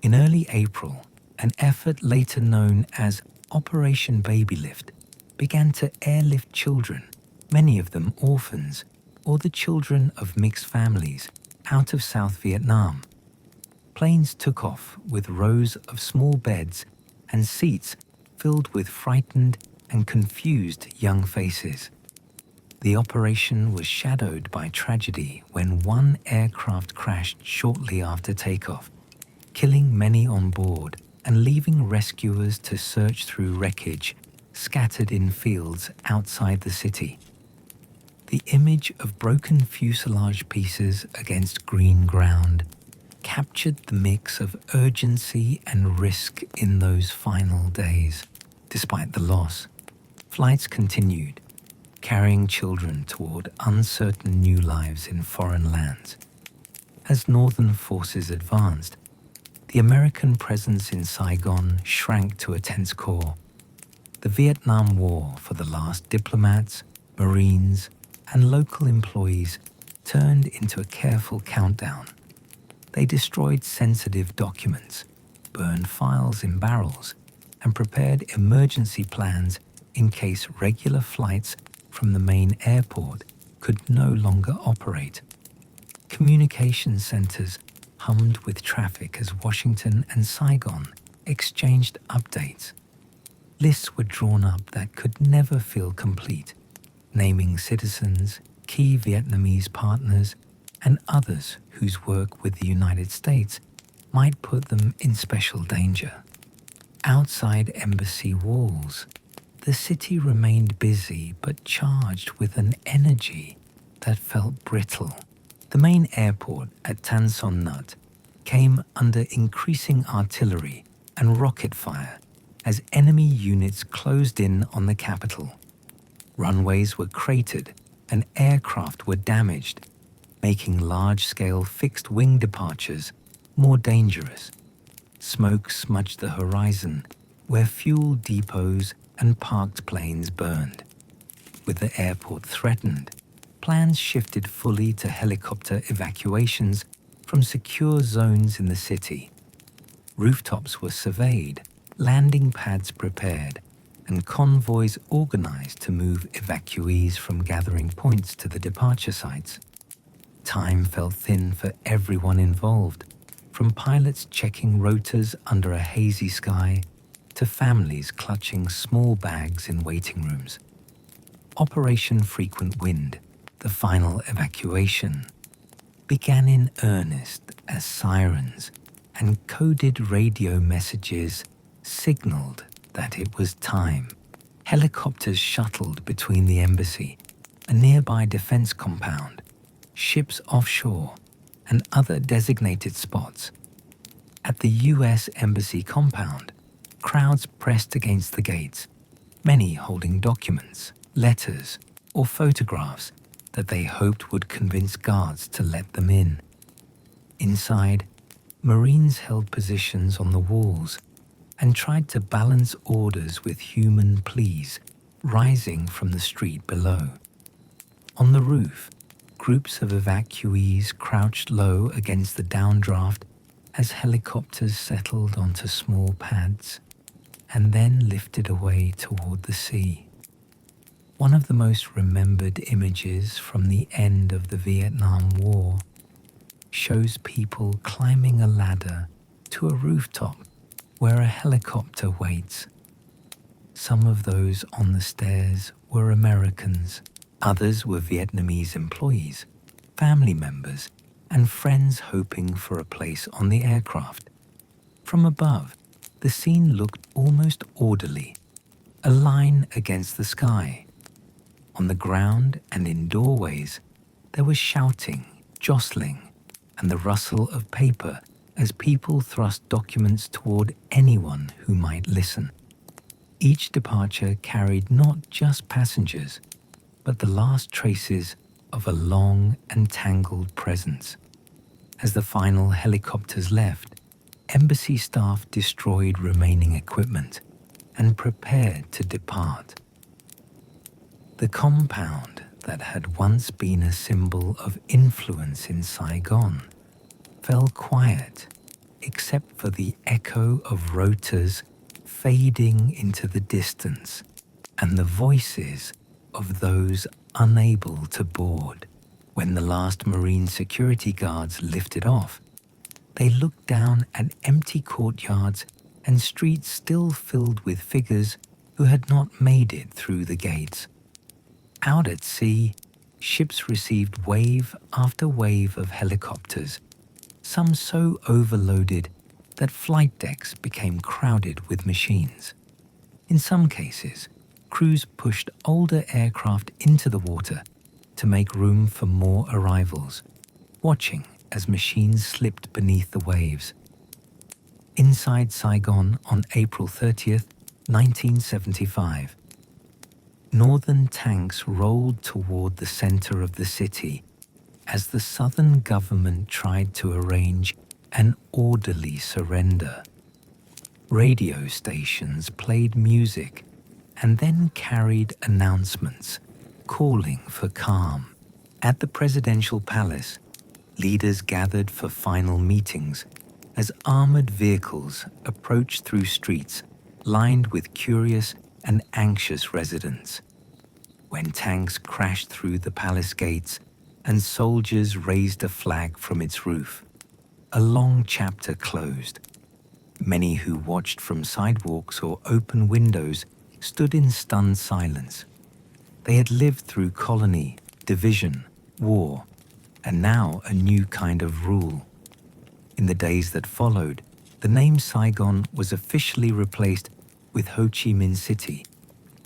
In early April, an effort later known as Operation Babylift began to airlift children, many of them orphans, or the children of mixed families, out of South Vietnam. Planes took off with rows of small beds and seats filled with frightened and confused young faces. The operation was shadowed by tragedy when one aircraft crashed shortly after takeoff, killing many on board and leaving rescuers to search through wreckage scattered in fields outside the city. The image of broken fuselage pieces against green ground captured the mix of urgency and risk in those final days. Despite the loss, flights continued, carrying children toward uncertain new lives in foreign lands. As Northern forces advanced, the American presence in Saigon shrank to a tense core. The Vietnam War for the last diplomats, Marines, and local employees turned into a careful countdown. They destroyed sensitive documents, burned files in barrels, and prepared emergency plans in case regular flights from the main airport could no longer operate. Communication centers hummed with traffic as Washington and Saigon exchanged updates. Lists were drawn up that could never feel complete, naming citizens, key Vietnamese partners, and others whose work with the United States might put them in special danger. Outside embassy walls, the city remained busy but charged with an energy that felt brittle. The main airport at Tan Son Nhut came under increasing artillery and rocket fire as enemy units closed in on the capital. Runways were cratered and aircraft were damaged, making large-scale fixed-wing departures more dangerous. Smoke smudged the horizon where fuel depots and parked planes burned. With the airport threatened, plans shifted fully to helicopter evacuations from secure zones in the city. Rooftops were surveyed, landing pads prepared, and convoys organized to move evacuees from gathering points to the departure sites. Time felt thin for everyone involved, from pilots checking rotors under a hazy sky to families clutching small bags in waiting rooms. Operation Frequent Wind, the final evacuation, began in earnest as sirens and coded radio messages signaled that it was time. Helicopters shuttled between the embassy, a nearby defense compound, ships offshore, and other designated spots. At the U.S. Embassy compound, crowds pressed against the gates, many holding documents, letters, or photographs that they hoped would convince guards to let them in. Inside, Marines held positions on the walls and tried to balance orders with human pleas rising from the street below. On the roof, groups of evacuees crouched low against the downdraft as helicopters settled onto small pads and then lifted away toward the sea. One of the most remembered images from the end of the Vietnam War shows people climbing a ladder to a rooftop where a helicopter waits. Some of those on the stairs were Americans. Others were Vietnamese employees, family members, and friends hoping for a place on the aircraft. From above, the scene looked almost orderly, a line against the sky. On the ground and in doorways, there was shouting, jostling, and the rustle of paper as people thrust documents toward anyone who might listen. Each departure carried not just passengers, but the last traces of a long and tangled presence. As the final helicopters left, embassy staff destroyed remaining equipment and prepared to depart. The compound that had once been a symbol of influence in Saigon fell quiet, except for the echo of rotors fading into the distance and the voices of those unable to board. When the last Marine security guards lifted off, they looked down at empty courtyards and streets still filled with figures who had not made it through the gates. Out at sea, ships received wave after wave of helicopters, some so overloaded that flight decks became crowded with machines. In some cases, crews pushed older aircraft into the water to make room for more arrivals, watching as machines slipped beneath the waves. Inside Saigon on April 30th, 1975. Northern tanks rolled toward the center of the city as the Southern government tried to arrange an orderly surrender. Radio stations played music and then carried announcements calling for calm. At the presidential palace, leaders gathered for final meetings as armored vehicles approached through streets lined with curious and anxious residents. When tanks crashed through the palace gates and soldiers raised a flag from its roof, a long chapter closed. Many who watched from sidewalks or open windows stood in stunned silence. They had lived through colony, division, war, and now a new kind of rule. In the days that followed, the name Saigon was officially replaced with Ho Chi Minh City,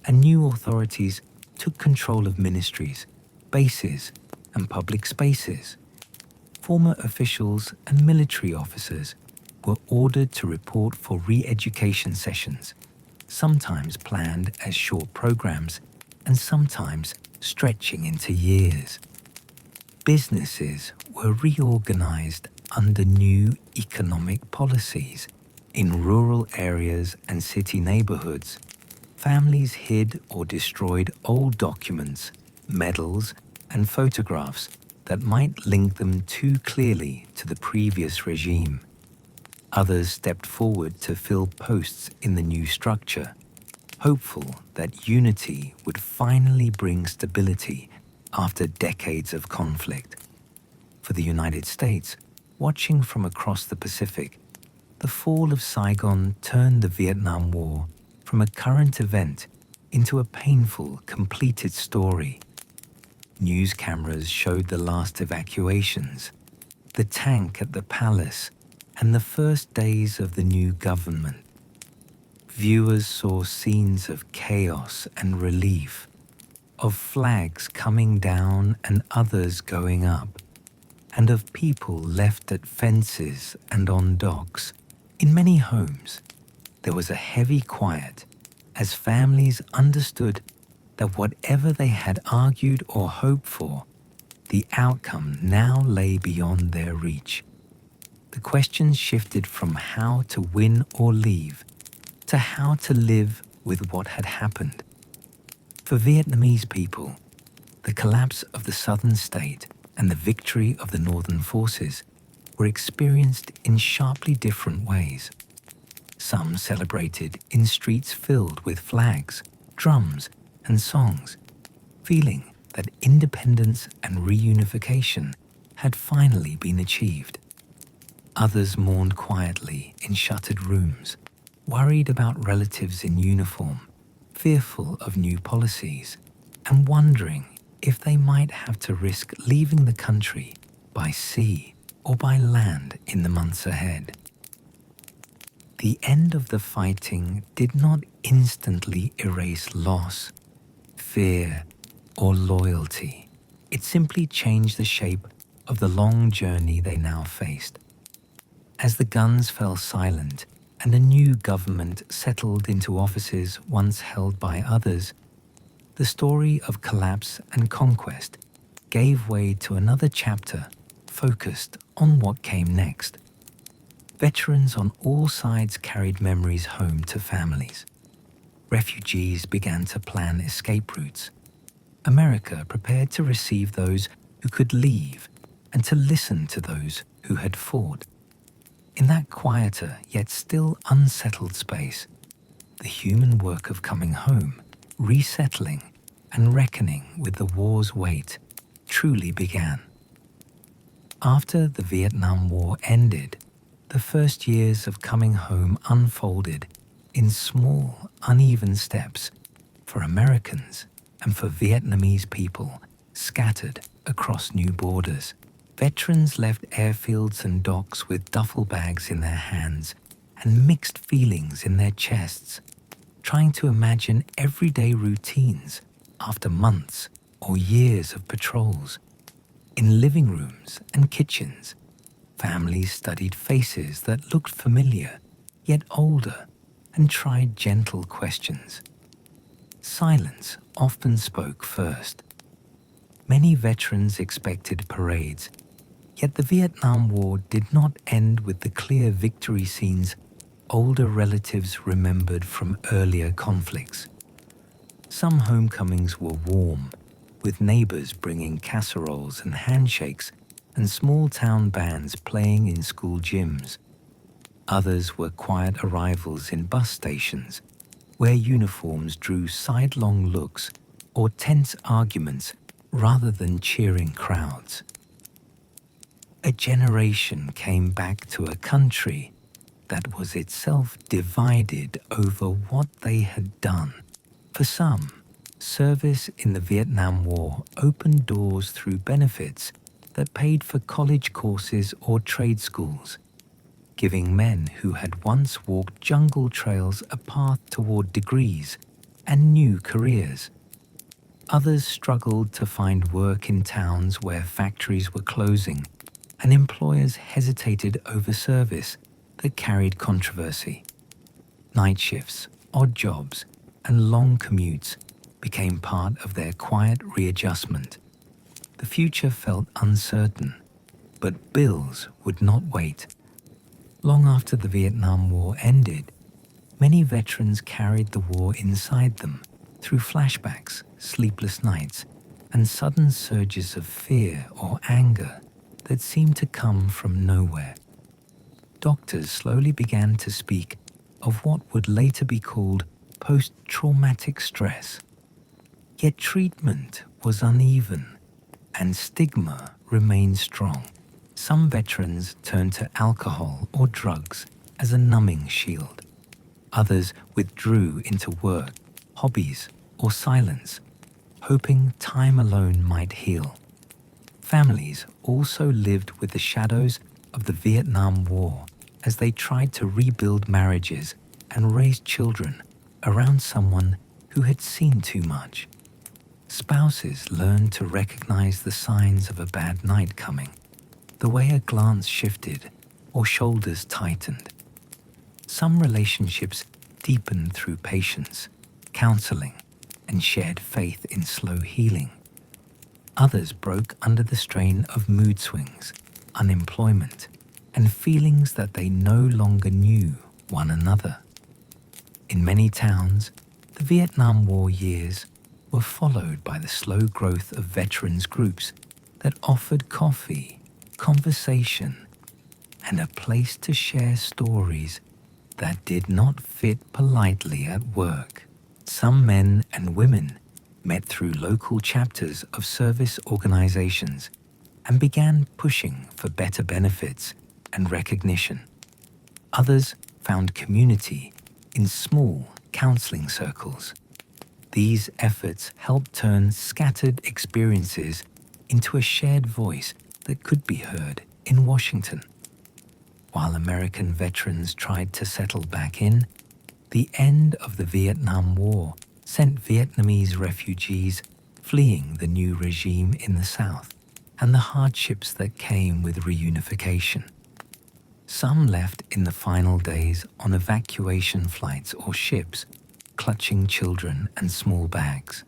and new authorities took control of ministries, bases, and public spaces. Former officials and military officers were ordered to report for re-education sessions, sometimes planned as short programs and sometimes stretching into years. Businesses were reorganized under new economic policies. In rural areas and city neighborhoods, families hid or destroyed old documents, medals, and photographs that might link them too clearly to the previous regime. Others stepped forward to fill posts in the new structure, hopeful that unity would finally bring stability after decades of conflict. For the United States, watching from across the Pacific, the fall of Saigon turned the Vietnam War from a current event into a painful, completed story. News cameras showed the last evacuations, the tank at the palace, and the first days of the new government. Viewers saw scenes of chaos and relief, of flags coming down and others going up, and of people left at fences and on docks. In many homes, there was a heavy quiet as families understood that whatever they had argued or hoped for, the outcome now lay beyond their reach. The questions shifted from how to win or leave to how to live with what had happened. For Vietnamese people, the collapse of the southern state and the victory of the northern forces were experienced in sharply different ways. Some celebrated in streets filled with flags, drums, and songs, feeling that independence and reunification had finally been achieved. Others mourned quietly in shuttered rooms, worried about relatives in uniform, fearful of new policies, and wondering if they might have to risk leaving the country by sea or by land in the months ahead. The end of the fighting did not instantly erase loss, fear, or loyalty. It simply changed the shape of the long journey they now faced. As the guns fell silent and a new government settled into offices once held by others, the story of collapse and conquest gave way to another chapter focused on what came next. Veterans on all sides carried memories home to families. Refugees began to plan escape routes. America prepared to receive those who could leave and to listen to those who had fought. In that quieter yet still unsettled space, the human work of coming home, resettling, and reckoning with the war's weight truly began. After the Vietnam War ended, the first years of coming home unfolded in small, uneven steps for Americans and for Vietnamese people scattered across new borders. Veterans left airfields and docks with duffel bags in their hands and mixed feelings in their chests, trying to imagine everyday routines after months or years of patrols. In living rooms and kitchens, families studied faces that looked familiar, yet older, and tried gentle questions. Silence often spoke first. Many veterans expected parades, yet the Vietnam War did not end with the clear victory scenes older relatives remembered from earlier conflicts. Some homecomings were warm, with neighbors bringing casseroles and handshakes and small-town bands playing in school gyms. Others were quiet arrivals in bus stations, where uniforms drew sidelong looks or tense arguments rather than cheering crowds. A generation came back to a country that was itself divided over what they had done. For some, service in the Vietnam War opened doors through benefits that paid for college courses or trade schools, giving men who had once walked jungle trails a path toward degrees and new careers. Others struggled to find work in towns where factories were closing and employers hesitated over service that carried controversy. Night shifts, odd jobs, and long commutes became part of their quiet readjustment. The future felt uncertain, but bills would not wait. Long after the Vietnam War ended, many veterans carried the war inside them through flashbacks, sleepless nights, and sudden surges of fear or anger that seemed to come from nowhere. Doctors slowly began to speak of what would later be called post-traumatic stress. Yet treatment was uneven, and stigma remained strong. Some veterans turned to alcohol or drugs as a numbing shield. Others withdrew into work, hobbies, or silence, hoping time alone might heal. Families also lived with the shadows of the Vietnam War as they tried to rebuild marriages and raise children around someone who had seen too much. Spouses learned to recognize the signs of a bad night coming, the way a glance shifted or shoulders tightened. Some relationships deepened through patience, counseling, and shared faith in slow healing. Others broke under the strain of mood swings, unemployment, and feelings that they no longer knew one another. In many towns, the Vietnam War years were followed by the slow growth of veterans groups that offered coffee, conversation, and a place to share stories that did not fit politely at work. Some men and women met through local chapters of service organizations and began pushing for better benefits and recognition. Others found community in small counseling circles. These efforts helped turn scattered experiences into a shared voice that could be heard in Washington. While American veterans tried to settle back in, the end of the Vietnam War sent Vietnamese refugees fleeing the new regime in the South and the hardships that came with reunification. Some left in the final days on evacuation flights or ships, clutching children and small bags.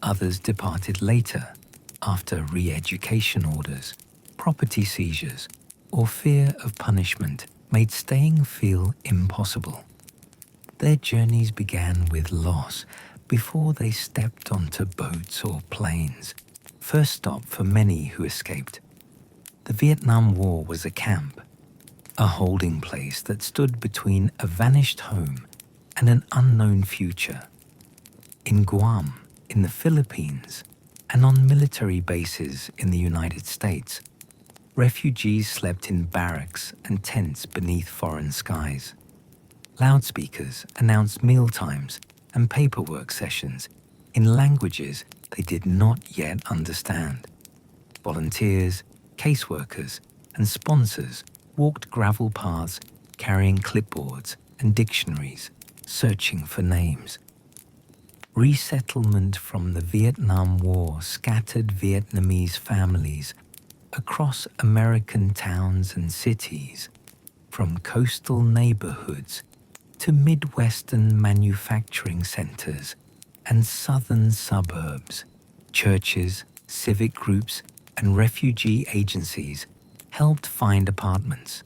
Others departed later, after re-education orders, property seizures, or fear of punishment made staying feel impossible. Their journeys began with loss before they stepped onto boats or planes. First stop for many who escaped. The Vietnam War was a camp, a holding place that stood between a vanished home and an unknown future. In Guam, in the Philippines, and on military bases in the United States, refugees slept in barracks and tents beneath foreign skies. Loudspeakers announced mealtimes and paperwork sessions in languages they did not yet understand. Volunteers, caseworkers, and sponsors walked gravel paths carrying clipboards and dictionaries, searching for names. Resettlement from the Vietnam War scattered Vietnamese families across American towns and cities, from coastal neighborhoods to Midwestern manufacturing centers and southern suburbs, churches, civic groups, and refugee agencies helped find apartments,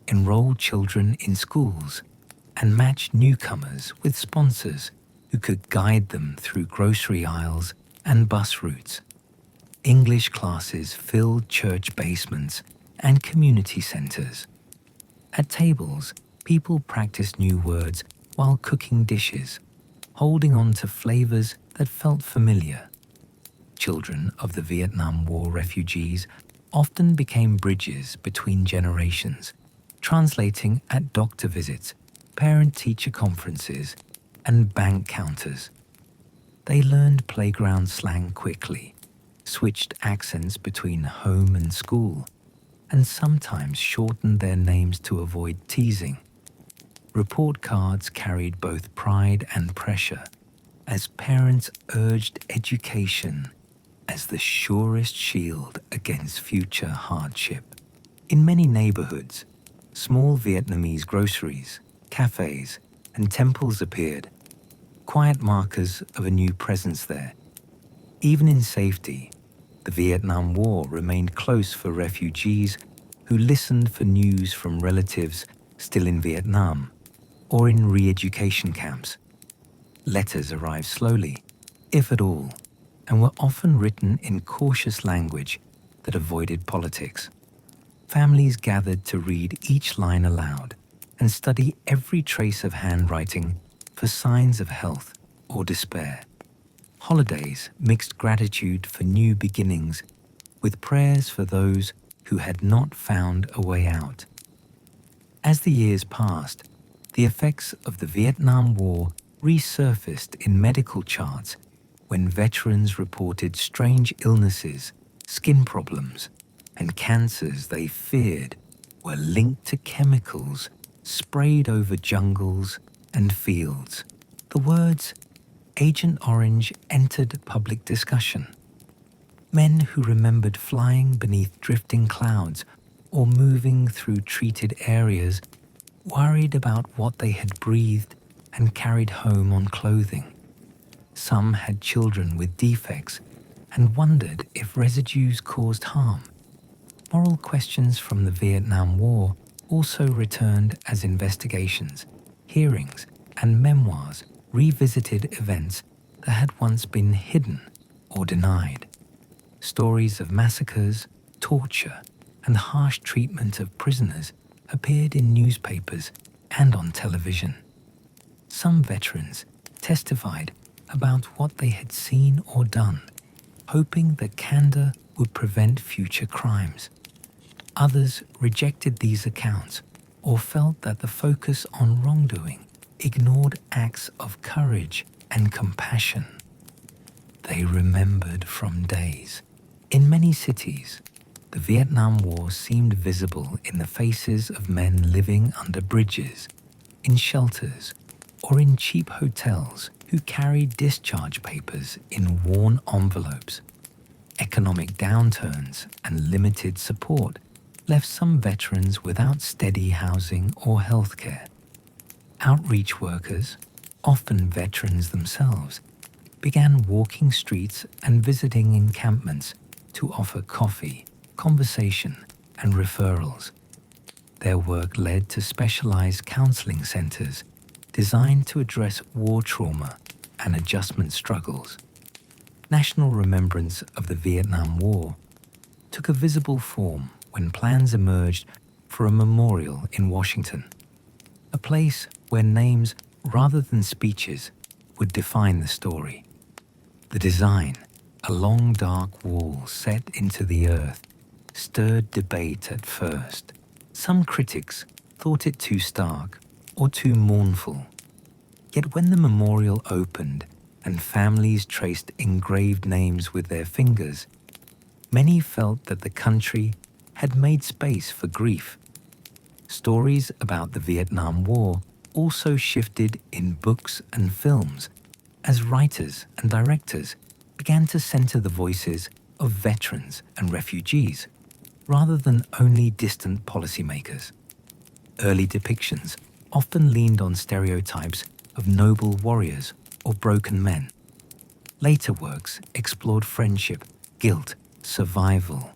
enroll children in schools, and match newcomers with sponsors who could guide them through grocery aisles and bus routes. English classes filled church basements and community centers. At tables, people practiced new words while cooking dishes, holding on to flavors that felt familiar. Children of the Vietnam War refugees often became bridges between generations, translating at doctor visits, parent-teacher conferences, and bank counters. They learned playground slang quickly, switched accents between home and school, and sometimes shortened their names to avoid teasing. Report cards carried both pride and pressure, as parents urged education as the surest shield against future hardship. In many neighborhoods, small Vietnamese groceries, cafes, and temples appeared, quiet markers of a new presence there. Even in safety, the Vietnam War remained close for refugees who listened for news from relatives still in Vietnam or in re-education camps. Letters arrived slowly, if at all, and were often written in cautious language that avoided politics. Families gathered to read each line aloud and study every trace of handwriting for signs of health or despair. Holidays mixed gratitude for new beginnings with prayers for those who had not found a way out. As the years passed, the effects of the Vietnam War resurfaced in medical charts when veterans reported strange illnesses, skin problems, and cancers they feared were linked to chemicals sprayed over jungles and fields. The words Agent Orange entered public discussion. Men who remembered flying beneath drifting clouds or moving through treated areas worried about what they had breathed and carried home on clothing. Some had children with defects and wondered if residues caused harm. Moral questions from the Vietnam War also returned as investigations, hearings, and memoirs revisited events that had once been hidden or denied. Stories of massacres, torture, and harsh treatment of prisoners appeared in newspapers and on television. Some veterans testified about what they had seen or done, hoping that candor would prevent future crimes. Others rejected these accounts or felt that the focus on wrongdoing ignored acts of courage and compassion. They remembered from days. In many cities, the Vietnam War seemed visible in the faces of men living under bridges, in shelters, or in cheap hotels who carried discharge papers in worn envelopes. Economic downturns and limited support left some veterans without steady housing or healthcare. Outreach workers, often veterans themselves, began walking streets and visiting encampments to offer coffee, conversation, and referrals. Their work led to specialized counseling centers designed to address war trauma and adjustment struggles. National remembrance of the Vietnam War took a visible form when plans emerged for a memorial in Washington, a place where names rather than speeches would define the story. The design, a long dark wall set into the earth, stirred debate at first. Some critics thought it too stark or too mournful. Yet when the memorial opened and families traced engraved names with their fingers, many felt that the country had made space for grief. Stories about the Vietnam War also shifted in books and films as writers and directors began to center the voices of veterans and refugees rather than only distant policymakers. Early depictions often leaned on stereotypes of noble warriors or broken men. Later works explored friendship, guilt, survival,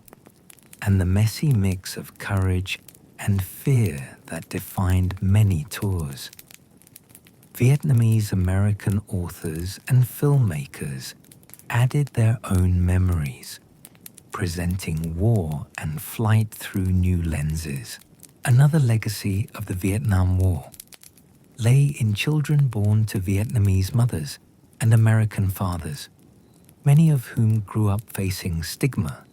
and the messy mix of courage and fear that defined many tours. Vietnamese American authors and filmmakers added their own memories, presenting war and flight through new lenses. Another legacy of the Vietnam War lay in children born to Vietnamese mothers and American fathers, many of whom grew up facing stigma,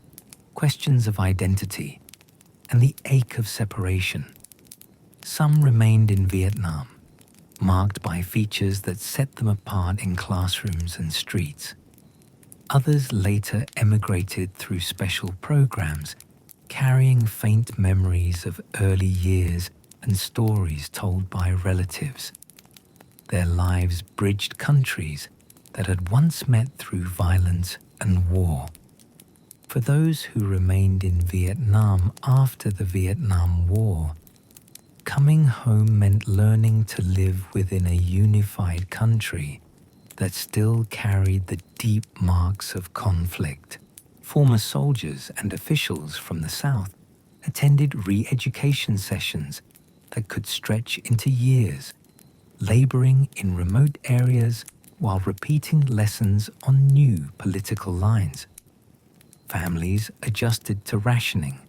questions of identity, and the ache of separation. Some remained in Vietnam, marked by features that set them apart in classrooms and streets. Others later emigrated through special programs, carrying faint memories of early years and stories told by relatives. Their lives bridged countries that had once met through violence and war. For those who remained in Vietnam after the Vietnam War, coming home meant learning to live within a unified country that still carried the deep marks of conflict. Former soldiers and officials from the South attended re-education sessions that could stretch into years, laboring in remote areas while repeating lessons on new political lines. Families adjusted to rationing,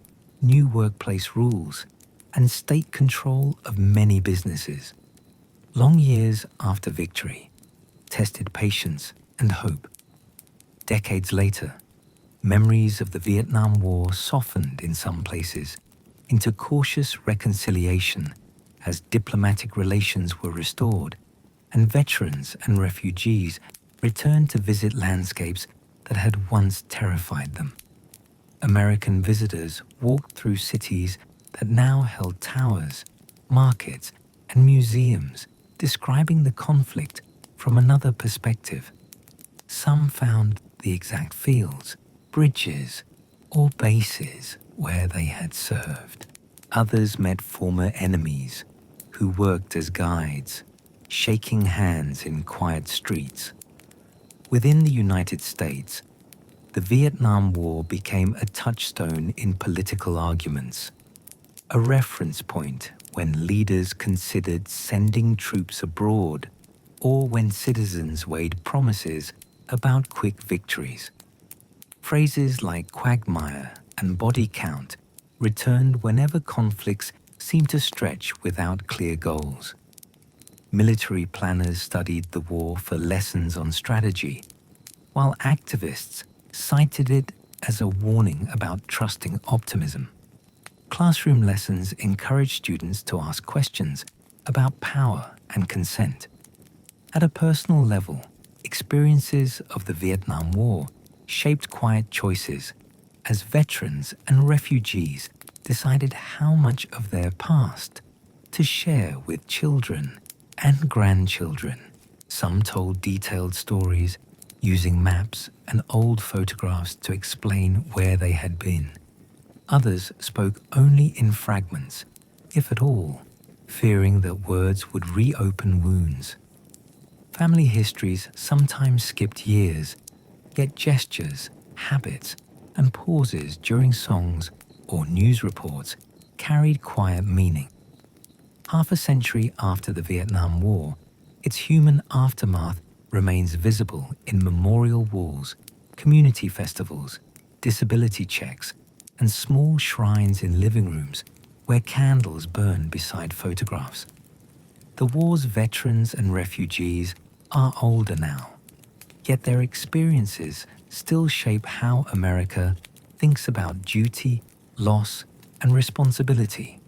new workplace rules, and state control of many businesses. Long years after victory tested patience and hope. Decades later, memories of the Vietnam War softened in some places into cautious reconciliation as diplomatic relations were restored and veterans and refugees returned to visit landscapes that had once terrified them. American visitors walked through cities that now held towers, markets, and museums describing the conflict from another perspective. Some found the exact fields, bridges, or bases where they had served. Others met former enemies who worked as guides, shaking hands in quiet streets. Within the United States, the Vietnam War became a touchstone in political arguments, a reference point when leaders considered sending troops abroad or when citizens weighed promises about quick victories. Phrases like quagmire and body count returned whenever conflicts seemed to stretch without clear goals. Military planners studied the war for lessons on strategy, while activists cited it as a warning about trusting optimism. Classroom lessons encouraged students to ask questions about power and consent. At a personal level, experiences of the Vietnam War shaped quiet choices as veterans and refugees decided how much of their past to share with children and grandchildren. Some told detailed stories using maps and old photographs to explain where they had been. Others spoke only in fragments, if at all, fearing that words would reopen wounds. Family histories sometimes skipped years, yet gestures, habits, and pauses during songs or news reports carried quiet meaning. Half a century after the Vietnam War, its human aftermath remains visible in memorial walls, community festivals, disability checks, and small shrines in living rooms where candles burn beside photographs. The war's veterans and refugees are older now, yet their experiences still shape how America thinks about duty, loss, and responsibility.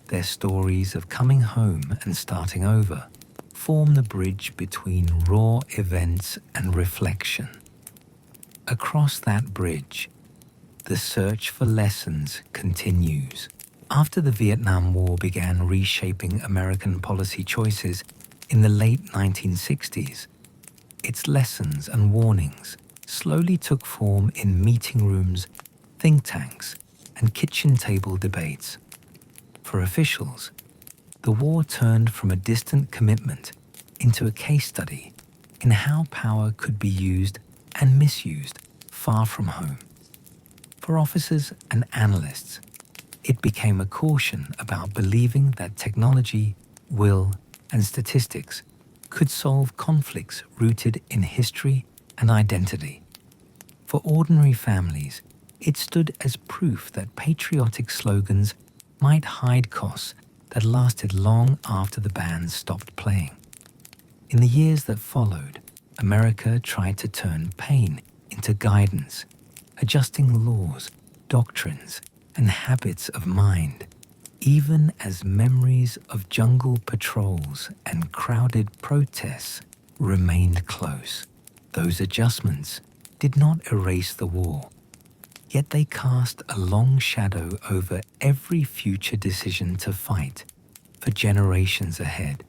Their stories of coming home and starting over form the bridge between raw events and reflection. Across that bridge, the search for lessons continues. After the Vietnam War began reshaping American policy choices in the late 1960s, its lessons and warnings slowly took form in meeting rooms, think tanks, and kitchen table debates. For officials, The war turned from a distant commitment into a case study in how power could be used and misused far from home. For officers and analysts, it became a caution about believing that technology, will, and statistics could solve conflicts rooted in history and identity. For ordinary families, it stood as proof that patriotic slogans might hide costs that lasted long after the bands stopped playing. In the years that followed, America tried to turn pain into guidance, adjusting laws, doctrines, and habits of mind, even as memories of jungle patrols and crowded protests remained close. Those adjustments did not erase the war, yet they cast a long shadow over every future decision to fight for generations ahead.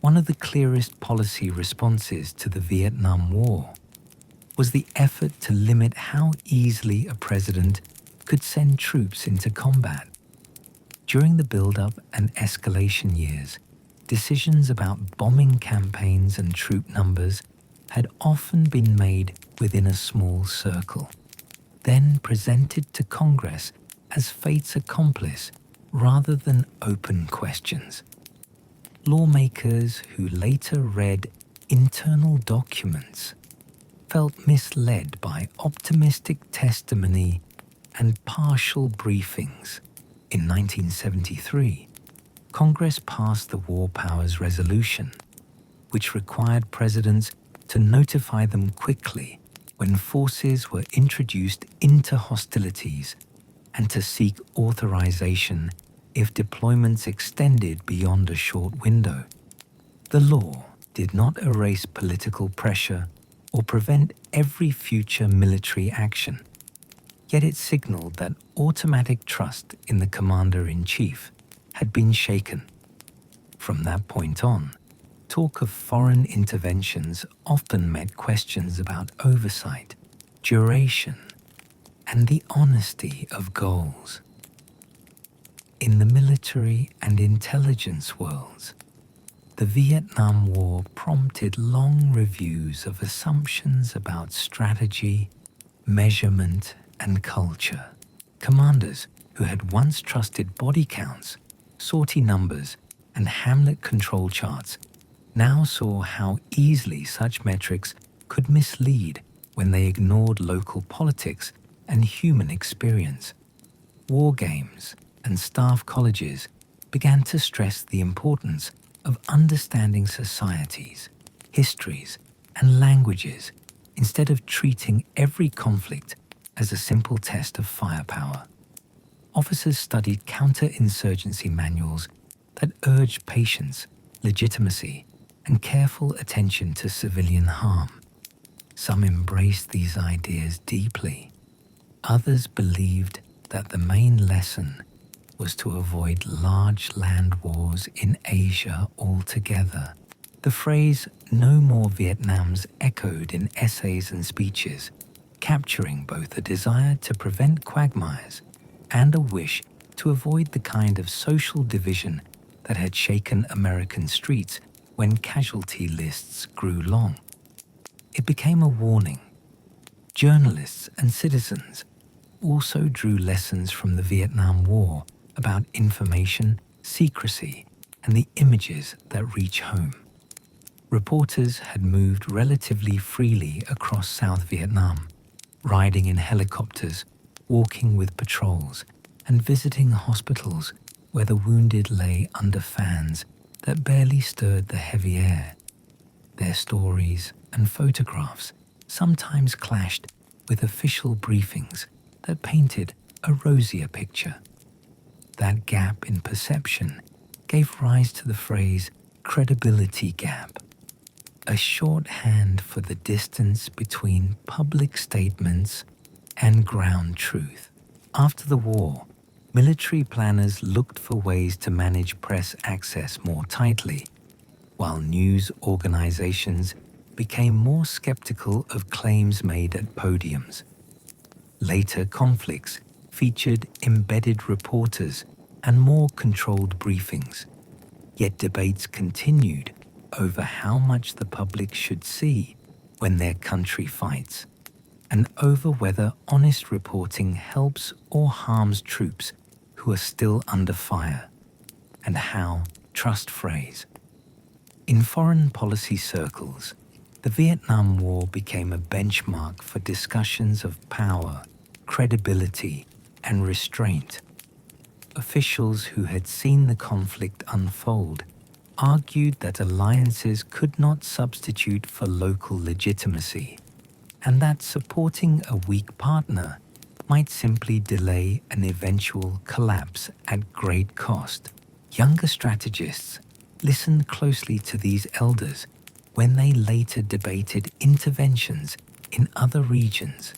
One of the clearest policy responses to the Vietnam War was the effort to limit how easily a president could send troops into combat. During the build-up and escalation years, decisions about bombing campaigns and troop numbers had often been made within a small circle, then presented to Congress as fate's accomplice rather than open questions. Lawmakers who later read internal documents felt misled by optimistic testimony and partial briefings. In 1973, Congress passed the War Powers Resolution, which required presidents to notify them quickly when forces were introduced into hostilities and to seek authorization if deployments extended beyond a short window. The law did not erase political pressure or prevent every future military action, yet it signaled that automatic trust in the commander-in-chief had been shaken. From that point on, talk of foreign interventions often met questions about oversight, duration, and the honesty of goals. In the military and intelligence worlds, the Vietnam War prompted long reviews of assumptions about strategy, measurement, and culture. Commanders who had once trusted body counts, sortie numbers, and Hamlet control charts now saw how easily such metrics could mislead when they ignored local politics and human experience. War games and staff colleges began to stress the importance of understanding societies, histories, and languages instead of treating every conflict as a simple test of firepower. Officers studied counterinsurgency manuals that urged patience, legitimacy, and careful attention to civilian harm. Some embraced these ideas deeply. Others believed that the main lesson was to avoid large land wars in Asia altogether. The phrase "no more Vietnams" echoed in essays and speeches, capturing both a desire to prevent quagmires and a wish to avoid the kind of social division that had shaken American streets when casualty lists grew long. It became a warning. Journalists and citizens also drew lessons from the Vietnam War about information, secrecy, and the images that reach home. Reporters had moved relatively freely across South Vietnam, riding in helicopters, walking with patrols, and visiting hospitals where the wounded lay under fans that barely stirred the heavy air. Their stories and photographs sometimes clashed with official briefings that painted a rosier picture. That gap in perception gave rise to the phrase credibility gap, a shorthand for the distance between public statements and ground truth. After the war, military planners looked for ways to manage press access more tightly, while news organizations became more skeptical of claims made at podiums. Later conflicts featured embedded reporters and more controlled briefings. Yet debates continued over how much the public should see when their country fights, and over whether honest reporting helps or harms troops who are still under fire, and how trust phrase. In foreign policy circles, the Vietnam War became a benchmark for discussions of power, credibility, and restraint. Officials who had seen the conflict unfold argued that alliances could not substitute for local legitimacy, and that supporting a weak partner might simply delay an eventual collapse at great cost. Younger strategists listened closely to these elders when they later debated interventions in other regions.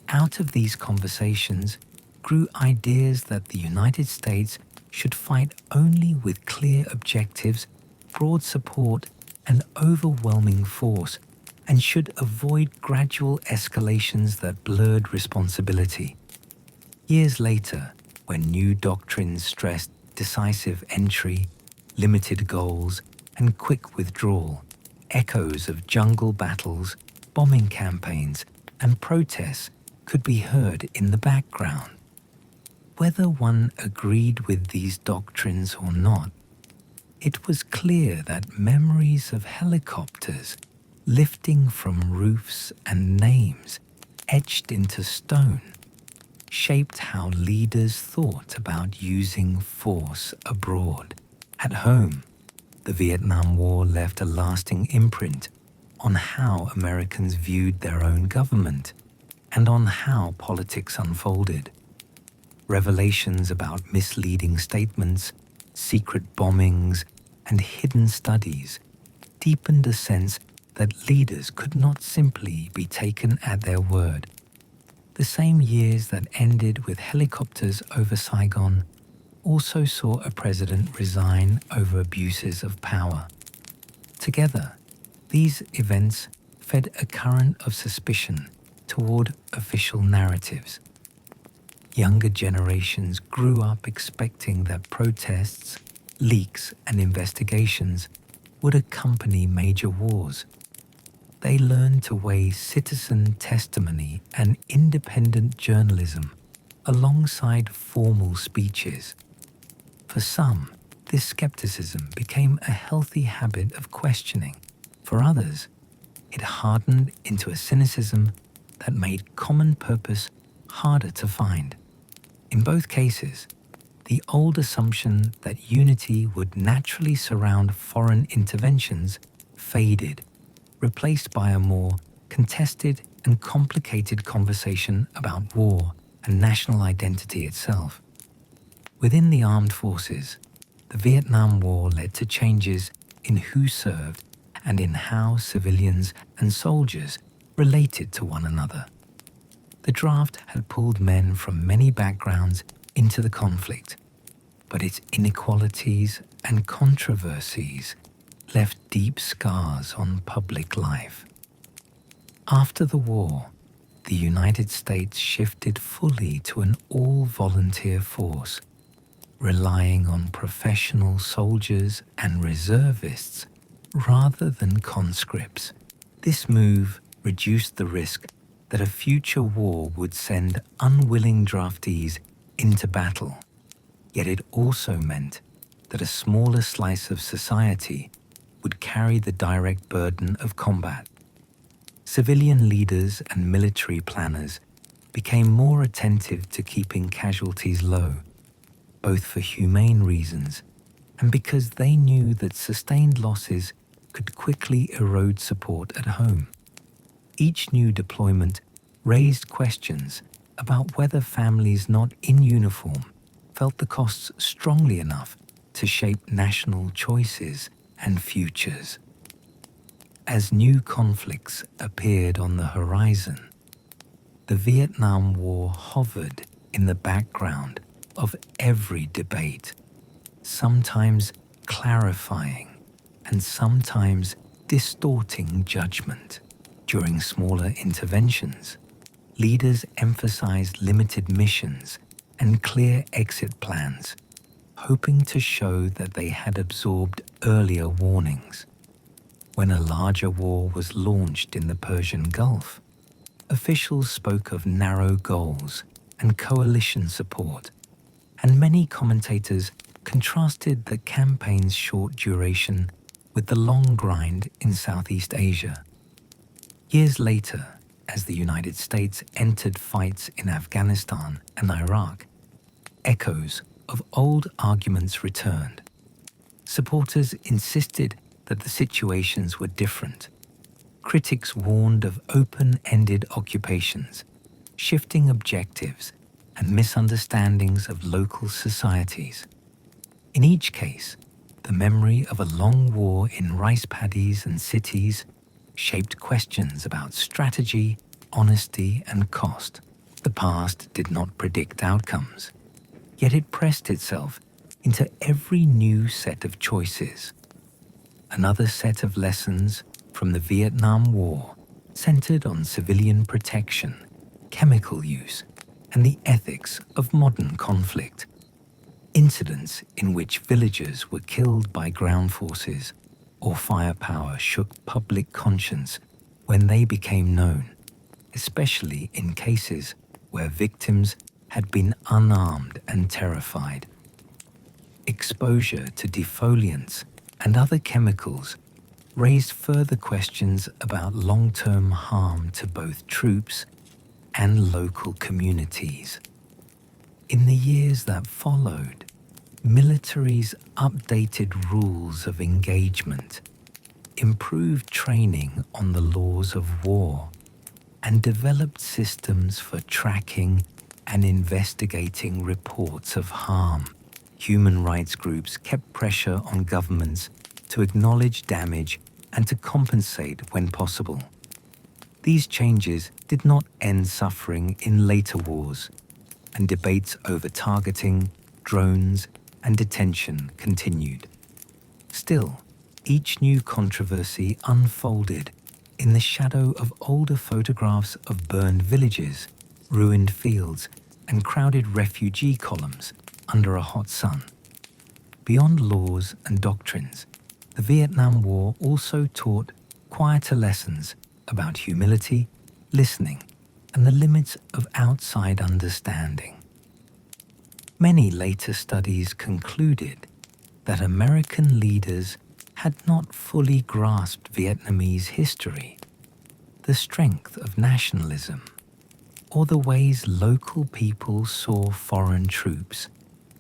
Out of these conversations grew ideas that the United States should fight only with clear objectives, broad support, and overwhelming force, and should avoid gradual escalations that blurred responsibility. Years later, when new doctrines stressed decisive entry, limited goals, and quick withdrawal, echoes of jungle battles, bombing campaigns, and protests could be heard in the background. Whether one agreed with these doctrines or not, it was clear that memories of helicopters lifting from roofs and names etched into stone shaped how leaders thought about using force abroad. At home, the Vietnam War left a lasting imprint on how Americans viewed their own government and on how politics unfolded. Revelations about misleading statements, secret bombings, and hidden studies deepened a sense that leaders could not simply be taken at their word. The same years that ended with helicopters over Saigon also saw a president resign over abuses of power. Together, these events fed a current of suspicion toward official narratives. Younger generations grew up expecting that protests, leaks, and investigations would accompany major wars. They learned to weigh citizen testimony and independent journalism alongside formal speeches. For some, this skepticism became a healthy habit of questioning. For others, it hardened into a cynicism that made common purpose harder to find. In both cases, the old assumption that unity would naturally surround foreign interventions faded, replaced by a more contested and complicated conversation about war and national identity itself. Within the armed forces, the Vietnam War led to changes in who served and in how civilians and soldiers related to one another. The draft had pulled men from many backgrounds into the conflict, but its inequalities and controversies left deep scars on public life. After the war, the United States shifted fully to an all-volunteer force, relying on professional soldiers and reservists rather than conscripts. This move reduced the risk that a future war would send unwilling draftees into battle. Yet it also meant that a smaller slice of society would carry the direct burden of combat. Civilian leaders and military planners became more attentive to keeping casualties low, both for humane reasons and because they knew that sustained losses could quickly erode support at home. Each new deployment raised questions about whether families not in uniform felt the costs strongly enough to shape national choices and futures. As new conflicts appeared on the horizon, the Vietnam War hovered in the background of every debate, sometimes clarifying and sometimes distorting judgment. During smaller interventions, leaders emphasized limited missions and clear exit plans, hoping to show that they had absorbed earlier warnings. When a larger war was launched in the Persian Gulf, officials spoke of narrow goals and coalition support, and many commentators contrasted the campaign's short duration with the long grind in Southeast Asia. Years later, as the United States entered fights in Afghanistan and Iraq, echoes of old arguments returned. Supporters insisted that the situations were different. Critics warned of open-ended occupations, shifting objectives, and misunderstandings of local societies. In each case, the memory of a long war in rice paddies and cities shaped questions about strategy, honesty, and cost. The past did not predict outcomes, yet it pressed itself into every new set of choices. Another set of lessons from the Vietnam War centered on civilian protection, chemical use, and the ethics of modern conflict. Incidents in which villagers were killed by ground forces or firepower shook public conscience when they became known, especially in cases where victims had been unarmed and terrified. Exposure to defoliants and other chemicals raised further questions about long-term harm to both troops and local communities. In the years that followed, militaries updated rules of engagement, improved training on the laws of war, and developed systems for tracking and investigating reports of harm. Human rights groups kept pressure on governments to acknowledge damage and to compensate when possible. These changes did not end suffering in later wars, and debates over targeting, drones, and detention continued. Still, each new controversy unfolded in the shadow of older photographs of burned villages, ruined fields, and crowded refugee columns under a hot sun. Beyond laws and doctrines, the Vietnam War also taught quieter lessons about humility, listening, and the limits of outside understanding. Many later studies concluded that American leaders had not fully grasped Vietnamese history, the strength of nationalism, or the ways local people saw foreign troops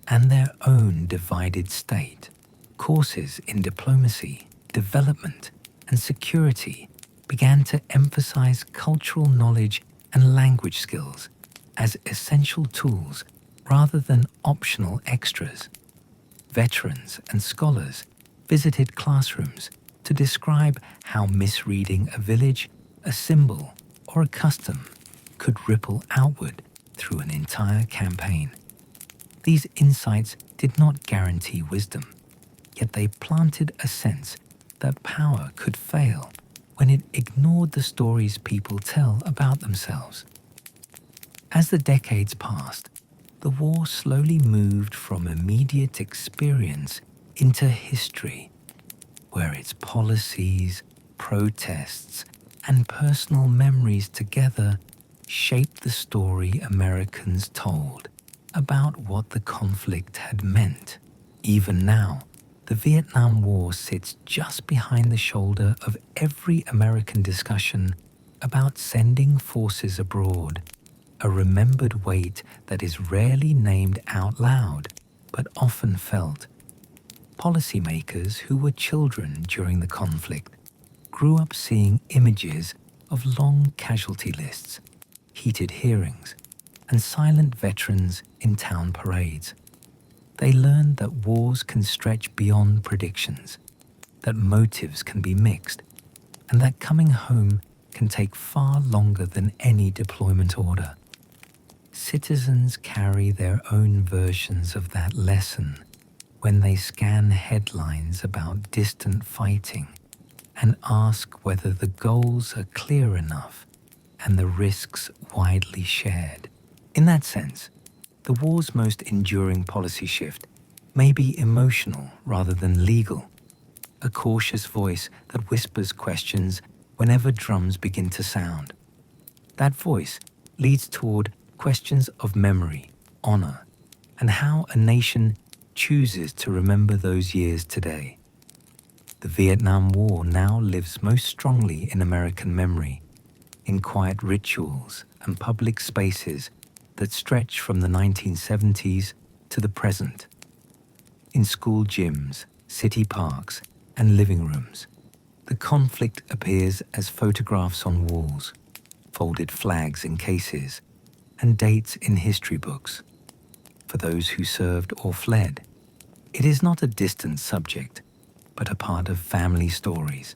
and their own divided state. Courses in diplomacy, development, and security began to emphasize cultural knowledge and language skills as essential tools rather than optional extras. Veterans and scholars visited classrooms to describe how misreading a village, a symbol, or a custom could ripple outward through an entire campaign. These insights did not guarantee wisdom, yet they planted a sense that power could fail when it ignored the stories people tell about themselves. As the decades passed, the war slowly moved from immediate experience into history, where its policies, protests, and personal memories together shaped the story Americans told about what the conflict had meant. Even now, the Vietnam War sits just behind the shoulder of every American discussion about sending forces abroad, a remembered weight that is rarely named out loud, but often felt. Policymakers who were children during the conflict grew up seeing images of long casualty lists, heated hearings, and silent veterans in town parades. They learned that wars can stretch beyond predictions, that motives can be mixed, and that coming home can take far longer than any deployment order. Citizens carry their own versions of that lesson when they scan headlines about distant fighting and ask whether the goals are clear enough and the risks widely shared. In that sense, the war's most enduring policy shift may be emotional rather than legal, a cautious voice that whispers questions whenever drums begin to sound. That voice leads toward questions of memory, honor, and how a nation chooses to remember those years today. The Vietnam War now lives most strongly in American memory, in quiet rituals and public spaces that stretch from the 1970s to the present. In school gyms, city parks, and living rooms, the conflict appears as photographs on walls, folded flags in cases, and dates in history books. For those who served or fled, it is not a distant subject, but a part of family stories.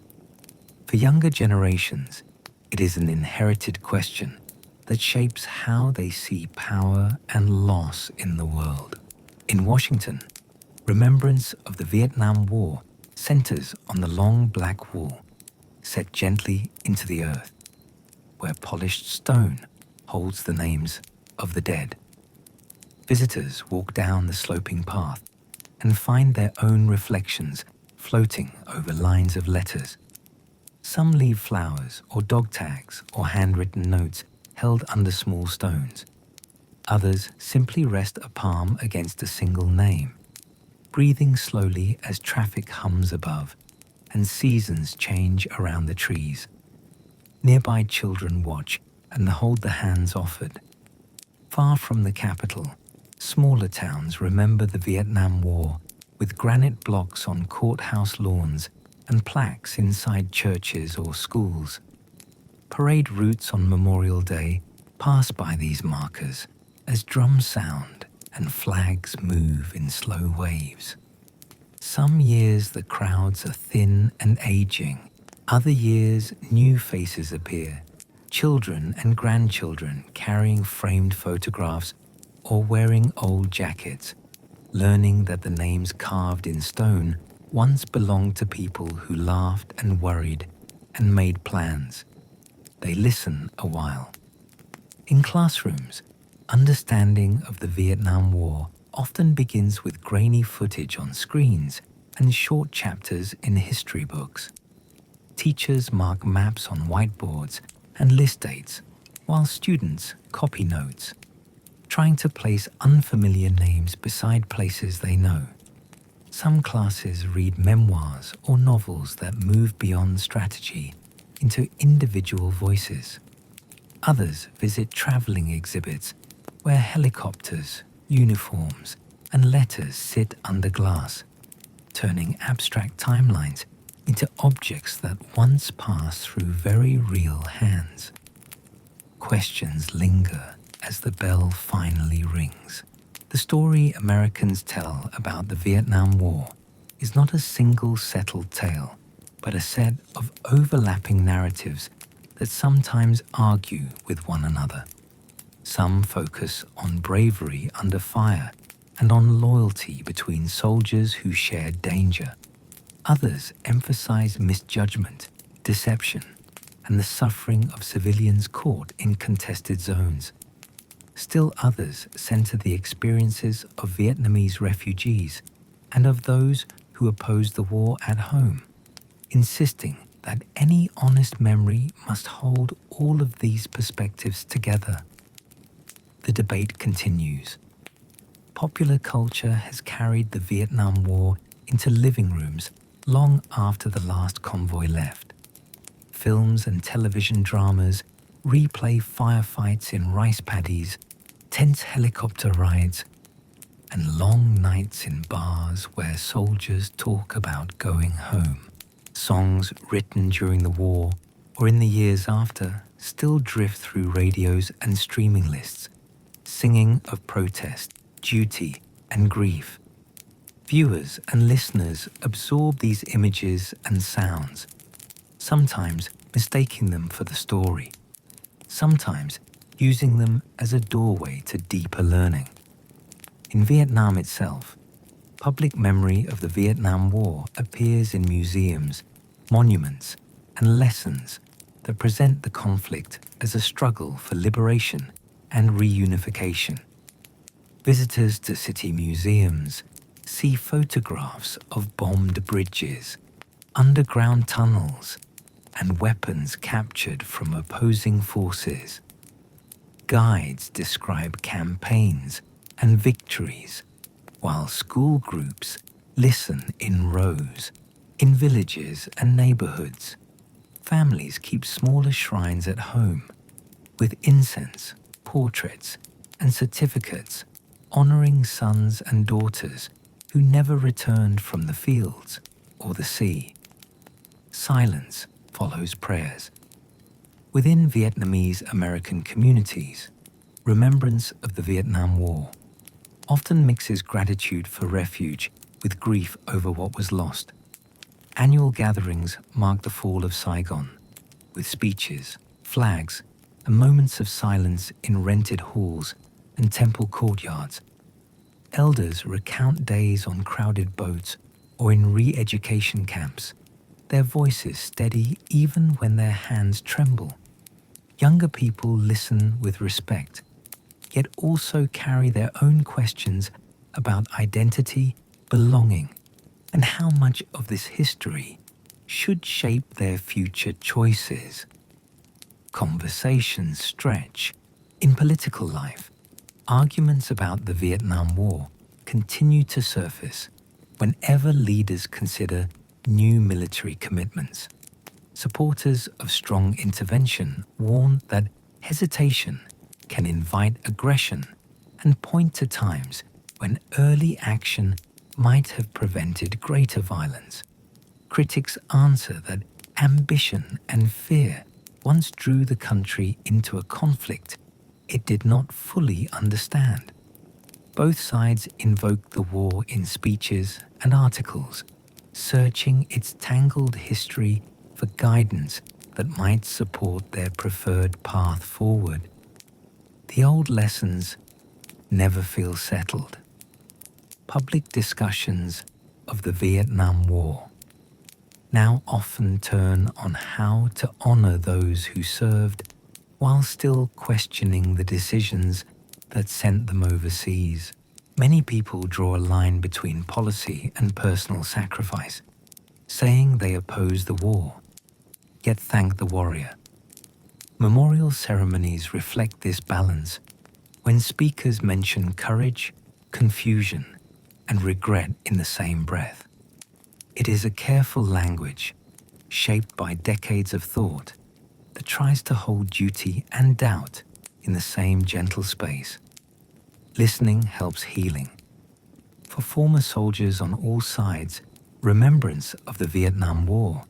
For younger generations, it is an inherited question that shapes how they see power and loss in the world. In Washington, remembrance of the Vietnam War centers on the long black wall, set gently into the earth, where polished stone holds the names of the dead. Visitors walk down the sloping path and find their own reflections floating over lines of letters. Some leave flowers or dog tags or handwritten notes held under small stones. Others simply rest a palm against a single name, breathing slowly as traffic hums above and seasons change around the trees. Nearby children watch and hold the hands offered. Far from the capital, smaller towns remember the Vietnam War with granite blocks on courthouse lawns and plaques inside churches or schools. Parade routes on Memorial Day pass by these markers as drums sound and flags move in slow waves. Some years the crowds are thin and aging. Other years new faces appear, children and grandchildren carrying framed photographs or wearing old jackets, learning that the names carved in stone once belonged to people who laughed and worried and made plans. They listen a while. In classrooms, understanding of the Vietnam War often begins with grainy footage on screens and short chapters in history books. Teachers mark maps on whiteboards and list dates, while students copy notes, trying to place unfamiliar names beside places they know. Some classes read memoirs or novels that move beyond strategy into individual voices. Others visit traveling exhibits where helicopters, uniforms, and letters sit under glass, turning abstract timelines into objects that once passed through very real hands. Questions linger as the bell finally rings. The story Americans tell about the Vietnam War is not a single settled tale, but a set of overlapping narratives that sometimes argue with one another. Some focus on bravery under fire and on loyalty between soldiers who shared danger. Others emphasize misjudgment, deception, and the suffering of civilians caught in contested zones. Still others center the experiences of Vietnamese refugees and of those who opposed the war at home, insisting that any honest memory must hold all of these perspectives together. The debate continues. Popular culture has carried the Vietnam War into living rooms long after the last convoy left. Films and television dramas replay firefights in rice paddies, tense helicopter rides, and long nights in bars where soldiers talk about going home. Songs written during the war or in the years after still drift through radios and streaming lists, singing of protest, duty, and grief. Viewers and listeners absorb these images and sounds, sometimes mistaking them for the story, sometimes using them as a doorway to deeper learning. In Vietnam itself, public memory of the Vietnam War appears in museums, monuments, and lessons that present the conflict as a struggle for liberation and reunification. Visitors to city museums, see photographs of bombed bridges, underground tunnels, and weapons captured from opposing forces. Guides describe campaigns and victories, while school groups listen in rows, in villages and neighborhoods. Families keep smaller shrines at home, with incense, portraits, and certificates honoring sons and daughters who never returned from the fields or the sea. Silence follows prayers. Within Vietnamese American communities, remembrance of the Vietnam War often mixes gratitude for refuge with grief over what was lost. Annual gatherings mark the fall of Saigon, with speeches, flags, and moments of silence in rented halls and temple courtyards. Elders recount days on crowded boats or in re-education camps, their voices steady even when their hands tremble. Younger people listen with respect, yet also carry their own questions about identity, belonging, and how much of this history should shape their future choices. Conversations stretch. In political life, arguments about the Vietnam War continue to surface whenever leaders consider new military commitments. Supporters of strong intervention warn that hesitation can invite aggression and point to times when early action might have prevented greater violence. Critics answer that ambition and fear once drew the country into a conflict it did not fully understand. Both sides invoke the war in speeches and articles, searching its tangled history for guidance that might support their preferred path forward. The old lessons never feel settled. Public discussions of the Vietnam War now often turn on how to honor those who served while still questioning the decisions that sent them overseas. Many people draw a line between policy and personal sacrifice, saying they oppose the war, yet thank the warrior. Memorial ceremonies reflect this balance when speakers mention courage, confusion, and regret in the same breath. It is a careful language, shaped by decades of thought, that tries to hold duty and doubt in the same gentle space. Listening helps healing. For former soldiers on all sides, remembrance of the Vietnam War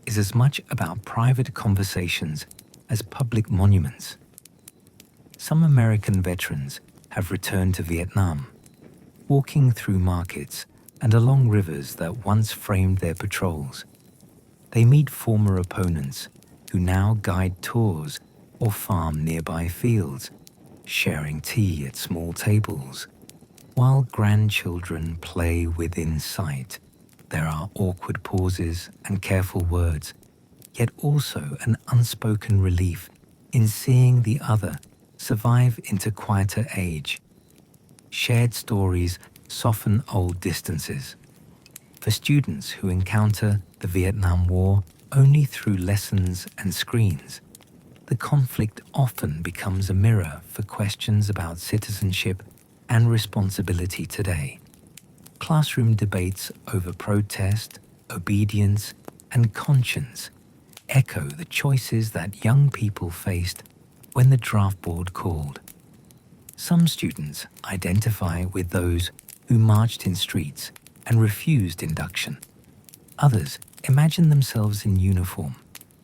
is as much about private conversations as public monuments. Some American veterans have returned to Vietnam, walking through markets and along rivers that once framed their patrols. They meet former opponents who now guide tours or farm nearby fields, sharing tea at small tables. While grandchildren play within sight, there are awkward pauses and careful words, yet also an unspoken relief in seeing the other survive into quieter age. Shared stories soften old distances. For students who encounter the Vietnam War only through lessons and screens, the conflict often becomes a mirror for questions about citizenship and responsibility today. Classroom debates over protest, obedience, and conscience echo the choices that young people faced when the draft board called. Some students identify with those who marched in streets and refused induction. Others imagine themselves in uniform,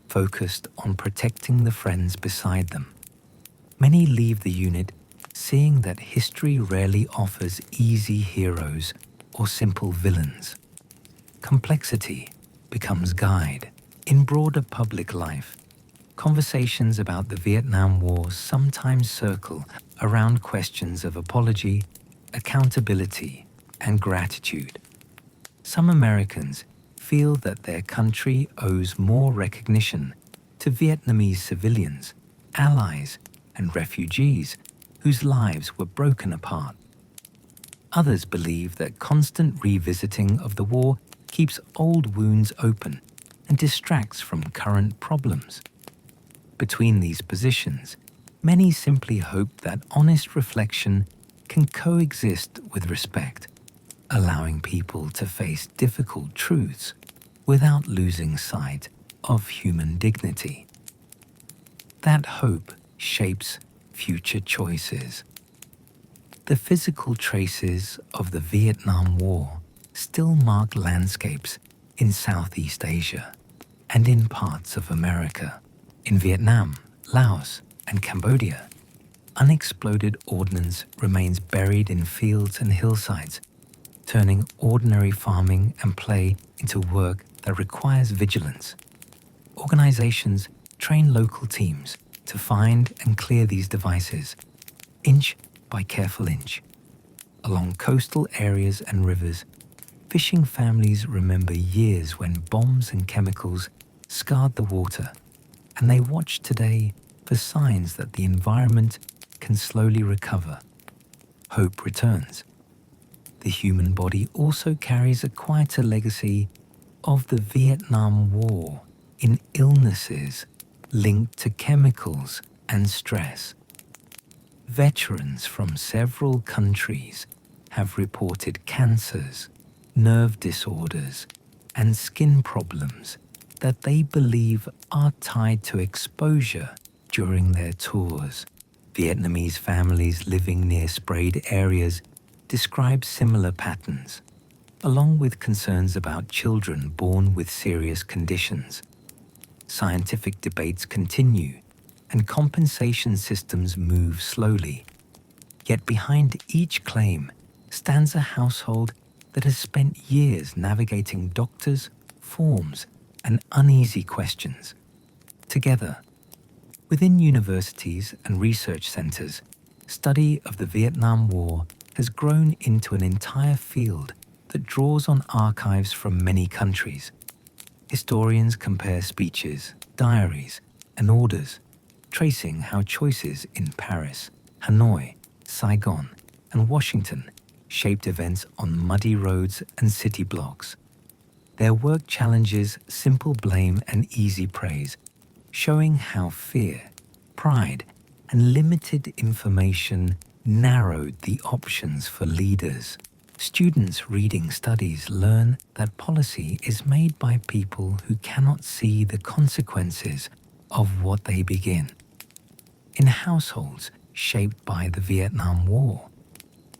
focused on protecting the friends beside them. Many leave the unit seeing that history rarely offers easy heroes or simple villains. Complexity becomes guide. In broader public life, conversations about the Vietnam War sometimes circle around questions of apology, accountability, and gratitude. Some Americans feel that their country owes more recognition to Vietnamese civilians, allies, and refugees whose lives were broken apart. Others believe that constant revisiting of the war keeps old wounds open and distracts from current problems. Between these positions, many simply hope that honest reflection can coexist with respect, allowing people to face difficult truths without losing sight of human dignity. That hope shapes future choices. The physical traces of the Vietnam War still mark landscapes in Southeast Asia and in parts of America. In Vietnam, Laos, and Cambodia, unexploded ordnance remains buried in fields and hillsides, turning ordinary farming and play into work that requires vigilance. Organizations train local teams to find and clear these devices, inch by careful inch. Along coastal areas and rivers, fishing families remember years when bombs and chemicals scarred the water, and they watch today for signs that the environment can slowly recover. Hope returns. The human body also carries a quieter legacy of the Vietnam War in illnesses linked to chemicals and stress. Veterans from several countries have reported cancers, nerve disorders, and skin problems that they believe are tied to exposure during their tours. Vietnamese families living near sprayed areas describe similar patterns, along with concerns about children born with serious conditions. Scientific debates continue, and compensation systems move slowly. Yet behind each claim stands a household that has spent years navigating doctors, forms, and uneasy questions. Together, within universities and research centers, study of the Vietnam War has grown into an entire field that draws on archives from many countries. Historians compare speeches, diaries, and orders, tracing how choices in Paris, Hanoi, Saigon, and Washington shaped events on muddy roads and city blocks. Their work challenges simple blame and easy praise, showing how fear, pride, and limited information narrowed the options for leaders. Students reading studies learn that policy is made by people who cannot see the consequences of what they begin. In households shaped by the Vietnam War,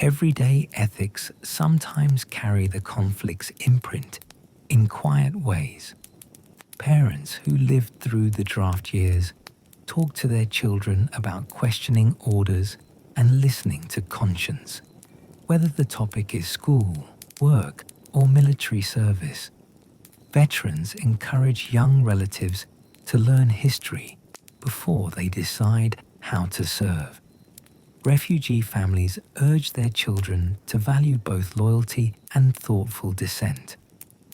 everyday ethics sometimes carry the conflict's imprint in quiet ways. Parents who lived through the draft years talk to their children about questioning orders and listening to conscience. Whether the topic is school, work, or military service, veterans encourage young relatives to learn history before they decide how to serve. Refugee families urge their children to value both loyalty and thoughtful dissent,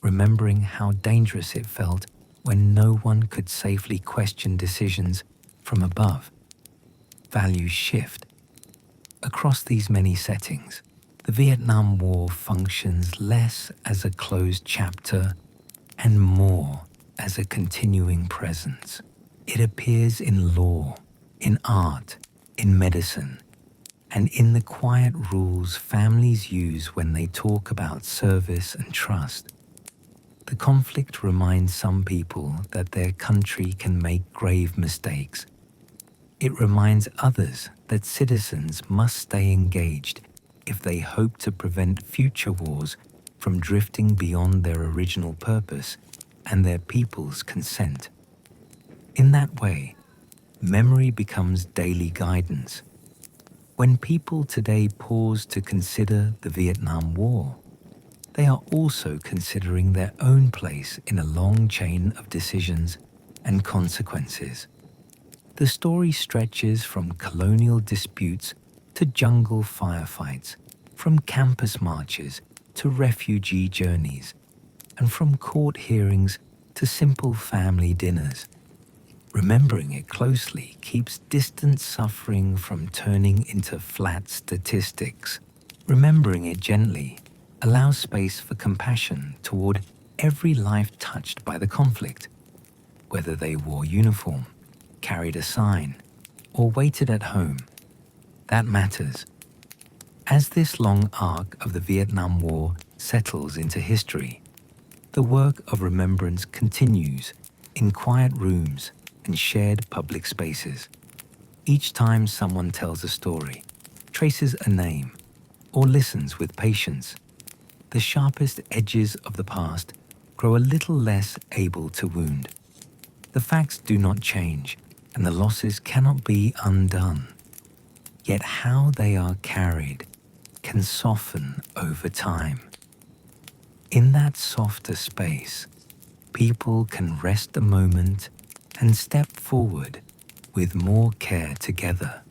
remembering how dangerous it felt when no one could safely question decisions from above. Values shift. Across these many settings, the Vietnam War functions less as a closed chapter and more as a continuing presence. It appears in law, in art, in medicine, and in the quiet rules families use when they talk about service and trust. The conflict reminds some people that their country can make grave mistakes. It reminds others that citizens must stay engaged if they hope to prevent future wars from drifting beyond their original purpose and their people's consent. In that way, memory becomes daily guidance. When people today pause to consider the Vietnam War, they are also considering their own place in a long chain of decisions and consequences. The story stretches from colonial disputes to jungle firefights, from campus marches to refugee journeys, and from court hearings to simple family dinners. Remembering it closely keeps distant suffering from turning into flat statistics. Remembering it gently allows space for compassion toward every life touched by the conflict, whether they wore uniform, carried a sign, or waited at home. That matters. As this long arc of the Vietnam War settles into history, the work of remembrance continues in quiet rooms and shared public spaces. Each time someone tells a story, traces a name, or listens with patience, the sharpest edges of the past grow a little less able to wound. The facts do not change, and the losses cannot be undone. Yet how they are carried can soften over time. In that softer space, people can rest a moment and step forward with more care together.